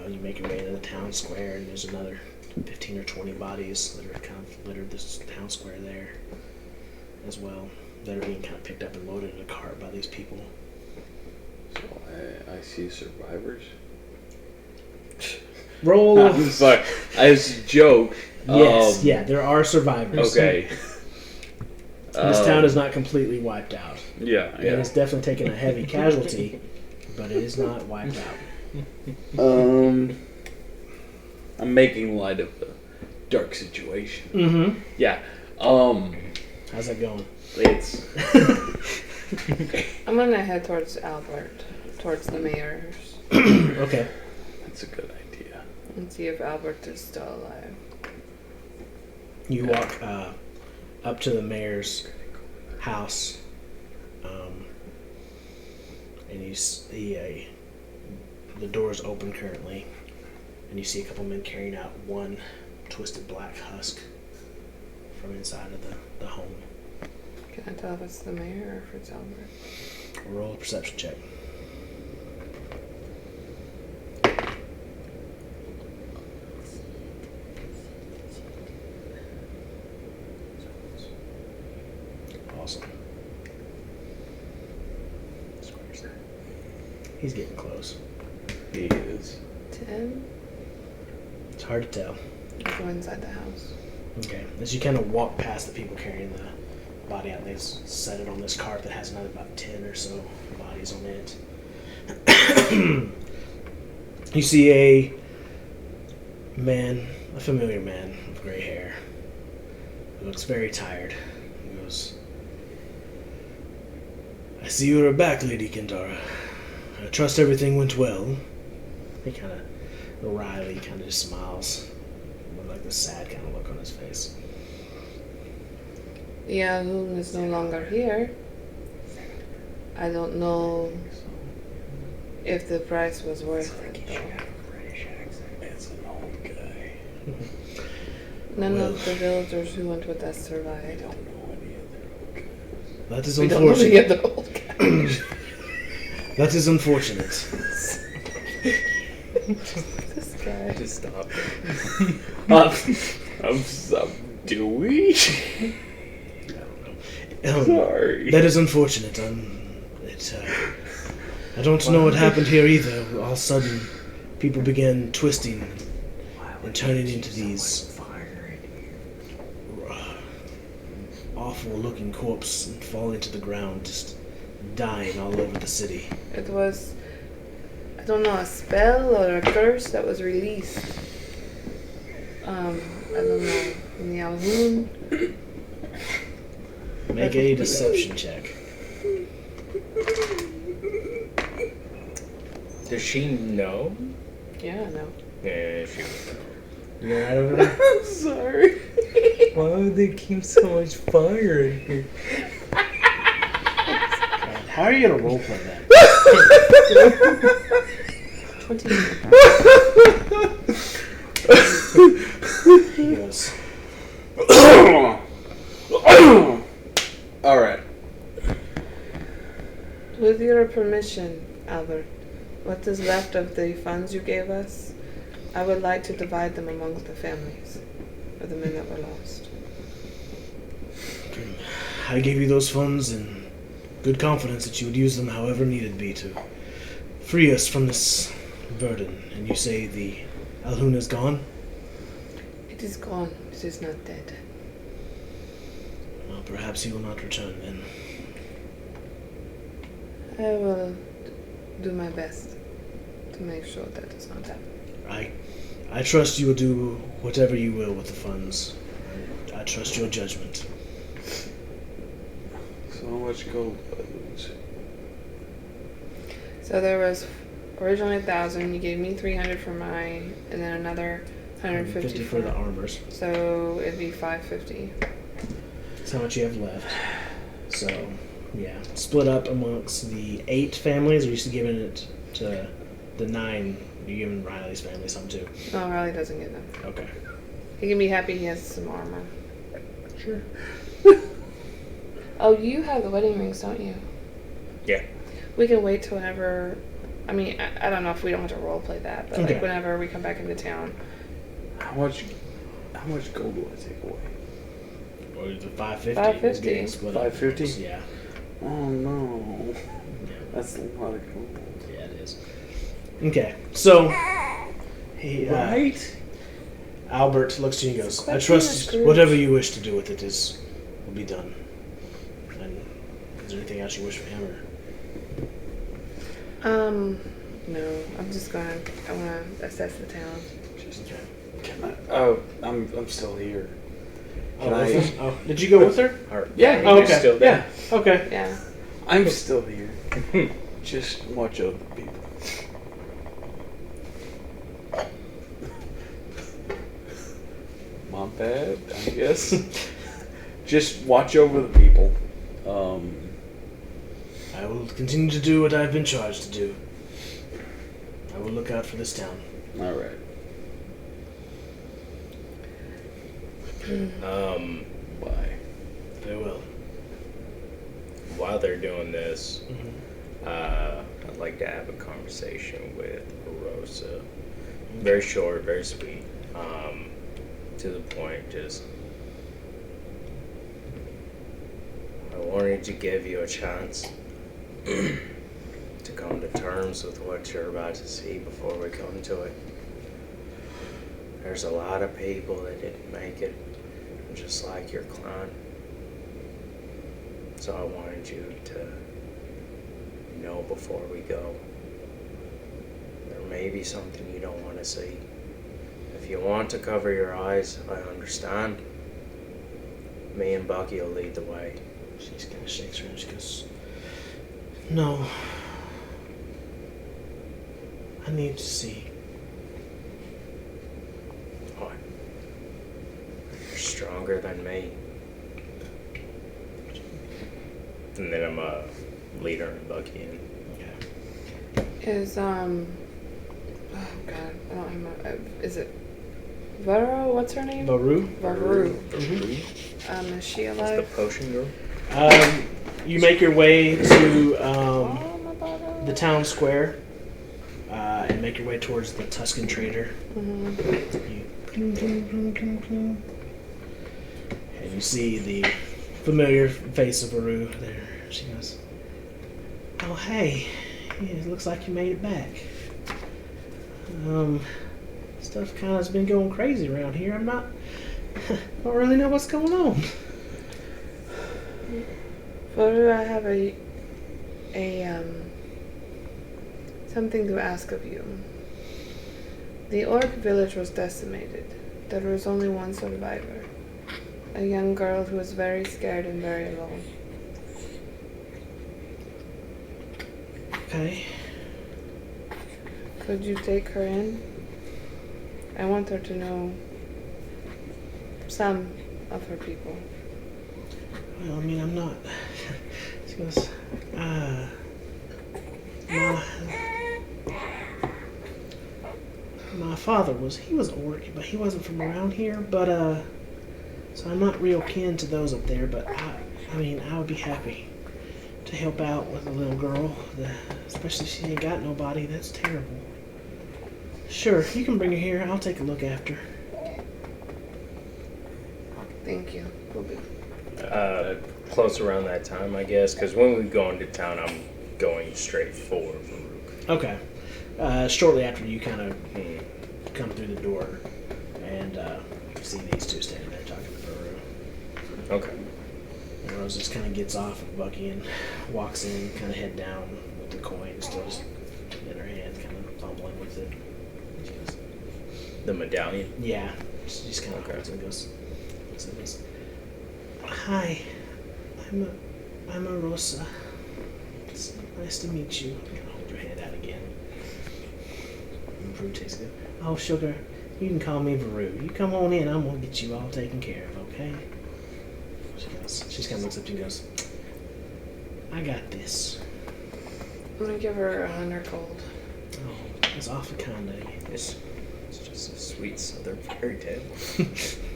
you make your way into the town square, and there's another 15 or 20 bodies that are kind of littered this town square there as well, that are being kind of picked up and loaded in a cart by these people. So I see survivors. Roll. I'm sorry. As a joke. Yes, yeah, there are survivors. Okay. This town is not completely wiped out. Yeah. It has definitely taken a heavy casualty, but it is not wiped out. I'm making light of the dark situation. Mm-hmm. Yeah. How's that going? It's I'm gonna head towards Albert, towards the mayor's, Okay. that's a good idea. and see if Albert is still alive. You walk up to the mayor's house, and you see the door's open currently, and you see a couple men carrying out one twisted black husk from inside of the home. Can I tell if it's the mayor or if it's Albert? Roll a perception check. Awesome. He's getting close. He is. 10? It's hard to tell. I go inside the house. Okay. As you kind of walk past the people carrying the body out, they set it on this cart that has another about 10 or so bodies on it. You see a man, a familiar man with gray hair. He looks very tired. He goes, "I see you are back, Lady Kintara. I trust everything went well." He kind of, Riley kind of just smiles with like the sad kind of look on his face. The Alhoon is no longer here. I don't know if the price was worth it, though. It's an old guy. None Well. of the villagers who went with us survived. I don't know any other old guys. That is We don't know unfortunate. the other old guy. That is unfortunate. This guy. Just stop. Do we? Sorry. That is unfortunate. I don't know what happened here either. All of a sudden, people began twisting and turning into these awful-looking corpses and falling to the ground, just dying all over the city. It was, I don't know, a spell or a curse that was released. I don't know, in the Alhoon. Make a deception check. Does she know? Yeah, I know. Yeah, she would know. You're right over there. I'm sorry. Why would they keep so much fire in here? How are you gonna roleplay that? 20. He goes, Alright. With your permission, Albert, what is left of the funds you gave us, I would like to divide them amongst the families of the men that were lost. I gave you those funds in good confidence that you would use them however needed be to free us from this burden. And you say the Alhoon is gone? It is gone. It is not dead. Well, perhaps he will not return then. I will do my best to make sure that does not happen. I trust you will do whatever you will with the funds. I trust your judgment. So much gold did I lose? So there was originally 1,000. You gave me 300 for mine, and then another 150 50 for the armors. So it'd be 550. That's how much you have left. So, yeah. Split up amongst the 8 families, or are you still giving it to the 9? You're giving Riley's family some too? No, Riley doesn't get them. Okay. He can be happy he has some armor. Sure. Oh, you have the wedding rings, don't you? Yeah. We can wait till whenever. I mean, I don't know if we don't have to role play that, but Okay. like whenever we come back into town. How much gold do I take away? Well, the 550. 550. is getting split up. 550? Yeah. Oh no. That's a lot of gold. Yeah, it is. Okay. So, he, Right? Albert looks to you and goes, Quit I being a trust Scrooge. whatever you wish to do with it will be done. And is there anything else you wish for him? Or? No. I wanna assess the town. Can I, oh, I'm still here. Can I? Oh, did you go with her? Or, Yeah. Oh, you're okay. still there. Yeah. Okay. Yeah. I'm still here. Just watch over the people. Mom, Dad, I guess. Just watch over the people. I will continue to do what I've been charged to do. I will look out for this town. All right. Bye. Farewell. While they're doing this, Mm-hmm. I'd like to have a conversation with Rosa. Very short, very sweet. To the point, just. I wanted to give you a chance to come to terms with what you're about to see before we come to it. There's a lot of people that didn't make it, just like your clan. So I wanted you to know before we go. There may be something you don't want to see. If you want to cover your eyes, I understand. Me and Bucky will lead the way. She just kind of shakes her and she goes, No. I need to see. What? You're stronger than me. And then I'm a leader and Bucky in. Is oh god, I don't have my. Is it Vero? What's her name? Baru? Varu. Mm-hmm. Is she Is the alive? potion girl? You make your way to Oh, my bottle. the town square and make your way towards the Tuscan trader. Mhm. And you see the familiar face of Baru there. She goes, Oh, hey. Yeah, it looks like you made it back. Stuff kind of has been going crazy around here. I don't really know what's going on. Varu, I have a something to ask of you. The orc village was decimated. There was only one survivor. A young girl who was very scared and very alone. Okay. Could you take her in? I want her to know some of her people. Well, I mean, I'm not. She goes, my father he was an orc, but he wasn't from around here. But so I'm not real kin to those up there. But I mean, I would be happy to help out with a little girl, especially if she ain't got nobody. That's terrible. Sure, you can bring her here. I'll take a look after. Thank you. We'll be. Close around that time, I guess, because when we go into town, I'm going straight for Farouk. Okay. Shortly after you kind of come through the door, and you see these two standing there talking to Baru. Okay. And Rose just kind of gets off of Bucky and walks in, kind of head down with the coin still just in her hand, kind of fumbling with it. And she goes, The medallion. yeah. She just kind of holds it and goes, Hi, I'm Rosa. It's nice to meet you. I'm gonna hold your hand out again. Brew tastes good. Oh, sugar, you can call me Veru. You come on in. I'm gonna get you all taken care of, okay? She kind of looks up to you and goes, I got this. I'm gonna give her a 100 gold. Oh, that's awfully kind of you. It's just a sweet southern fairy tale.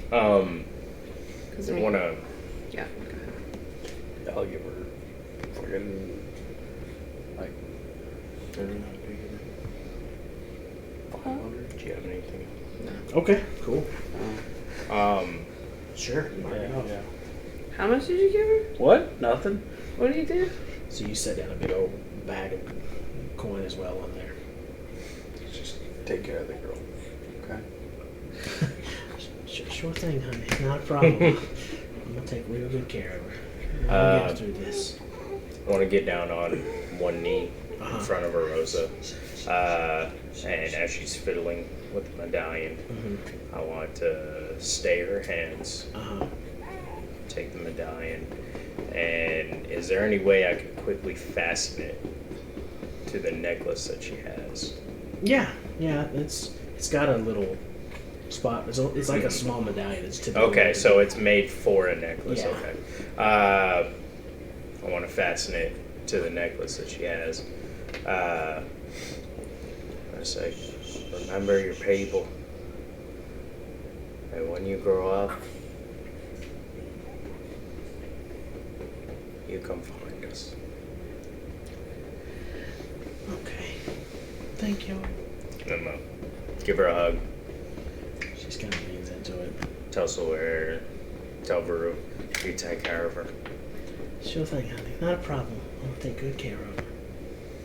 'Cause I wanna. Yeah, go ahead. I'll give her fucking like 500. Do you have anything? Okay, cool. Sure. Yeah. How much did you give her? What? Nothing. What did you do? So you set down a big old bag of coin as well on there. Just take care of the girl. Okay. Sure thing, honey. Not a problem. I'm gonna take real good care of her. We'll get through this. I want to get down on one knee in front of her, Rosa. And as she's fiddling with the medallion, I want to stay her hands, take the medallion, and is there any way I could quickly fasten it to the necklace that she has? Yeah. It's got a little spot. It's like a small medallion. It's typically Okay, so it's made for a necklace. Yeah. Okay. I want to fasten it to the necklace that she has. I say, remember your people. And when you grow up, you come find us. Okay. Thank you. And give her a hug. She's kind of leans into it. Tell Sawyer, tell Veru, you take care of her. Sure thing, honey. Not a problem. I'll take good care of her.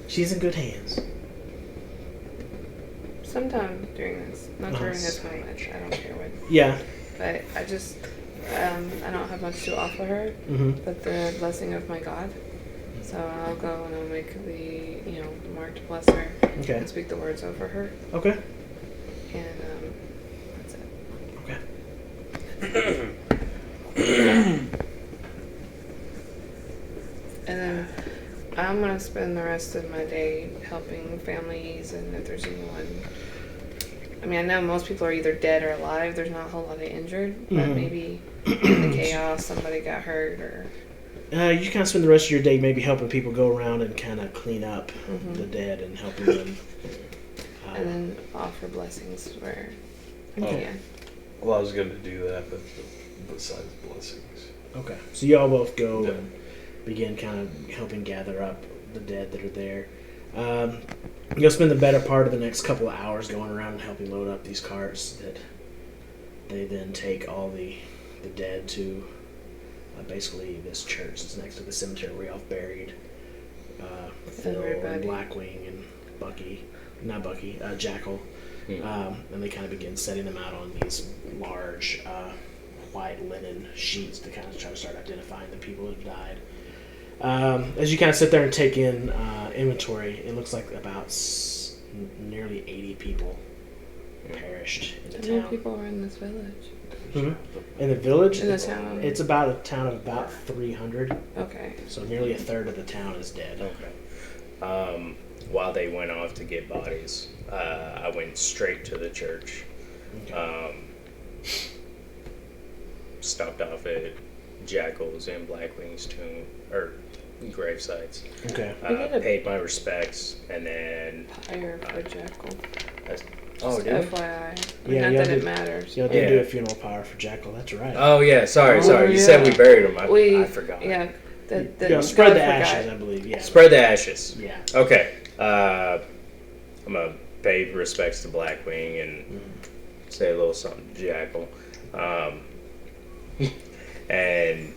She's in good hands. Sometime during this, not during this moment. I don't care when. Yeah. But I just, I don't have much to offer her, but the blessing of my God. So I'll go and I'll make the, the mark to bless her Okay. and speak the words over her, Okay. and that's it. Okay. And then I'm gonna spend the rest of my day helping families, and if there's anyone. I mean, I know most people are either dead or alive. There's not a whole lot of injured, but maybe in the chaos somebody got hurt or. You kind of spend the rest of your day maybe helping people go around and kind of clean up the dead and helping them. And then offer blessings where I Okay. can. Well, I was going to do that, but besides blessings. Okay. So you all both go and begin kind of helping gather up the dead that are there. You'll spend the better part of the next couple of hours going around and helping load up these carts that they then take all the dead to basically this church that's next to the cemetery where y'all buried Phil and Blackwing and Jackal. And they kind of begin setting them out on these large white linen sheets to kind of try to start identifying the people that have died. As you kind of sit there and take in inventory, it looks like about nearly 80 people perished in the How many town. people are in this village? In the village, In the town? it's about a town of about 300. Okay. So nearly a third of the town is dead. Okay. While they went off to get bodies, I went straight to the church. Okay. Stopped off at Jackal's and Blackwing's tomb or grave sites. Okay. Paid my respects, and then Higher for Jackal. oh, dude. FYI. Yeah, Not y'all that it did- matters. Y'all did Yeah. do a funeral pyre for Jackal. That's right. Oh yeah, sorry. Oh, You said we yeah. buried him. I forgot. Yeah. Yeah, spread the God ashes, forgot. I believe. Yeah. Spread the ashes. Yeah. Okay. I'm gonna pay respects to Blackwing and say a little something to Jackal. And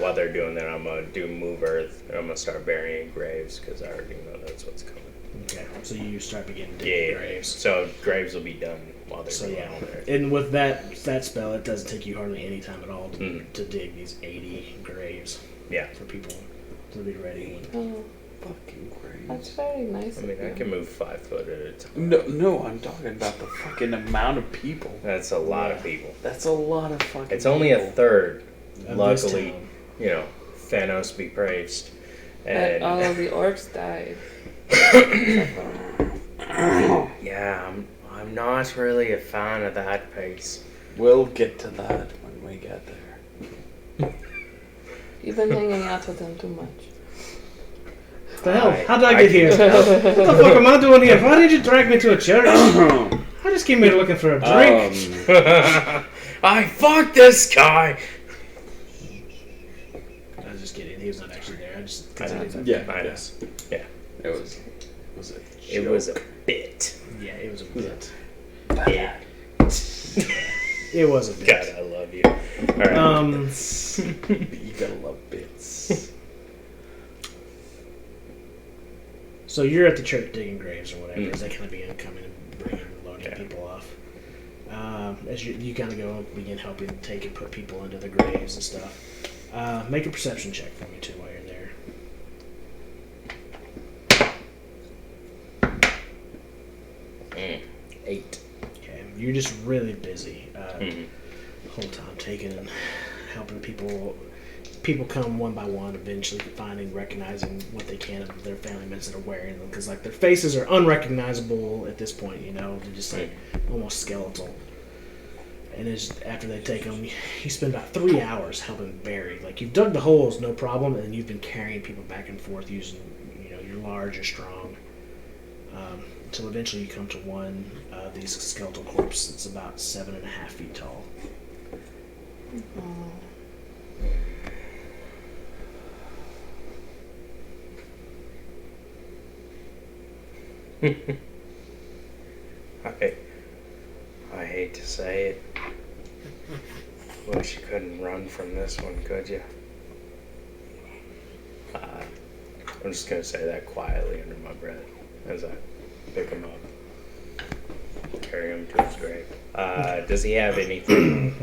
while they're doing that, I'm gonna do move earth. And I'm gonna start burying graves because I already know that's what's coming. Okay. So you start beginning to dig Yeah. graves. So graves will be done while they're So doing yeah, all that. and with that spell, it doesn't take you hardly any time at all to, Mhm. to dig these 80 graves. Yeah. For people to be ready. When, Oh, Fucking that's crazy. very nice. I mean, of I you. can move 5 foot at a time. No, I'm talking about the fucking amount of people. That's a lot of people. That's a lot of fucking It's only a people. third. Of this Luckily, town. Thanos be praised. But And all of the orcs died. yeah, I'm not really a fan of that pace. We'll get to that when we get there. You've been hanging out with them too much. What the hell? How did I get here? What the fuck am I doing here? Why did you drag me to a church? I just came here looking for a drink. I fucked this guy. I was just kidding. He was not actually there. I just Yeah, Minus. Yeah. It was a It was a joke. bit. Yeah, it was a bit. Yeah. It was a bit. God, I love you. All right. You gotta love bits. So you're at the church digging graves or whatever. As they kind of begin coming and bringing and loading people off. As you kind of go begin helping take and put people into the graves and stuff. Make a perception check for me too while you're there. 8. Okay, you're just really busy the whole time, taking and helping people. People come one by one, eventually finding, recognizing what they can of their family members that are wearing them, because like their faces are unrecognizable at this point. You know, they're just like almost skeletal. And after they take them, you spend about 3 hours helping bury. Like you've dug the holes, no problem, and you've been carrying people back and forth using, you're large or strong. Until eventually you come to one of these skeletal corpses that's about 7.5 feet tall. I hate to say it. Wish you couldn't run from this one, could you? I'm just gonna say that quietly under my breath as I pick him up, carry him to his grave. Does he have anything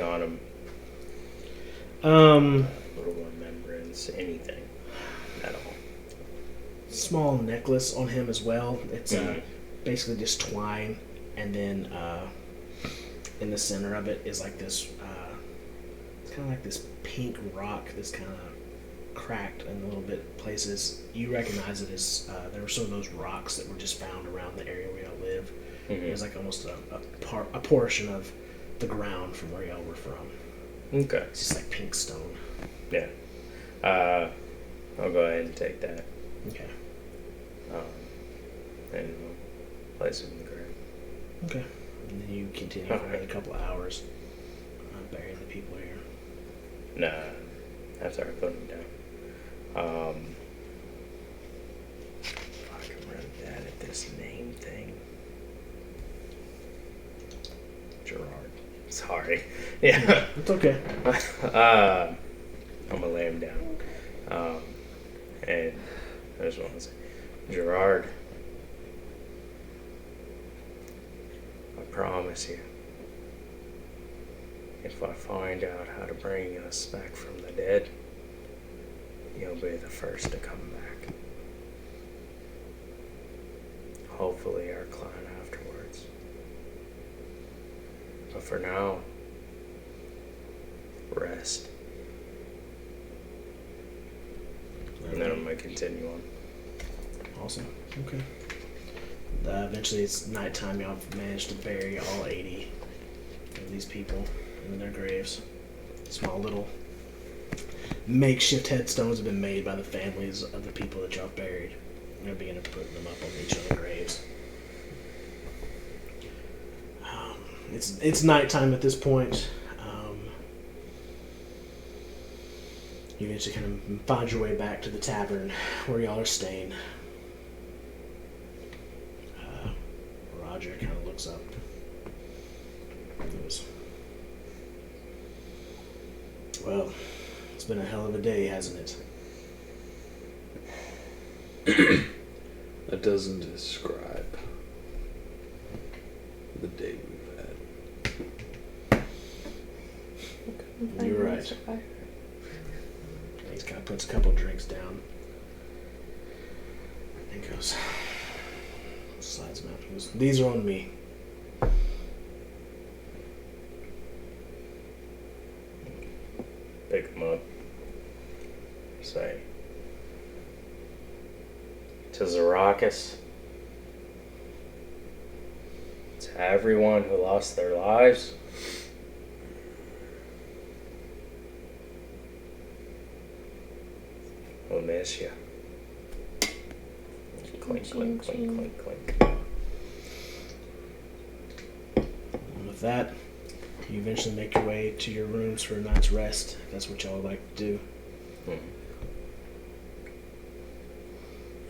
on him? Little remembrance, anything at all? Small necklace on him as well. It's basically just twine, and then in the center of it is like this. It's kind of like this pink rock that's kind of cracked in a little bit places. You recognize it as there were some of those rocks that were just found around the area where y'all live. It was like almost a portion of the ground from where y'all were from. Okay. It's just like pink stone. Yeah. I'll go ahead and take that. Okay. And place it in the grave. Okay. And then you continue for another couple of hours burying the people here. Nah. After I put them down. Fucking really bad at this name thing. Gerard. Sorry. Yeah. It's okay. I'm gonna lay him down. And I just want to say, Gerard, I promise you, if I find out how to bring us back from the dead, you'll be the first to come back. Hopefully our clan afterwards. But for now, rest. And then I'm going to continue on. Awesome. Okay. Eventually it's nighttime. Y'all have managed to bury all 80 of these people in their graves. Small little makeshift headstones have been made by the families of the people that y'all buried. They're beginning to put them up on each other's graves. It's nighttime at this point. You eventually kind of find your way back to the tavern where y'all are staying. Roger kind of looks up and goes, well, it's been a hell of a day, hasn't it? That doesn't describe the day we've had. You're right. He kind of puts a couple drinks down and goes, slides them out. He goes, these are on me. Pick him up. to Zarakis, to everyone who lost their lives, we'll miss you. Clink, clink, clink, clink, clink. And with that, you eventually make your way to your rooms for a night's rest. If that's what y'all would like to do.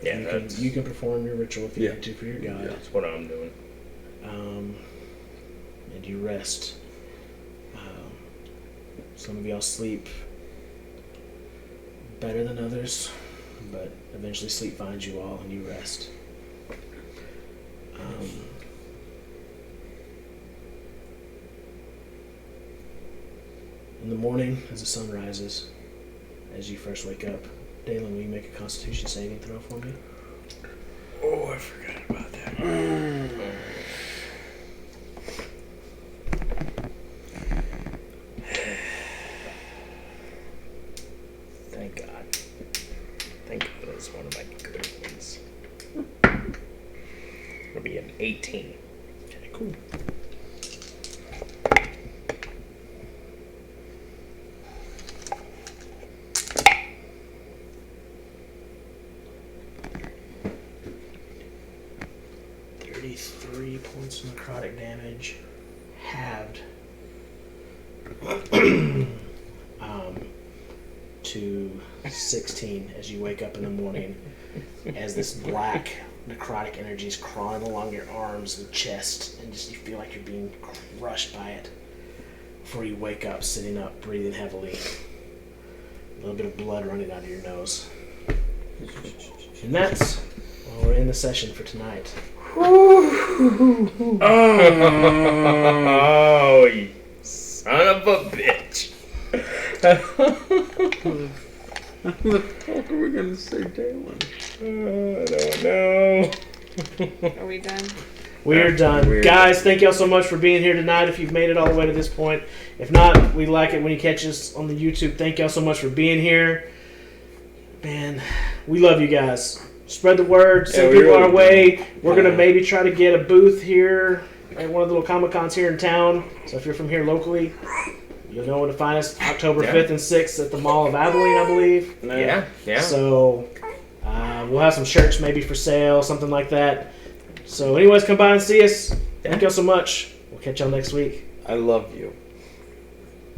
Yeah, You can perform your ritual if you Yeah. need to for your god. that's what I'm doing. And you rest. Some of y'all sleep better than others, but eventually sleep finds you all and you rest. In the morning, as the sun rises, as you first wake up, Dalen, will you make a Constitution saving throw for me? Oh, I forgot about that. Thank God. Thank God that's one of my good ones. It'll be an 18. Okay, cool. Points of necrotic damage halved to 16 as you wake up in the morning, as this black necrotic energy is crawling along your arms and chest, and just you feel like you're being crushed by it before you wake up, sitting up, breathing heavily, a little bit of blood running out of your nose. And that's we're in the session for tonight. Oh, you son of a bitch. What the fuck are we gonna say, Dalen? I don't know. Are we done? We're done. Guys, thank y'all so much for being here tonight if you've made it all the way to this point. If not, we like it when you catch us on the YouTube. Thank y'all so much for being here. Man, we love you guys. Spread the word. Send people our way. We're going to maybe try to get a booth here at one of the little Comic-Cons here in town. So if you're from here locally, you'll know where to find us. October 5th and 6th at the Mall of Abilene, I believe. Yeah. So we'll have some shirts maybe for sale, something like that. So anyways, come by and see us. Thank y'all so much. We'll catch y'all next week. I love you.